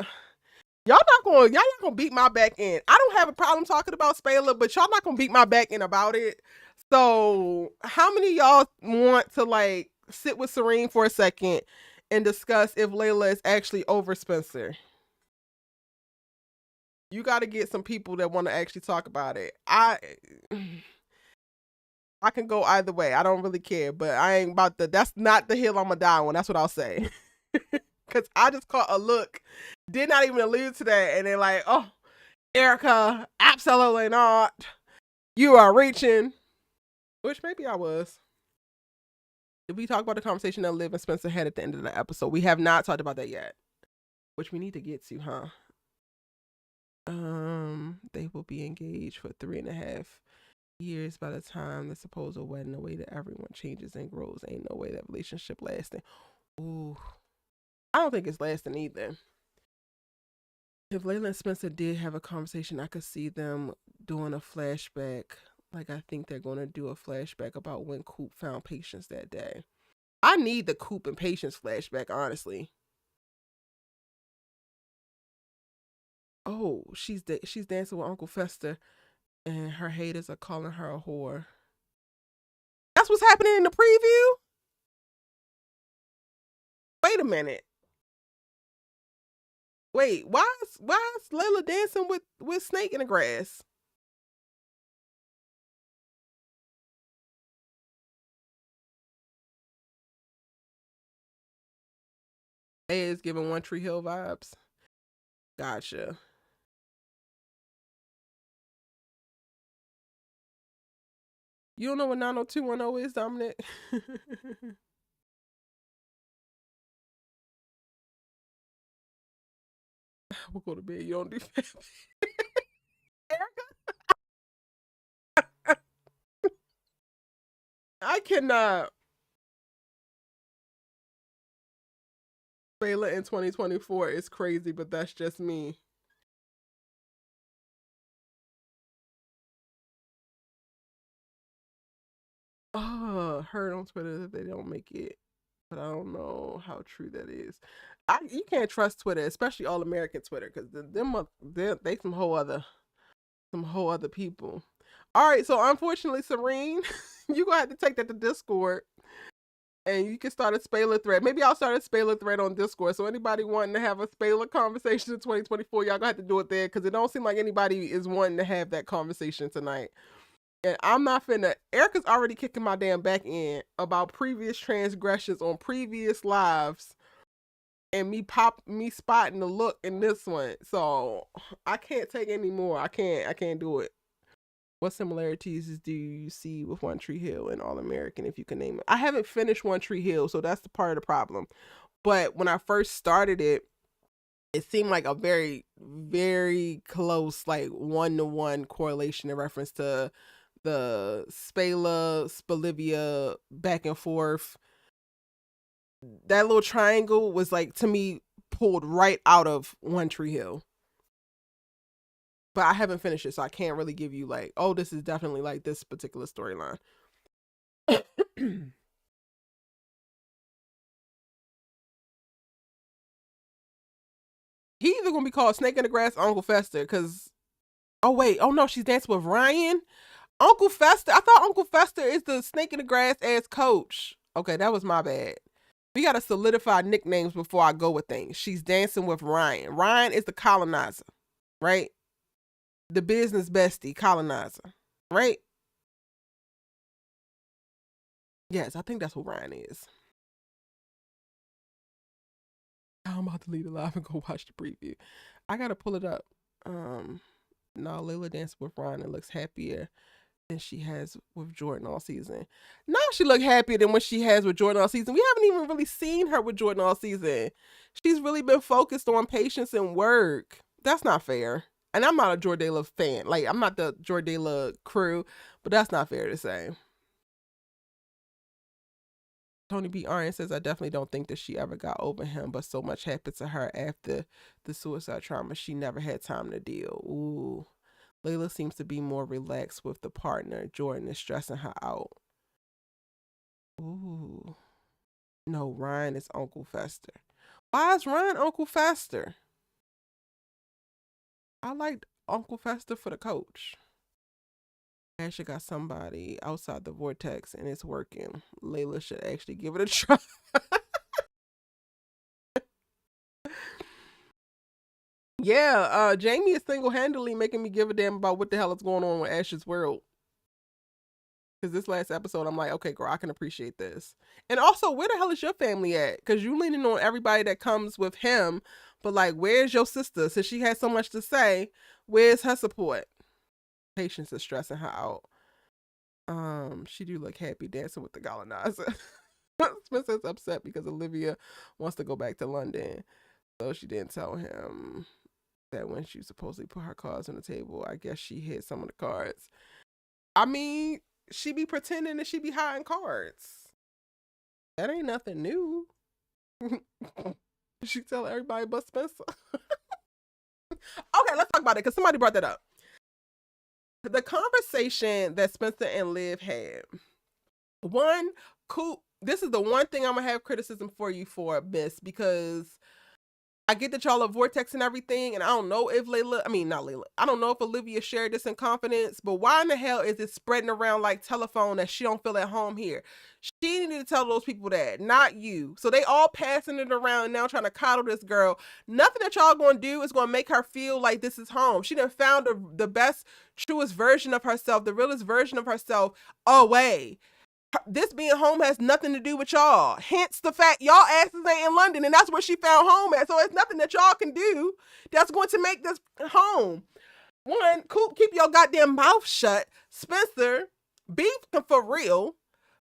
Y'all not gonna beat my back in. I don't have a problem talking about Spayla, but y'all not gonna beat my back in about it. So how many of y'all want to like sit with Serene for a second and discuss if Layla is actually over Spencer? You got to get some people that want to actually talk about it. I can go either way. I don't really care, but I ain't about to. That's not the hill I'm gonna die on. That's what I'll say. because I just caught a look, did not even allude to that, and they're like, oh, Erica, absolutely not. You are reaching. Which maybe I was. Did we talk about the conversation that Liv and Spencer had at the end of the episode? We have not talked about that yet. Which we need to get to, huh? They will be engaged for 3.5 years by the time the supposed wedding. The way that everyone changes and grows, ain't no way that relationship lasting. Ooh, I don't think it's lasting either. If Layla and Spencer did have a conversation, I could see them doing a flashback. Like, I think they're going to do a flashback about when Coop found Patience that day. I need the Coop and Patience flashback, honestly. Oh, she's dancing with Uncle Fester, and her haters are calling her a whore. That's what's happening in the preview? Wait a minute. Wait, why is Layla dancing with Snake in the grass? A is giving One Tree Hill vibes. Gotcha. You don't know what 90210 is, Dominic? We'll go to bed. You don't do that. Erica? I cannot. Layla in 2024 is crazy, but that's just me. Heard on Twitter that they don't make it, but I don't know how true that is. You can't trust Twitter, especially all American Twitter, because they some whole other people. All right, so unfortunately, Serene, you gonna have to take that to Discord, and you can start a Spaler thread. Maybe I'll start a Spaler thread on Discord. So anybody wanting to have a Spaler conversation in 2024, y'all gonna have to do it there, because it don't seem like anybody is wanting to have that conversation tonight. And I'm not finna. Erica's already kicking my damn back end about previous transgressions on previous lives, and me spotting the look in this one. So I can't take any more. I can't do it. What similarities do you see with One Tree Hill and All American, if you can name it? I haven't finished One Tree Hill, so that's the part of the problem. But when I first started it, it seemed like a very, very close, like 1-to-1 correlation in reference to the Olivia back and forth. That little triangle was, like, to me, pulled right out of One Tree Hill. But I haven't finished it, so I can't really give you, like, oh, this is definitely like this particular storyline. He either gonna be called Snake in the Grass or Uncle Fester, because oh no, she's dancing with Ryan. Uncle Fester. I thought Uncle Fester is the Snake in the Grass as coach. Okay, that was my bad. We gotta solidify nicknames before I go with things. She's dancing with Ryan. Ryan is the colonizer, right? The business bestie, colonizer, right? Yes, I think that's what Ryan is. I'm about to leave it live and go watch the preview. I gotta pull it up. No, Layla dancing with Ryan and looks happier than she has with Jordan all season. Now she look happier than what she has with Jordan all season. We haven't even really seen her with Jordan all season. She's really been focused on patience and work. That's not fair. And I'm not a Jordala fan. Like, I'm not the Jordala crew, but that's not fair to say. Tony B. Aryan says, I definitely don't think that she ever got over him, but so much happened to her after the suicide trauma, she never had time to deal. Ooh. Layla seems to be more relaxed with the partner. Jordan is stressing her out. Ooh. No, Ryan is Uncle Fester. Why is Ryan Uncle Fester? I liked Uncle Fester for the coach. Ashley got somebody outside the Vortex and it's working. Layla should actually give it a try. Yeah, Jamie is single-handedly making me give a damn about what the hell is going on with Ash's world. Because this last episode, I'm like, okay, girl, I can appreciate this. And also, where the hell is your family at? Because you leaning on everybody that comes with him, but like, where's your sister? Since she has so much to say, where's her support? Patience is stressing her out. She do look happy dancing with the colonizer. Spencer's upset because Olivia wants to go back to London, so she didn't tell him that when she supposedly put her cards on the table. I guess she hid some of the cards. I mean, she be pretending that she be hiding cards. That ain't nothing new. She tell everybody but Spencer. Okay, let's talk about it because somebody brought that up. The conversation that Spencer and Liv had. One, cool. This is the one thing I'm gonna have criticism for you for, Miss, because I get that y'all are Vortex and everything, and I don't know if I don't know if Olivia shared this in confidence, but why in the hell is it spreading around like telephone that she don't feel at home here? She needed to tell those people that, not you. So they all passing it around now trying to coddle this girl. Nothing that y'all gonna do is gonna make her feel like this is home. She done found the best, truest version of herself, the realest version of herself away. This being home has nothing to do with y'all. Hence the fact y'all asses ain't in London, and that's where she found home at. So it's nothing that y'all can do that's going to make this home. One, keep your goddamn mouth shut. Spencer, be for real.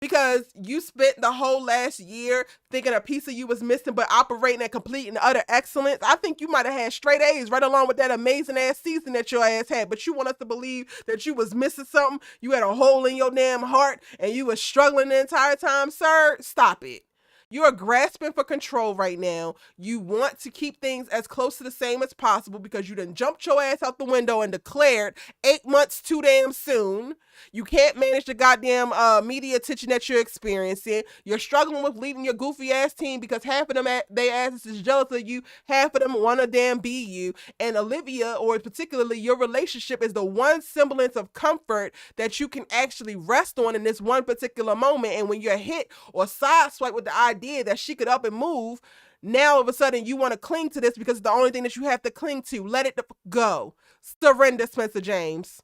Because you spent the whole last year thinking a piece of you was missing, but operating at complete and utter excellence. I think you might have had straight A's right along with that amazing ass season that your ass had. But you want us to believe that you was missing something. You had a hole in your damn heart and you was struggling the entire time, sir. Stop it. You are grasping for control right now. You want to keep things as close to the same as possible because you done jumped your ass out the window and declared 8 months too damn soon. You can't manage the goddamn media attention that you're experiencing. You're struggling with leading your goofy ass team because half of them, they asses is jealous of you. Half of them want to damn be you. And Olivia, or particularly your relationship, is the one semblance of comfort that you can actually rest on in this one particular moment. And when you're hit or sideswiped with the idea that she could up and move, now all of a sudden you want to cling to this because it's the only thing that you have to cling to. Let it go. Surrender, Spencer James.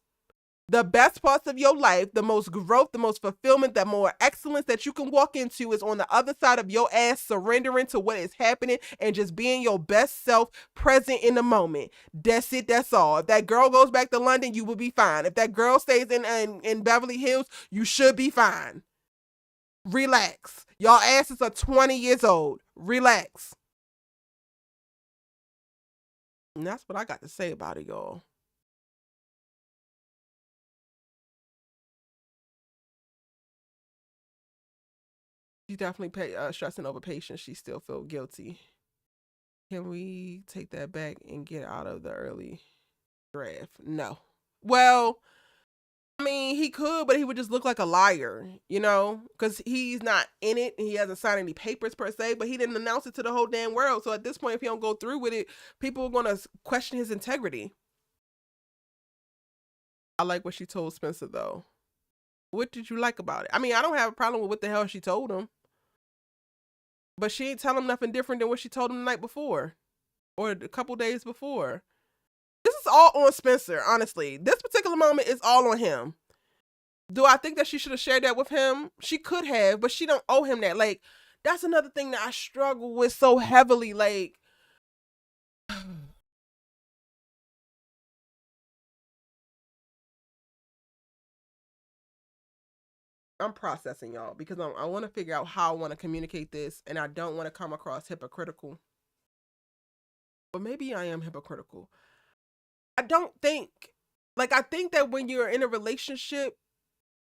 The best parts of your life, the most growth, the most fulfillment, the more excellence that you can walk into is on the other side of your ass surrendering to what is happening and just being your best self present in the moment. That's it. That's all. If that girl goes back to London, you will be fine. If that girl stays in Beverly Hills, you should be fine. Relax. Y'all asses are 20 years old. Relax. And that's what I got to say about it, y'all. She definitely stressing over patience. She still feel guilty. Can we take that back and get out of the early draft? No. Well, I mean, he could, but he would just look like a liar, because he's not in it and he hasn't signed any papers per se, but he didn't announce it to the whole damn world. So at this point, if he don't go through with it, people are going to question his integrity. I like what she told Spencer, though. What did you like about it? I mean, I don't have a problem with what the hell she told him. But she ain't telling him nothing different than what she told him the night before. Or a couple days before. This is all on Spencer, honestly. This particular moment is all on him. Do I think that she should have shared that with him? She could have, but she don't owe him that. Like, that's another thing that I struggle with so heavily. Like, I'm processing, y'all, because I want to figure out how I want to communicate this, and I don't want to come across hypocritical. But maybe I am hypocritical. I think that when you're in a relationship,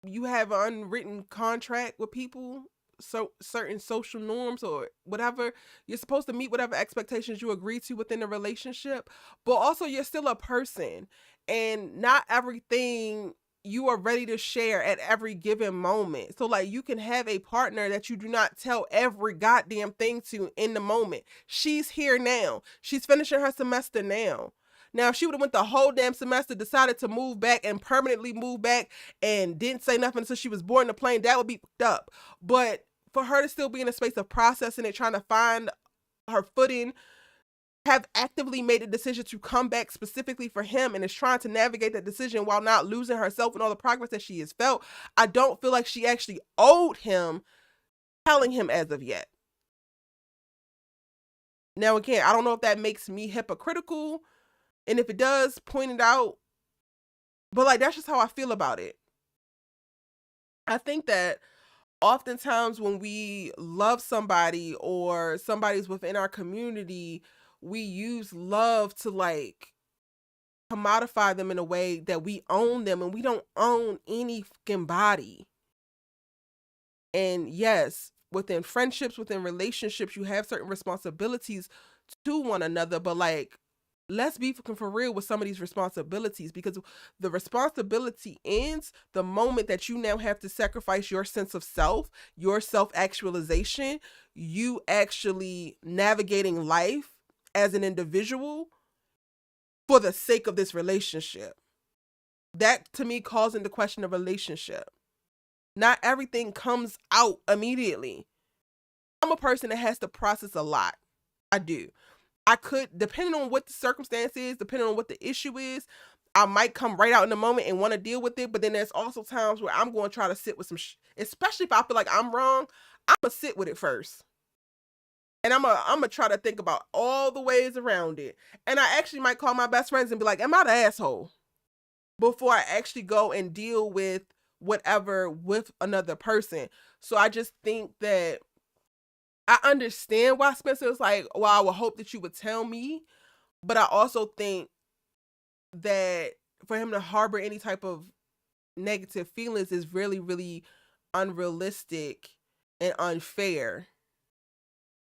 you have an unwritten contract with people, so certain social norms or whatever. You're supposed to meet whatever expectations you agree to within the relationship, but also you're still a person, and not everything you are ready to share at every given moment. So like, you can have a partner that you do not tell every goddamn thing to in the moment. She's here now. She's finishing her semester now. Now, if she would have went the whole damn semester, decided to move back and permanently move back and didn't say nothing until she was boarding the plane, that would be fucked up. But for her to still be in a space of processing it, trying to find her footing, have actively made a decision to come back specifically for him and is trying to navigate that decision while not losing herself and all the progress that she has felt, I don't feel like she actually owed him telling him as of yet. Now, again, I don't know if that makes me hypocritical, and if it does, point it out. But like, that's just how I feel about it. I think that oftentimes when we love somebody or somebody's within our community, we use love to like commodify them in a way that we own them, and we don't own any fucking body. And yes, within friendships, within relationships, you have certain responsibilities to one another, but like, let's be for real with some of these responsibilities, because the responsibility ends the moment that you now have to sacrifice your sense of self, your self-actualization, you actually navigating life as an individual for the sake of this relationship. That to me calls into question a relationship. Not everything comes out immediately. I'm a person that has to process a lot. I do. I could, depending on what the circumstance is, depending on what the issue is, I might come right out in the moment and want to deal with it. But then there's also times where I'm going to try to sit with some, especially if I feel like I'm wrong, I'm going to sit with it first. And I'm going to try to think about all the ways around it. And I actually might call my best friends and be like, am I the asshole? Before I actually go and deal with whatever with another person. So I just think that I understand why Spencer was like, well, I would hope that you would tell me. But I also think that for him to harbor any type of negative feelings is really, really unrealistic and unfair.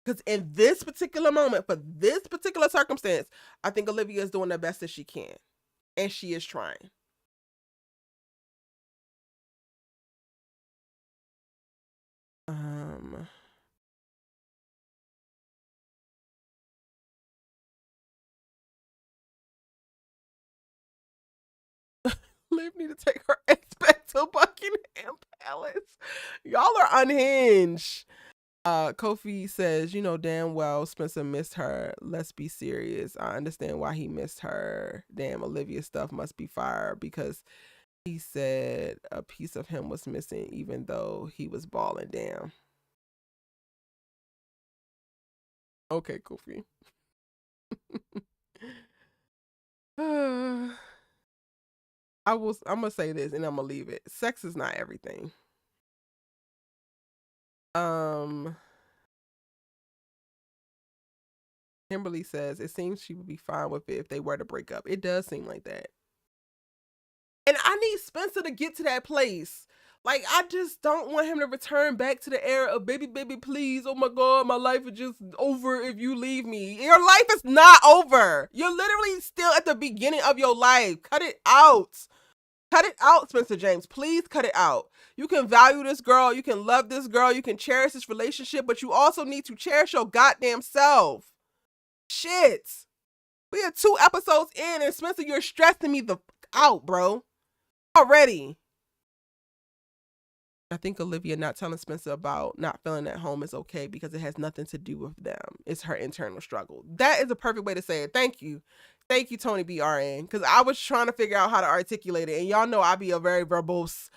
Because in this particular moment, for this particular circumstance, I think Olivia is doing the best that she can. And she is trying. Liv need to take her ex back to Buckingham Palace. Y'all are unhinged. Kofi says, you know damn well Spencer missed her. Let's be serious. I understand why he missed her. Damn, Olivia stuff must be fire because he said a piece of him was missing even though he was balling down. Okay, Kofi. I'm gonna say this and I'm gonna leave it. Sex is not everything. Kimberly says it seems she would be fine with it if they were to break up. It does seem like that. And I need Spencer to get to that place. Like, I just don't want him to return back to the era of baby, please. Oh my God, my life is just over if you leave me. Your life is not over. You're literally still at the beginning of your life. Cut it out. Cut it out, Spencer James. Please cut it out. You can value this girl. You can love this girl. You can cherish this relationship, but you also need to cherish your goddamn self. Shit. We are 2 episodes in and Spencer, you're stressing me the out, bro. Already. I think Olivia not telling Spencer about not feeling at home is okay because it has nothing to do with them. It's her internal struggle. That is a perfect way to say it. Thank you. Thank you, Tony BRN. Because I was trying to figure out how to articulate it. And y'all know I be a very verbose,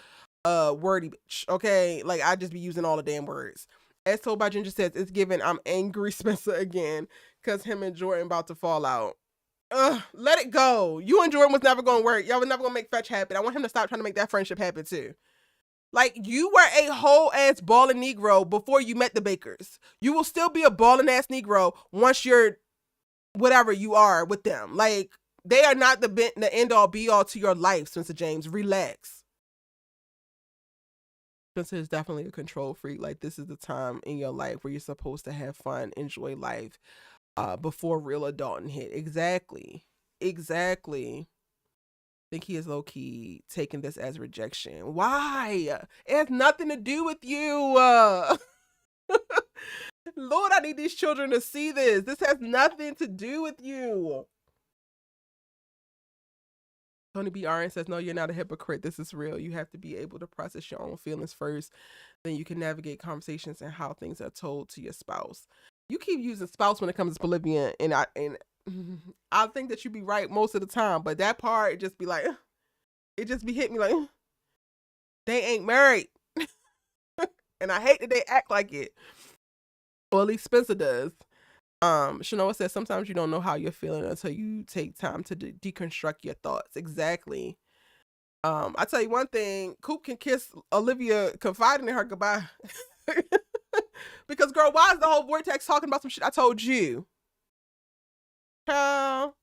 wordy bitch. Okay? Like, I just be using all the damn words. As told by Ginger says, it's given I'm angry Spencer again because him and Jordan about to fall out. Let it go. You and Jordan was never going to work. Y'all was never going to make Fetch happen. I want him to stop trying to make that friendship happen too. Like, you were a whole ass balling Negro before you met the Bakers. You will still be a balling ass Negro once you're whatever you are with them. Like, they are not the end all be all to your life, Spencer James. Relax. Spencer is definitely a control freak. Like, this is the time in your life where you're supposed to have fun, enjoy life, before real adulting hit. Exactly. I think he is low-key taking this as rejection. Why? It has nothing to do with you. Lord, I need these children to see this. This has nothing to do with you. Tony BRN says, no, you're not a hypocrite. This is real. You have to be able to process your own feelings first. Then you can navigate conversations and how things are told to your spouse. You keep using spouse when it comes to Olivia, and I think that you be right most of the time, but that part, it just be like, it just be hit me like, they ain't married. And I hate that they act like it. Or at least Spencer does. Shanoa says sometimes you don't know how you're feeling until you take time to deconstruct your thoughts. Exactly. I tell you one thing, Coop can kiss Olivia confiding in her goodbye. Because girl, why is the whole Vortex talking about some shit I told you? Child.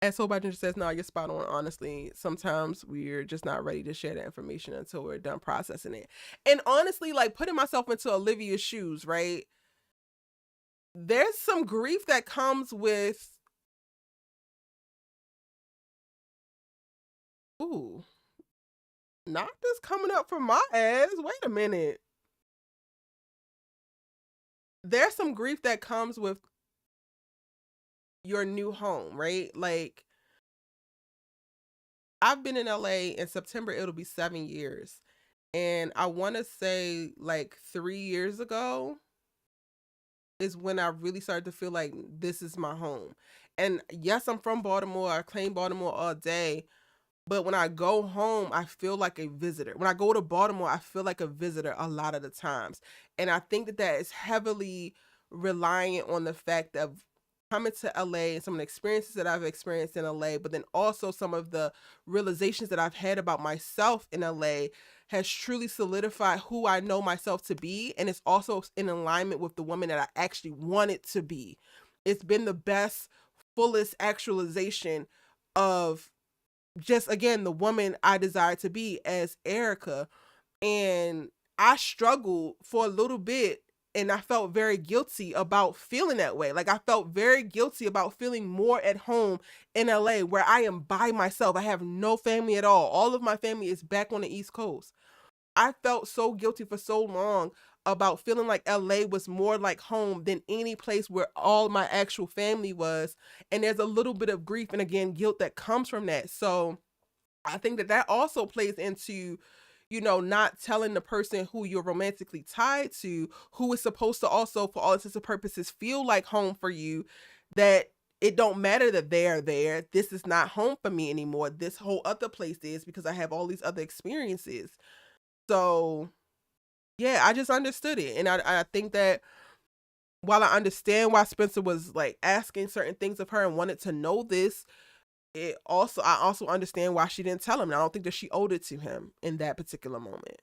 And so Ginger says, no, you're spot on. Honestly, sometimes we're just not ready to share that information until we're done processing it. And honestly, like putting myself into Olivia's shoes, right? There's some grief that comes with, ooh, not this coming up from my ass. Wait a minute. There's some grief that comes with your new home, right? Like, I've been in LA in September, it'll be 7 years. And I want to say like 3 years ago is when I really started to feel like this is my home. And yes, I'm from Baltimore. I claim Baltimore all day. But when I go home, I feel like a visitor. When I go to Baltimore, I feel like a visitor a lot of the times. And I think that that is heavily reliant on the fact of coming to LA and some of the experiences that I've experienced in LA, but then also some of the realizations that I've had about myself in LA has truly solidified who I know myself to be. And it's also in alignment with the woman that I actually wanted to be. It's been the best, fullest actualization of just, again, the woman I desire to be as Erica. And I struggled for a little bit and I felt very guilty about feeling that way. Like I felt very guilty about feeling more at home in LA where I am by myself. I have no family at all. All of my family is back on the East Coast. I felt so guilty for so long about feeling like LA was more like home than any place where all my actual family was. And there's a little bit of grief and, again, guilt that comes from that. So I think that that also plays into, you know, not telling the person who you're romantically tied to, who is supposed to also, for all intents and purposes, feel like home for you, that it don't matter that they're there. This is not home for me anymore. This whole other place is, because I have all these other experiences. So yeah, I just understood it. And I think that while I understand why Spencer was like asking certain things of her and wanted to know this, I also understand why she didn't tell him. And I don't think that she owed it to him in that particular moment.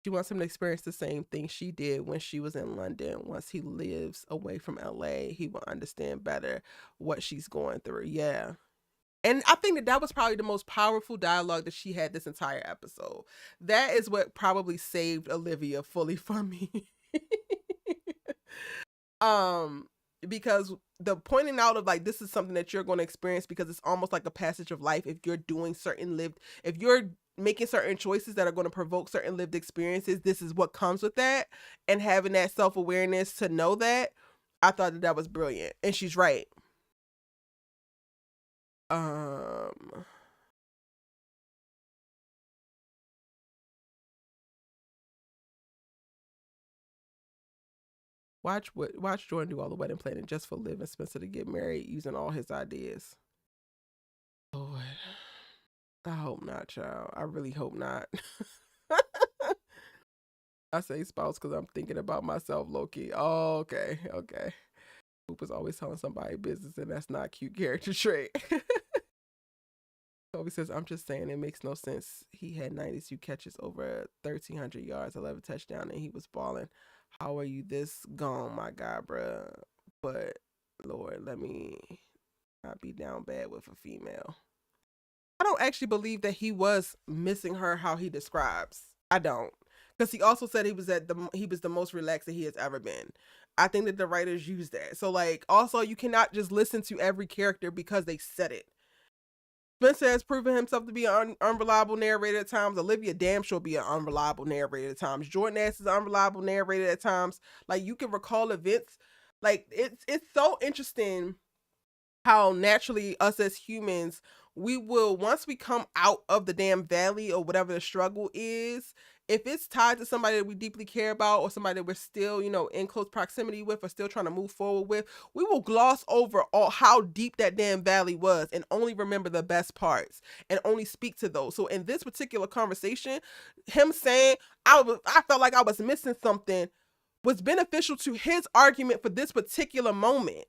She wants him to experience the same thing she did when she was in London. Once he lives away from LA, he will understand better what she's going through. Yeah. And I think that that was probably the most powerful dialogue that she had this entire episode. That is what probably saved Olivia fully from me. Because the pointing out of like, this is something that you're going to experience because it's almost like a passage of life. If you're doing if you're making certain choices that are going to provoke certain lived experiences, this is what comes with that. And having that self-awareness to know that, I thought that that was brilliant. And she's right. Watch Jordan do all the wedding planning just for Liv and Spencer to get married using all his ideas. Lord, I hope not, child. I really hope not. I say spouse because I'm thinking about myself, low-key. Oh, okay. Hoop is always telling somebody business, and that's not a cute character trait. Toby says, I'm just saying it makes no sense. He had 92 catches over 1,300 yards, 11 touchdowns, and he was balling. How are you this gone, my guy, bruh? But, Lord, let me not be down bad with a female. I don't actually believe that he was missing her how he describes. I don't. Because he also said he was the most relaxed that he has ever been. I think that the writers use that. So, like, also, you cannot just listen to every character because they said it. Spencer has proven himself to be an unreliable narrator at times. Olivia damn sure be an unreliable narrator at times. Jordan Ass is an unreliable narrator at times. Like, you can recall events. Like, it's so interesting how naturally us as humans, we will, once we come out of the damn valley or whatever the struggle is, if it's tied to somebody that we deeply care about or somebody that we're still, in close proximity with or still trying to move forward with, we will gloss over all how deep that damn valley was and only remember the best parts and only speak to those. So in this particular conversation, him saying I felt like I was missing something was beneficial to his argument for this particular moment.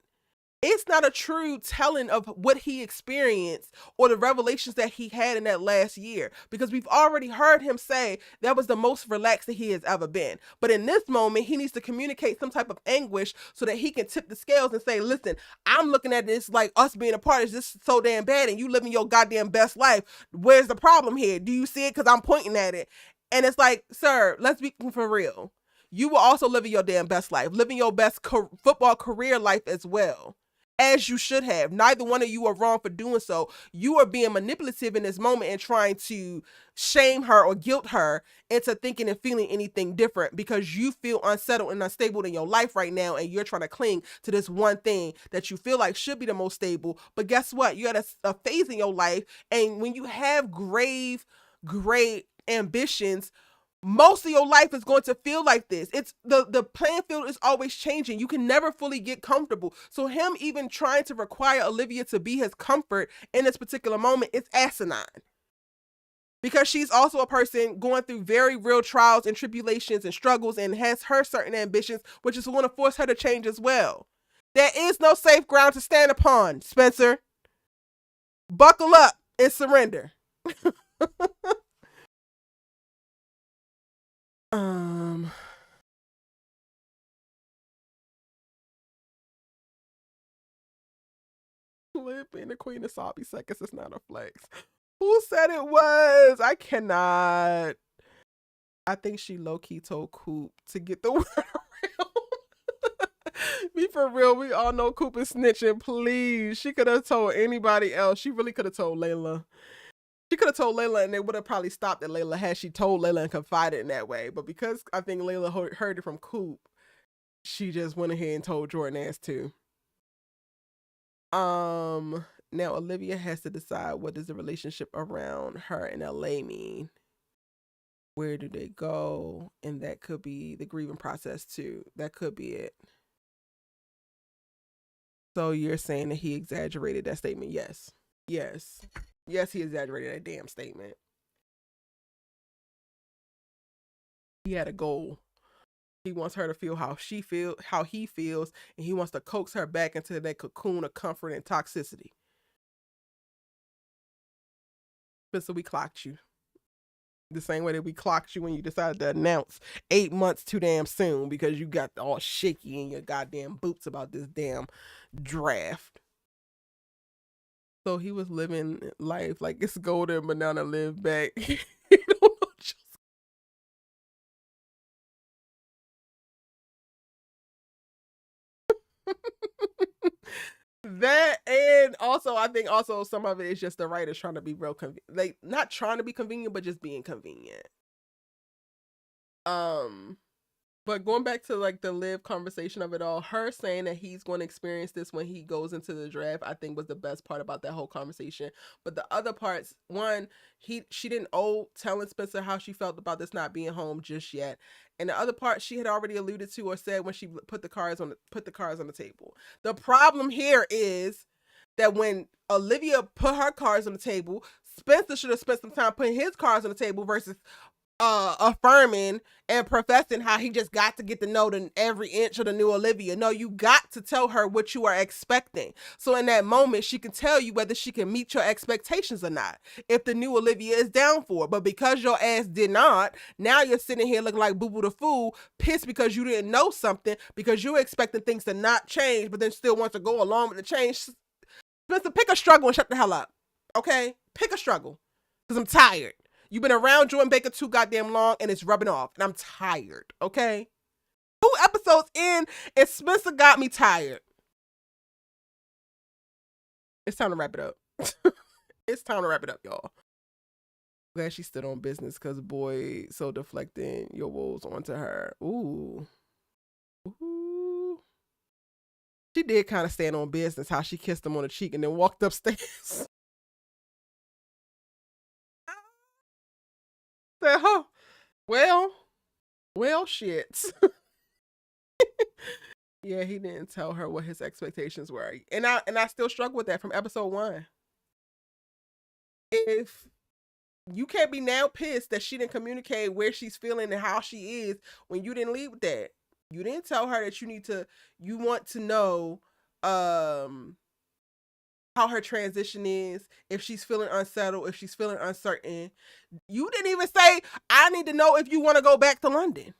It's not a true telling of what he experienced or the revelations that he had in that last year, because we've already heard him say that was the most relaxed that he has ever been. But in this moment, he needs to communicate some type of anguish so that he can tip the scales and say, listen, I'm looking at this like us being apart is just so damn bad and you living your goddamn best life. Where's the problem here? Do you see it? Because I'm pointing at it. And it's like, sir, let's be for real. You were also living your damn best life, living your best football career life as well. As you should have. Neither one of you are wrong for doing so. You are being manipulative in this moment and trying to shame her or guilt her into thinking and feeling anything different because you feel unsettled and unstable in your life right now, and you're trying to cling to this one thing that you feel like should be the most stable. But guess what? You're at a phase in your life, and when you have great ambitions, most of your life is going to feel like this. It's the playing field is always changing. You can never fully get comfortable. So him even trying to require Olivia to be his comfort in this particular moment is asinine. Because she's also a person going through very real trials and tribulations and struggles and has her certain ambitions, which is going to force her to change as well. There is no safe ground to stand upon, Spencer. Buckle up and surrender. Liv being the queen of sloppy seconds is not a flex. Who said it was? I cannot. I think she low-key told Coop to get the word around. Be for real, we all know Coop is snitching. Please. She could have told anybody else. She really could have told Layla. She could have told Layla and they would have probably stopped at Layla had she told Layla and confided in that way. But because I think Layla heard it from Coop, she just went ahead and told Jordan ass too. Now Olivia has to decide what does the relationship around her and LA mean. Where do they go? And that could be the grieving process too. That could be it. So you're saying that he exaggerated that statement? Yes. Yes. Yes, he exaggerated that damn statement. He had a goal. He wants her to feel how he feels, and he wants to coax her back into that cocoon of comfort and toxicity. So we clocked you. The same way that we clocked you when you decided to announce 8 months too damn soon because you got all shaky in your goddamn boots about this damn draft. So he was living life like it's golden, but now to live back. That, and also I think also some of it is just the writers trying to be real like not trying to be convenient, but just being convenient. But going back to like the Liv conversation of it all, her saying that he's going to experience this when he goes into the draft, I think was the best part about that whole conversation. But the other parts, one, she didn't owe telling Spencer how she felt about this not being home just yet. And the other part she had already alluded to or said when she put the cards on the table. The problem here is that when Olivia put her cards on the table, Spencer should have spent some time putting his cards on the table versus affirming and professing how he just got to get to know every inch of the new Olivia. No, you got to tell her what you are expecting. So in that moment, she can tell you whether she can meet your expectations or not. If the new Olivia is down for it. But because your ass did not, now you're sitting here looking like Boo Boo the Fool, pissed because you didn't know something, because you're expecting things to not change, but then still want to go along with the change. Spencer, pick a struggle and shut the hell up. Okay? Pick a struggle. Because I'm tired. You've been around Jordan Baker too goddamn long and it's rubbing off. And I'm tired, okay? 2 episodes in and Spencer got me tired. It's time to wrap it up. It's time to wrap it up, y'all. Glad she stood on business because boy, so deflecting your woes onto her. Ooh. Ooh. She did kind of stand on business, how she kissed him on the cheek and then walked upstairs. Said, huh? Well, shit. Yeah, he didn't tell her what his expectations were. And I still struggle with that from episode 1. If you can't be now pissed that she didn't communicate where she's feeling and how she is when you didn't lead with that. You didn't tell her that you want to know how her transition is, if she's feeling unsettled, if she's feeling uncertain. You didn't even say, I need to know if you want to go back to London.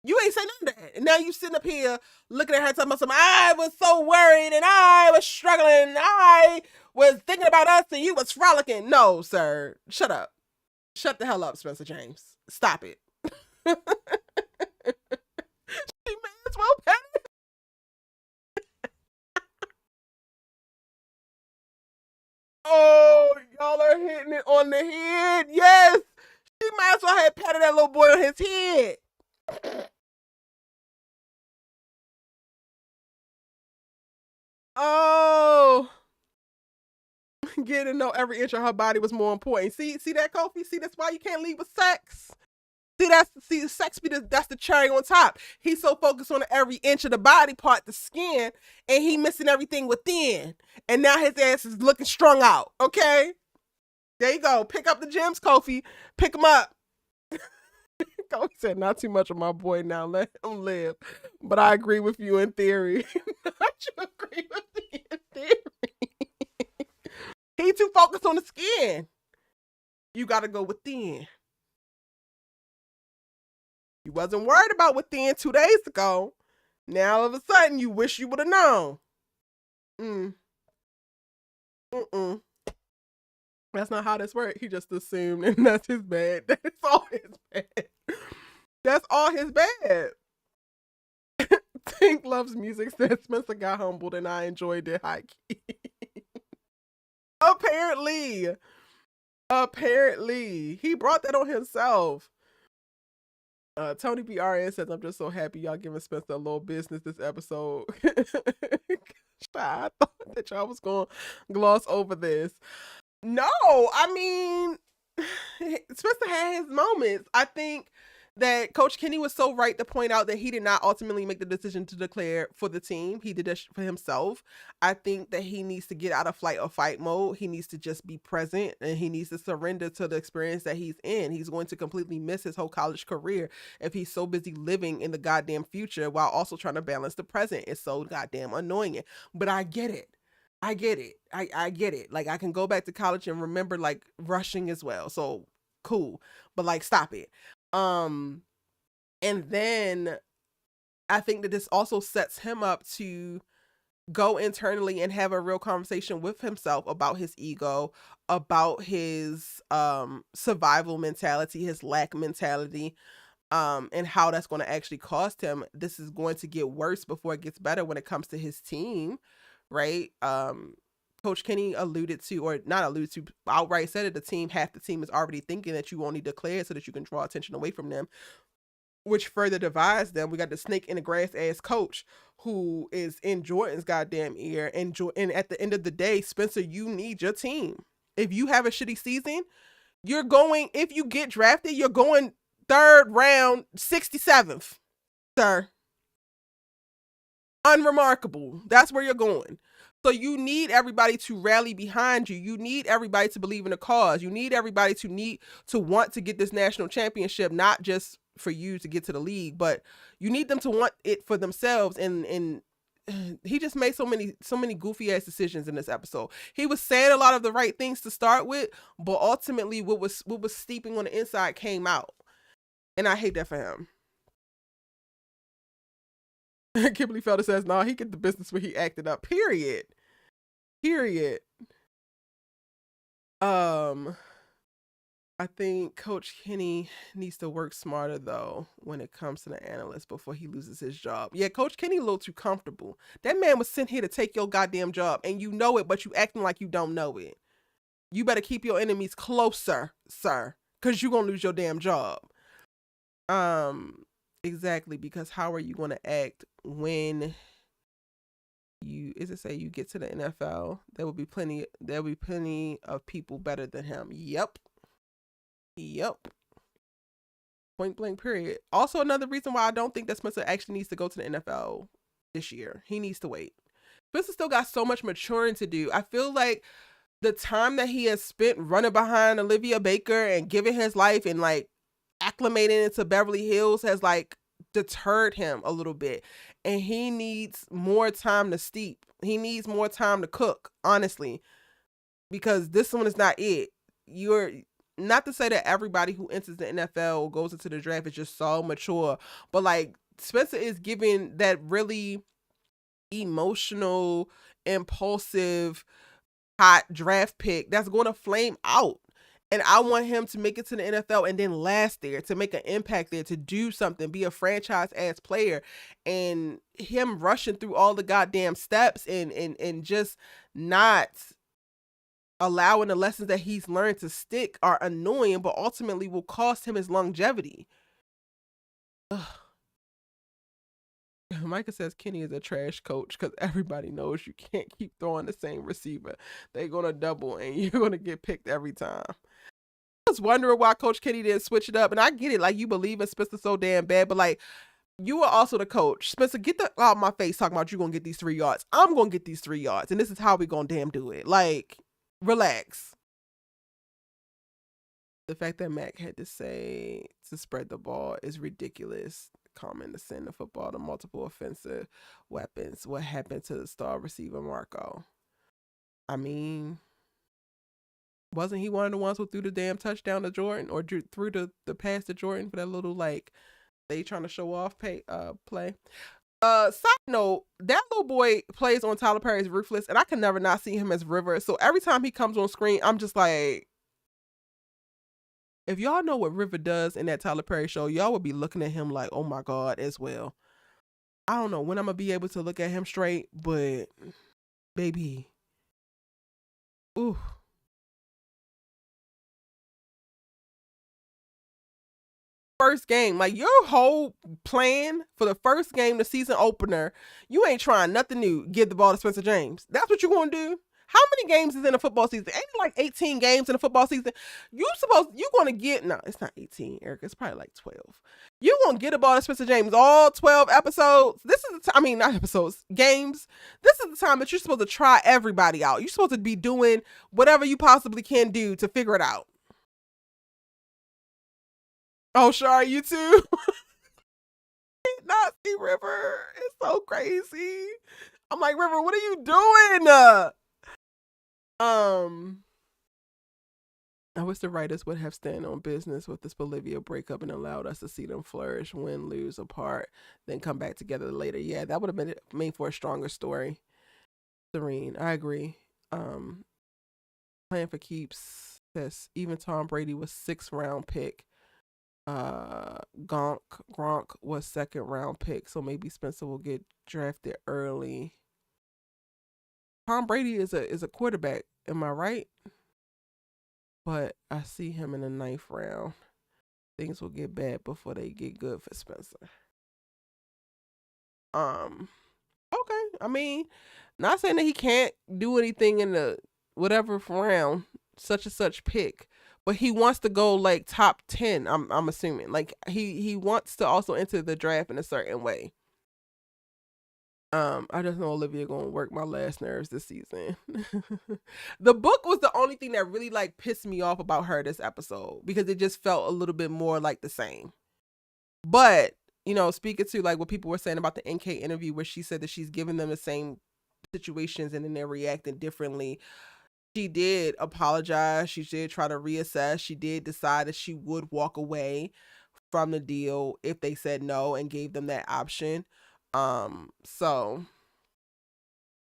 You ain't say none of that. And now you sitting up here looking at her talking about something. I was so worried and I was struggling and I was thinking about us and you was frolicking. No, sir. Shut up. Shut the hell up, Spencer James. Stop it. She may as well pay. Oh, y'all are hitting it on the head. Yes. She might as well have patted that little boy on his head. Oh, getting to know every inch of her body was more important. See that, Kofi? See, that's why you can't lead with sex. See, sex be that's the cherry on top. He's so focused on every inch of the body part, the skin, and he missing everything within. And now his ass is looking strung out. Okay, there you go. Pick up the gems, Kofi. Pick them up. Kofi said, "Not too much of my boy now. Let him live." But I agree with you in theory. Not you agree with me in theory. He too focused on the skin. You got to go within. You wasn't worried about within 2 days ago. Now all of a sudden you wish you would have known. That's not how this works. He just assumed, and that's his bad. That's all his bad. That's all his bad. Tink loves music. Said Spencer got humbled, and I enjoyed it high key. Apparently, he brought that on himself. Tony BRN says, I'm just so happy y'all giving Spencer a little business this episode. I thought that y'all was going to gloss over this. No, I mean, Spencer had his moments. I think that Coach Kenny was so right to point out that he did not ultimately make the decision to declare for the team. He did it for himself. I think that he needs to get out of flight or fight mode. He needs to just be present and he needs to surrender to the experience that he's in. He's going to completely miss his whole college career if he's so busy living in the goddamn future while also trying to balance the present. It's so goddamn annoying. But I get it. I get it. Like, I can go back to college and remember like rushing as well. So cool. But like, stop it. And then I think that this also sets him up to go internally and have a real conversation with himself about his ego, about his survival mentality, his lack mentality, and how that's going to actually cost him. This is going to get worse before it gets better when it comes to his team, right? Coach Kenny alluded to, or not alluded to, outright said it, half the team is already thinking that you only declare so that you can draw attention away from them, which further divides them. We got the snake in the grass ass coach who is in Jordan's goddamn ear. And at the end of the day, Spencer, you need your team. If you have a shitty season, if you get drafted, you're going 3rd round, 67th, sir. Unremarkable. That's where you're going. So you need everybody to rally behind you. You need everybody to believe in the cause. You need everybody to want to get this national championship, not just for you to get to the league, but you need them to want it for themselves. And he just made so many goofy ass decisions in this episode. He was saying a lot of the right things to start with, but ultimately what was steeping on the inside came out. And I hate that for him. Kimberly Felder says, "No, he get the business where he acted up. Period. I think Coach Kenny needs to work smarter though when it comes to the analyst before he loses his job. Yeah, Coach Kenny a little too comfortable. That man was sent here to take your goddamn job, and you know it, but you acting like you don't know it. You better keep your enemies closer, sir, because you're gonna lose your damn job." Exactly, because how are you going to act when you get to the NFL? There will be plenty of people better than him. Yep. Point blank, period. Also, another reason why I don't think that Spencer actually needs to go to the NFL this year. He needs to wait. Spencer still got so much maturing to do. I feel like the time that he has spent running behind Olivia Baker and giving his life and like acclimating into Beverly Hills has like deterred him a little bit. And he needs more time to steep. He needs more time to cook, honestly, because this one is not it. You're not to say that everybody who enters the NFL or goes into the draft is just so mature, but like Spencer is giving that really emotional, impulsive, hot draft pick that's going to flame out. And I want him to make it to the NFL and then last there, to make an impact there, to do something, be a franchise ass player. And him rushing through all the goddamn steps and just not allowing the lessons that he's learned to stick are annoying, but ultimately will cost him his longevity. Ugh. Micah says Kenny is a trash coach because everybody knows you can't keep throwing the same receiver. They're going to double and you're going to get picked every time. I was wondering why Coach Kenny didn't switch it up. And I get it. Like, you believe in Spencer so damn bad, but like, you are also the coach. Spencer, get the out of my face talking about you going to get these 3 yards. I'm going to get these 3 yards. And this is how we going to damn do it. Like, relax. The fact that Mac had to say to spread the ball is ridiculous. Common to send the football to multiple offensive weapons. What happened to the star receiver Marco? I mean, wasn't he one of the ones who threw the damn touchdown to Jordan or threw the pass to Jordan for that little like they trying to show off play? Side note, that little boy plays on Tyler Perry's Ruthless, and I can never not see him as River. So every time he comes on screen, I'm just like, if y'all know what River does in that Tyler Perry show, y'all would be looking at him like, oh my God, as well. I don't know when I'm going to be able to look at him straight, but baby, ooh. First game, like your whole plan for the first game, the season opener, you ain't trying nothing new. Give the ball to Spencer James. That's what you're going to do? How many games is in a football season? Ain't it like 18 games in a football season? You're going to get, no, it's not 18, Erica. It's probably like 12. You're going to get a ball to Spencer James all 12 episodes. This is the time, I mean, not episodes, games. This is the time that you're supposed to try everybody out. You're supposed to be doing whatever you possibly can do to figure it out. Oh, Shari, you too? Not see River. It's so crazy. I'm like, River, what are you doing? I wish the writers would have stand on business with this Olivia breakup and allowed us to see them flourish, win, lose, apart, then come back together later. Yeah, that would have been made for a stronger story. Serene, I agree. Playing for keeps says even Tom Brady was 6th round pick. Gronk was 2nd round pick, so maybe Spencer will get drafted early. Tom Brady is a quarterback, am I right? But I see him in the 9th round. Things will get bad before they get good for Spencer. Okay. I mean, not saying that he can't do anything in the whatever round, such and such pick, but he wants to go like top 10. I'm assuming like he wants to also enter the draft in a certain way. I just know Olivia gonna work my last nerves this season. The book was the only thing that really like pissed me off about her this episode because it just felt a little bit more like the same. But, you know, speaking to like what people were saying about the NK interview where she said that she's giving them the same situations and then they're reacting differently. She did apologize. She did try to reassess. She did decide that she would walk away from the deal if they said no and gave them that option. So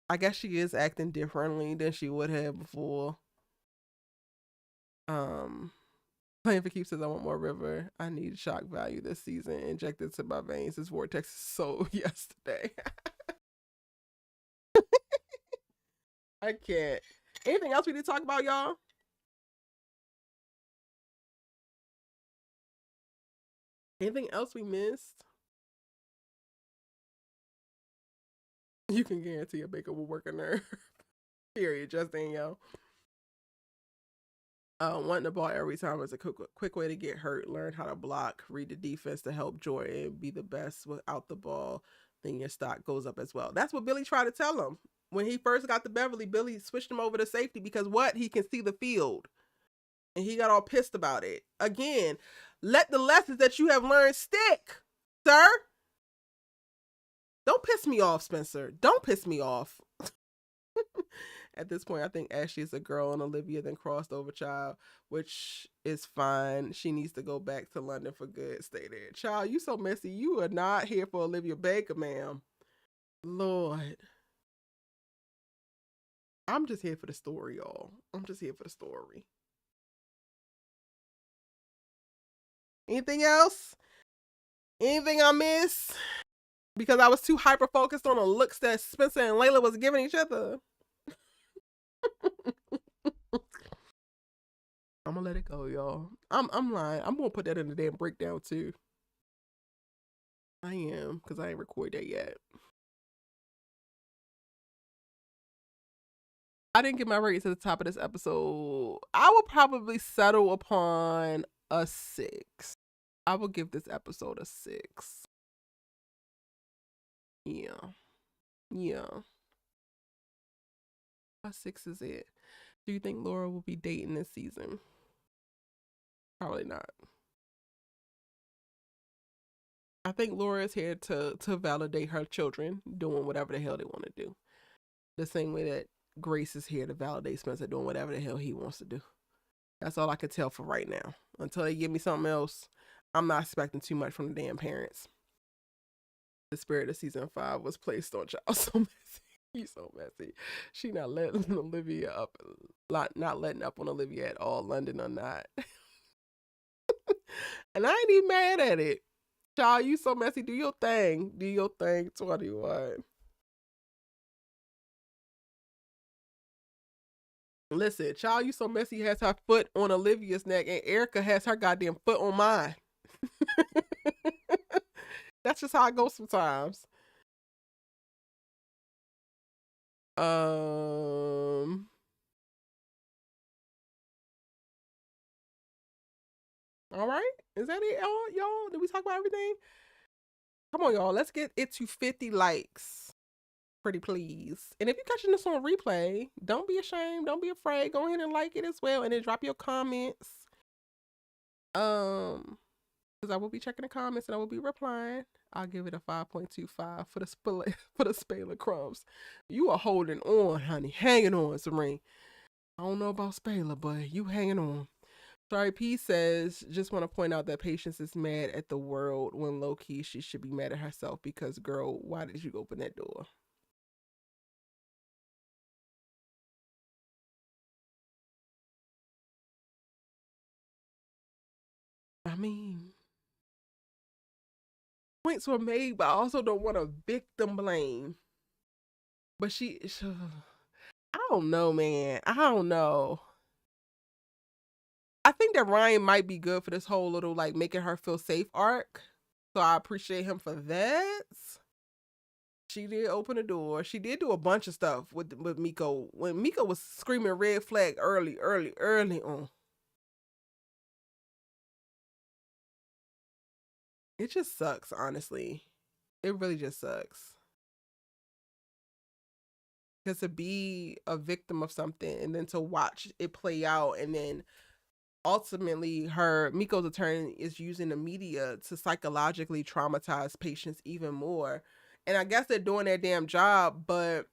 I guess she is acting differently than she would have before. Playing for keeps says I want more River. I need shock value this season injected to my veins. This Vortex is so yesterday. I can't. Anything else we need to talk about, y'all? Anything else we missed? You can guarantee a baker will work a nerve. Period, just Danielle. Wanting the ball every time is a quick way to get hurt. Learn how to block, read the defense to help Jordan be the best without the ball. Then your stock goes up as well. That's what Billy tried to tell him. When he first got to Beverly, Billy switched him over to safety because what? He can see the field. And he got all pissed about it. Again, let the lessons that you have learned stick, sir. Don't piss me off, Spencer. Don't piss me off. At this point, I think Ashley is a girl and Olivia then crossed over child, which is fine. She needs to go back to London for good. Stay there. Child, you so messy. You are not here for Olivia Baker, ma'am. Lord. I'm just here for the story, y'all. I'm just here for the story. Anything else? Anything I miss? Because I was too hyper focused on the looks that Spencer and Layla was giving each other. I'm gonna let it go, y'all. I'm lying. I'm gonna put that in the damn breakdown too. I am, because I ain't recorded that yet. I didn't get my ratings at the top of this episode. I will probably settle upon a 6. I will give this episode a 6. Yeah. A 6 is it. Do you think Laura will be dating this season? Probably not. I think Laura is here to validate her children doing whatever the hell they want to do. The same way that Grace is here to validate Spencer doing whatever the hell he wants to do. That's all I can tell for right now. Until they give me something else, I'm not expecting too much from the damn parents. The spirit of season 5 was placed on y'all. So messy. You so messy. She not letting Olivia up. Not letting up on Olivia at all, London or not. And I ain't even mad at it. Child, you so messy. Do your thing. Do your thing, 21. Listen, child, you so messy has her foot on Olivia's neck and Erica has her goddamn foot on mine. That's just how I go sometimes. All right. Is that it, y'all? Did we talk about everything? Come on, y'all. Let's get it to 50 likes. Pretty please. And if you're catching this on replay, don't be ashamed. Don't be afraid. Go ahead and like it as well. And then drop your comments. Because I will be checking the comments and I will be replying. I'll give it a 5.25 for the Spayla crumbs. You are holding on, honey. Hanging on, Serene. I don't know about Spayla, but you hanging on. Sorry, P says, just want to point out that Patience is mad at the world when low-key she should be mad at herself because, girl, why did you open that door? I mean, points were made, but I also don't want to victim blame. But I don't know, man. I don't know. I think that Ryan might be good for this whole little, like, making her feel safe arc. So I appreciate him for that. She did open the door. She did do a bunch of stuff with Miko. When Miko was screaming red flag early on. It just sucks, honestly. It really just sucks. Because to be a victim of something and then to watch it play out and then ultimately Miko's attorney is using the media to psychologically traumatize patients even more. And I guess they're doing their damn job, but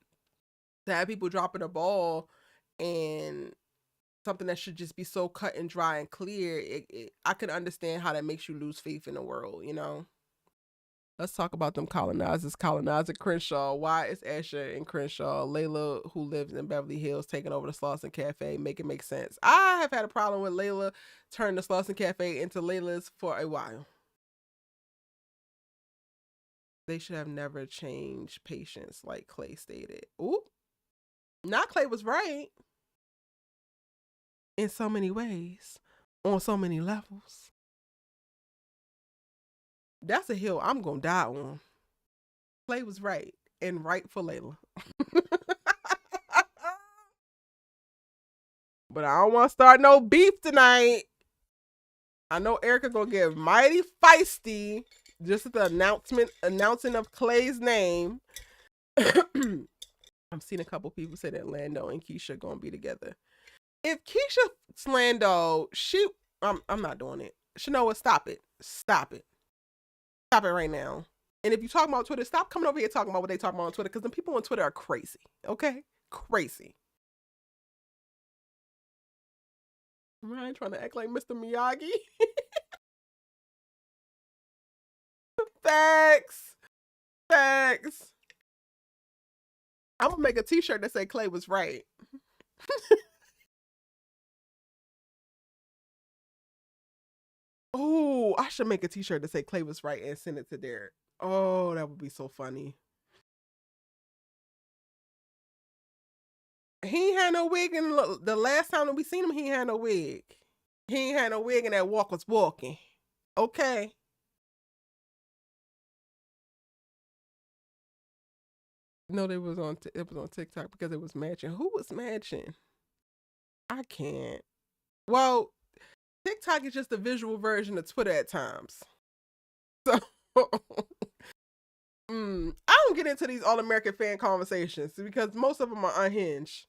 to have people dropping the ball and something that should just be so cut and dry and clear, I can understand how that makes you lose faith in the world, you know? Let's talk about them colonizers colonizing Crenshaw. Why is Asher in Crenshaw? Layla, who lives in Beverly Hills, taking over the Slauson Cafe. Make it make sense. I have had a problem with Layla turning the Slauson Cafe into Layla's for a while. They should have never changed Patience, like Clay stated. Ooh. Not Clay was right. In so many ways. On so many levels. That's a hill I'm going to die on. Clay was right. And right for Layla. but I don't want to start no beef tonight. I know Erica gonna get mighty feisty just at the announcing of Clay's name. I've seen a couple people say that Lando and Keisha gonna be together. If Keisha's Lando, I'm not doing it. Shanoa, stop it. Stop it. Stop it right now. And if you talking about Twitter, stop coming over here talking about what they talking about on Twitter, because the people on Twitter are crazy. Okay? Crazy. I ain't trying to act like Mr. Miyagi. Facts. Facts. I'm gonna make a t-shirt that say Clay was right. Oh, I should make a t-shirt that say Clay was right and send it to Derek. Oh, that would be so funny. He ain't had no wig, and the last time that we seen him, he ain't had no wig. He ain't had no wig, and that walk was walking. Okay. No, it was on TikTok because it was matching. Who was matching? I can't. Well, TikTok is just a visual version of Twitter at times. So I don't get into these all-American fan conversations because most of them are unhinged.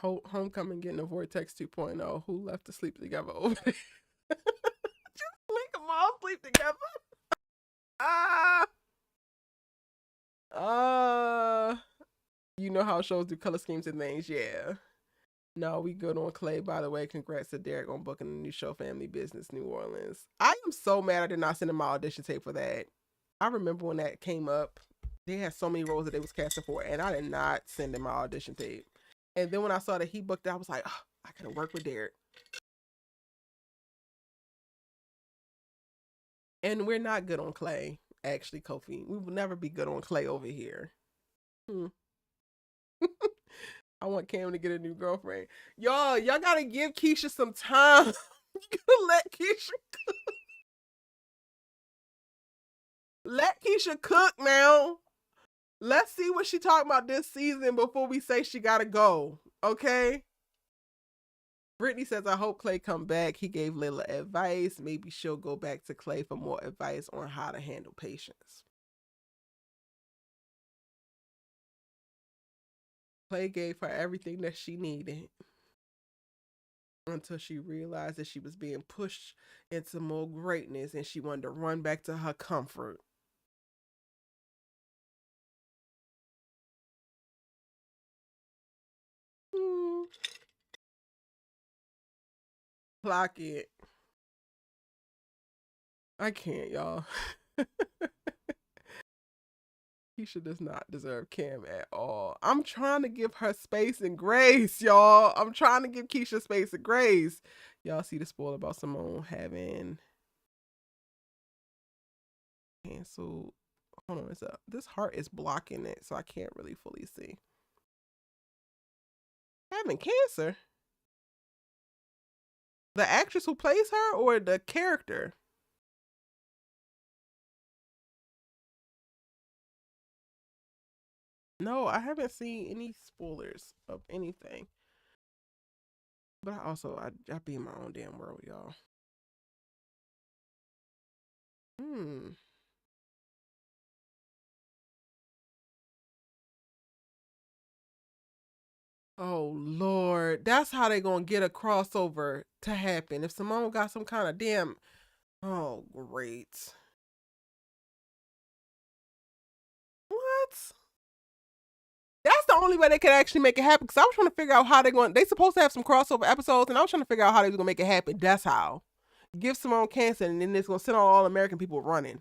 Homecoming getting a Vortex 2.0. Who left to sleep together over there? Just link them all sleep together. You know how shows do color schemes and things, yeah. No, we good on Clay. By the way, congrats to Derek on booking a new show, Family Business, New Orleans. I am so mad I did not send him my audition tape for that. I remember when that came up, they had so many roles that they was casting for, and I did not send him my audition tape. And then when I saw that he booked it, I was like, oh, I could have worked with Derek. And we're not good on Clay, actually, Kofi. We will never be good on Clay over here. I want Cam to get a new girlfriend. Y'all gotta give Keisha some time. You gotta let Keisha cook. Let Keisha cook now. Let's see what she talking about this season before we say she gotta go. Okay? Brittany says, I hope Clay come back. He gave Layla advice. Maybe she'll go back to Clay for more advice on how to handle patience. Clay gave her everything that she needed until she realized that she was being pushed into more greatness and she wanted to run back to her comfort. Clock it. I can't, y'all. Keisha does not deserve Cam at all. I'm trying to give her space and grace, y'all. I'm trying to give Keisha space and grace. Y'all see the spoiler about Simone having canceled. Hold on, this heart is blocking it, so I can't really fully see. Having cancer? The actress who plays her or the character? No, I haven't seen any spoilers of anything. But I be in my own damn world, y'all. Oh Lord, that's how they gonna get a crossover to happen. If Simone got some kind of damn, oh great. What? That's the only way they could actually make it happen. Because I was trying to figure out how they supposed to have some crossover episodes, and I was trying to figure out how they was gonna make it happen. That's how. Give Simone cancer, and then it's gonna send all American people running.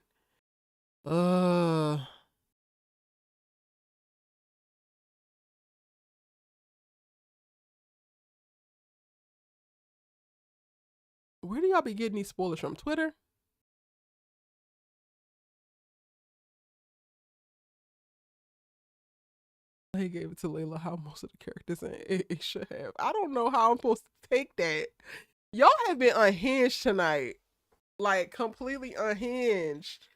Where do y'all be getting these spoilers from? Twitter? He gave it to Layla how most of the characters in it should have. I don't know how I'm supposed to take that. Y'all have been unhinged tonight. Like, completely unhinged.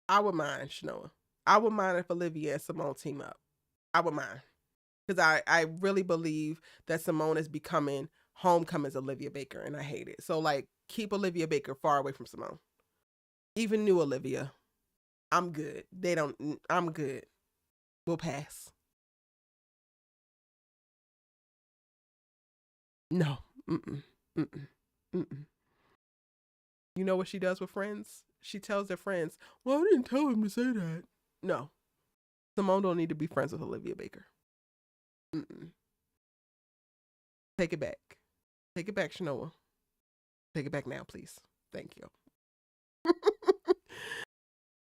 I would mind, Shanoa. I would mind if Olivia and Simone team up. I would mind. Because I really believe that Simone is becoming Homecoming's Olivia Baker, and I hate it. So, like, keep Olivia Baker far away from Simone. Even new Olivia, I'm good. They don't, I'm good. We'll pass. No. Mm-mm. Mm-mm. Mm-mm. You know what she does with friends? She tells their friends, well, I didn't tell him to say that. No. Simone don't need to be friends with Olivia Baker. Mm-mm. Take it back. Take it back, Shanoa. Take it back now, please. Thank you.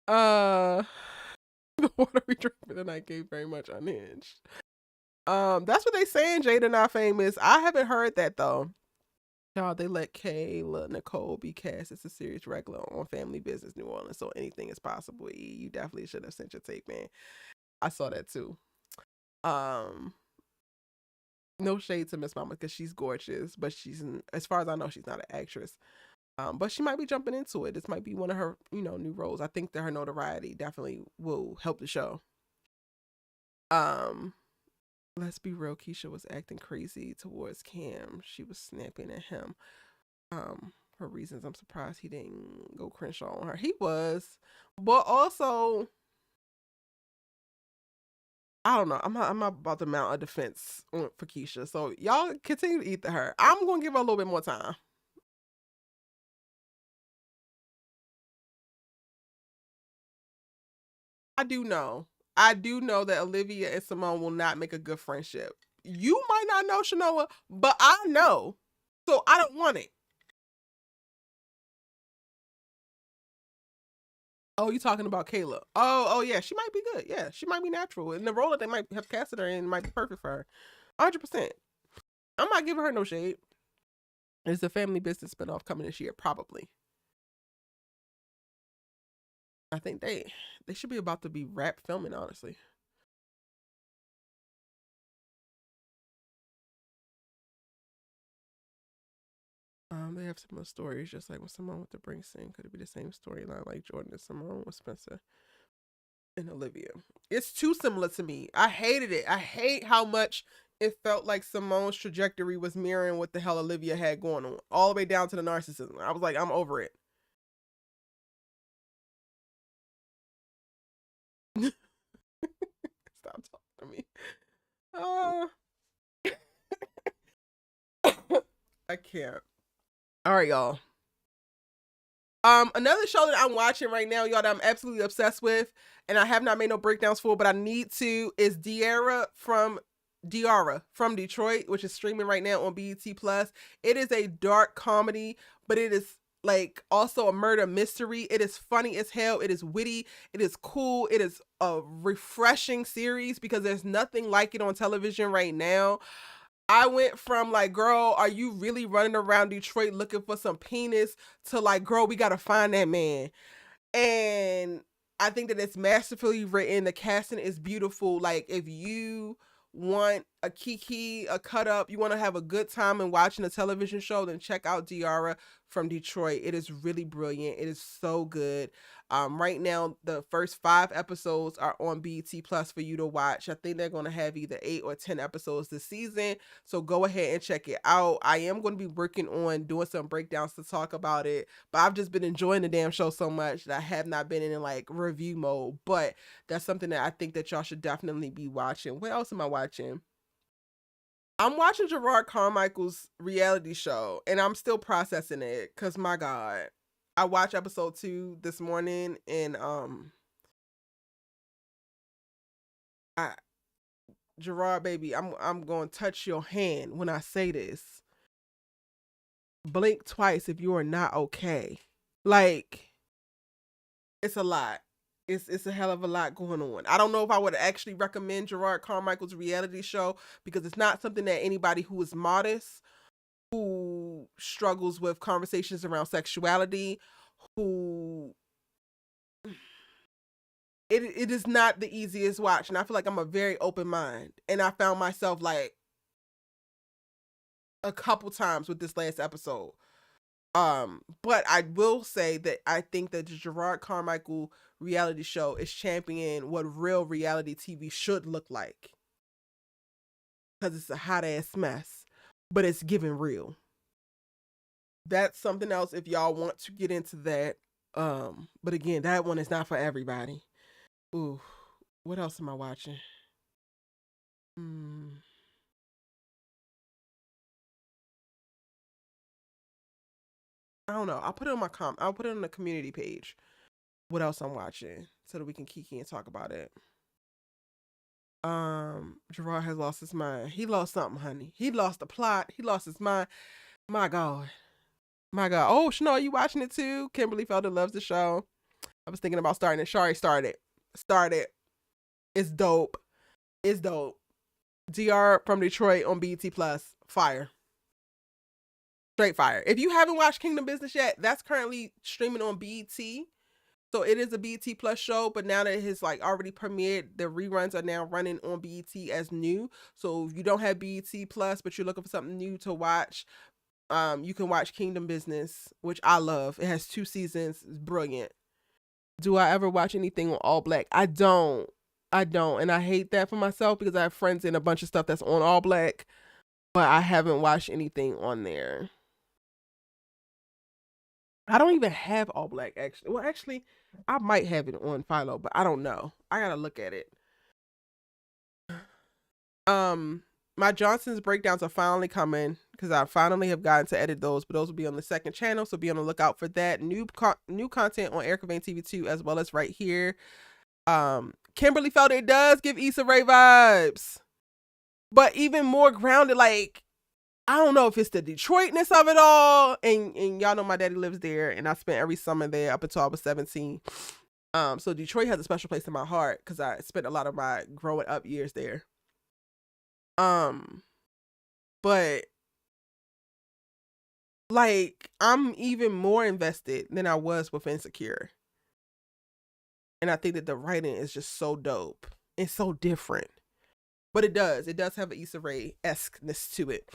The water we drank for the night gave very much unhinged. That's what they saying. Jada not famous. I haven't heard that though. Y'all, they let Kayla Nicole be cast as a series regular on Family Business New Orleans, so anything is possible. You definitely should have sent your tape, man. I saw that too. No shade to Miss Mama because she's gorgeous, but as far as I know, she's not an actress. But she might be jumping into it. This might be one of her, new roles. I think that her notoriety definitely will help the show. Let's be real. Keisha was acting crazy towards Cam. She was snapping at him. For reasons I'm surprised he didn't go Crenshaw on her. He was, but also, I don't know. I'm not about to mount a defense for Keisha. So y'all continue to eat the her. I'm gonna give her a little bit more time. I do know that Olivia and Simone will not make a good friendship. You might not know, Shanoa, but I know. So I don't want it. Oh, you talking about Kayla? Oh yeah, she might be good. Yeah, she might be natural. And the role that they might have casted her in might be perfect for her. 100%. I'm not giving her no shade. There's a Family Business spinoff coming this year, probably. I think they should be about to be wrap filming, honestly. They have similar stories, just like when Simone with the Brinkston. Could it be the same storyline like Jordan and Simone with Spencer and Olivia? It's too similar to me. I hated it. I hate how much it felt like Simone's trajectory was mirroring what the hell Olivia had going on, all the way down to the narcissism. I was like, I'm over it. Stop talking to me. I can't. All right, y'all. Another show that I'm watching right now, y'all, that I'm absolutely obsessed with, and I have not made no breakdowns for, but I need to, is Diarra from Detroit, which is streaming right now on BET Plus. It is a dark comedy, but it is like also a murder mystery. It is funny as hell. It is witty. It is cool. It is a refreshing series because there's nothing like it on television right now. I went from like, girl, are you really running around Detroit looking for some penis to like, girl, we gotta find that man. And I think that it's masterfully written. The casting is beautiful. Like, if you want a kiki, a cut up, you want to have a good time and watching a television show, then check out Diarra from Detroit. It is really brilliant. It is so good. Right now, the first 5 episodes are on BET Plus for you to watch. I think they're going to have either 8 or 10 episodes this season. So go ahead and check it out. I am going to be working on doing some breakdowns to talk about it, but I've just been enjoying the damn show so much that I have not been in like review mode. But that's something that I think that y'all should definitely be watching. What else am I watching? I'm watching Gerard Carmichael's reality show and I'm still processing it because my God. I watched episode 2 this morning and I Gerard baby, I'm going to touch your hand when I say this. Blink twice if you are not okay. Like, it's a lot. It's a hell of a lot going on. I don't know if I would actually recommend Gerard Carmichael's reality show because it's not something that anybody who is modest, who struggles with conversations around sexuality, who it is not the easiest watch. And I feel like I'm a very open mind. And I found myself like a couple times with this last episode. But I will say that I think that the Gerard Carmichael reality show is championing what real reality TV should look like. Because it's a hot ass mess, but it's giving real. That's something else if y'all want to get into that. But again, that one is not for everybody. Ooh, what else am I watching? I don't know. I'll put it on I'll put it on the community page. What else I'm watching so that we can kiki and talk about it. Gerard has lost his mind. He lost something, honey. He lost the plot. He lost his mind. My God. My God. Oh, Chanel, are you watching it too? Kimberly Felder loves the show. I was thinking about starting it. Shari started. Started. It's dope. It's dope. DR from Detroit on BET Plus. Fire. Straight fire. If you haven't watched Kingdom Business yet, that's currently streaming on BET. So it is a BET Plus show, but now that it has like already premiered, the reruns are now running on BET as new. So if you don't have BET Plus, but you're looking for something new to watch, you can watch Kingdom Business, which I love. It has 2 seasons. It's brilliant. Do I ever watch anything on All Black? I don't. And I hate that for myself because I have friends in a bunch of stuff that's on All Black, but I haven't watched anything on there. I don't even have All Black, actually. Well, actually, I might have it on Philo, but I don't know. I gotta look at it. My Johnson's breakdowns are finally coming because I finally have gotten to edit those, but those will be on the second channel, so be on the lookout for that. New content on Erica Vane TV 2 as well as right here. Kimberly Felder does give Issa Rae vibes, but even more grounded. Like, I don't know if it's the Detroitness of it all, and y'all know my daddy lives there, and I spent every summer there up until I was 17. So Detroit has a special place in my heart because I spent a lot of my growing up years there. But like, I'm even more invested than I was with Insecure. And I think that the writing is just so dope. It's so different. But it does have an Issa Rae-esqueness to it.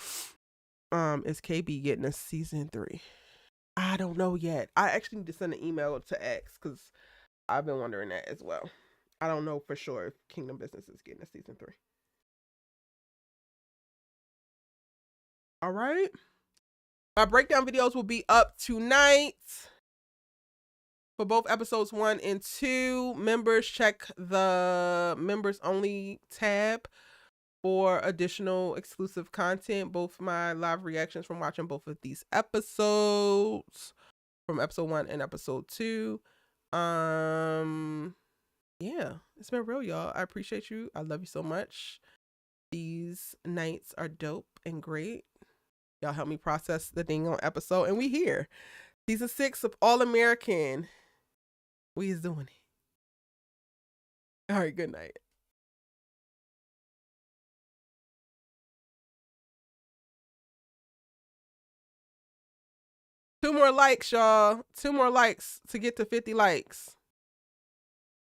Is KB getting a season 3? I don't know yet. I actually need to send an email to X because I've been wondering that as well. I don't know for sure if Kingdom Business is getting a season 3. All right. My breakdown videos will be up tonight for both episodes 1 and 2. Members, check the members only tab for additional exclusive content. Both my live reactions from watching both of these episodes, from episode 1 and episode 2. Yeah, it's been real, y'all. I appreciate you. I love you so much. These nights are dope and great. Y'all help me process the thing on episode, and we here. Season 6 of All American. We is doing it. All right, good night. Two more likes, y'all. 2 more likes to get to 50 likes.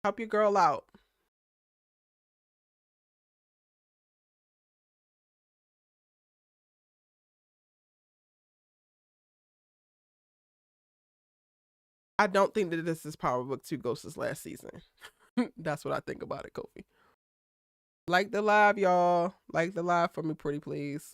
Help your girl out. I don't think that this is Power Book 2 Ghosts' last season. That's what I think about it, Kofi. Like the live, y'all. Like the live for me, pretty please.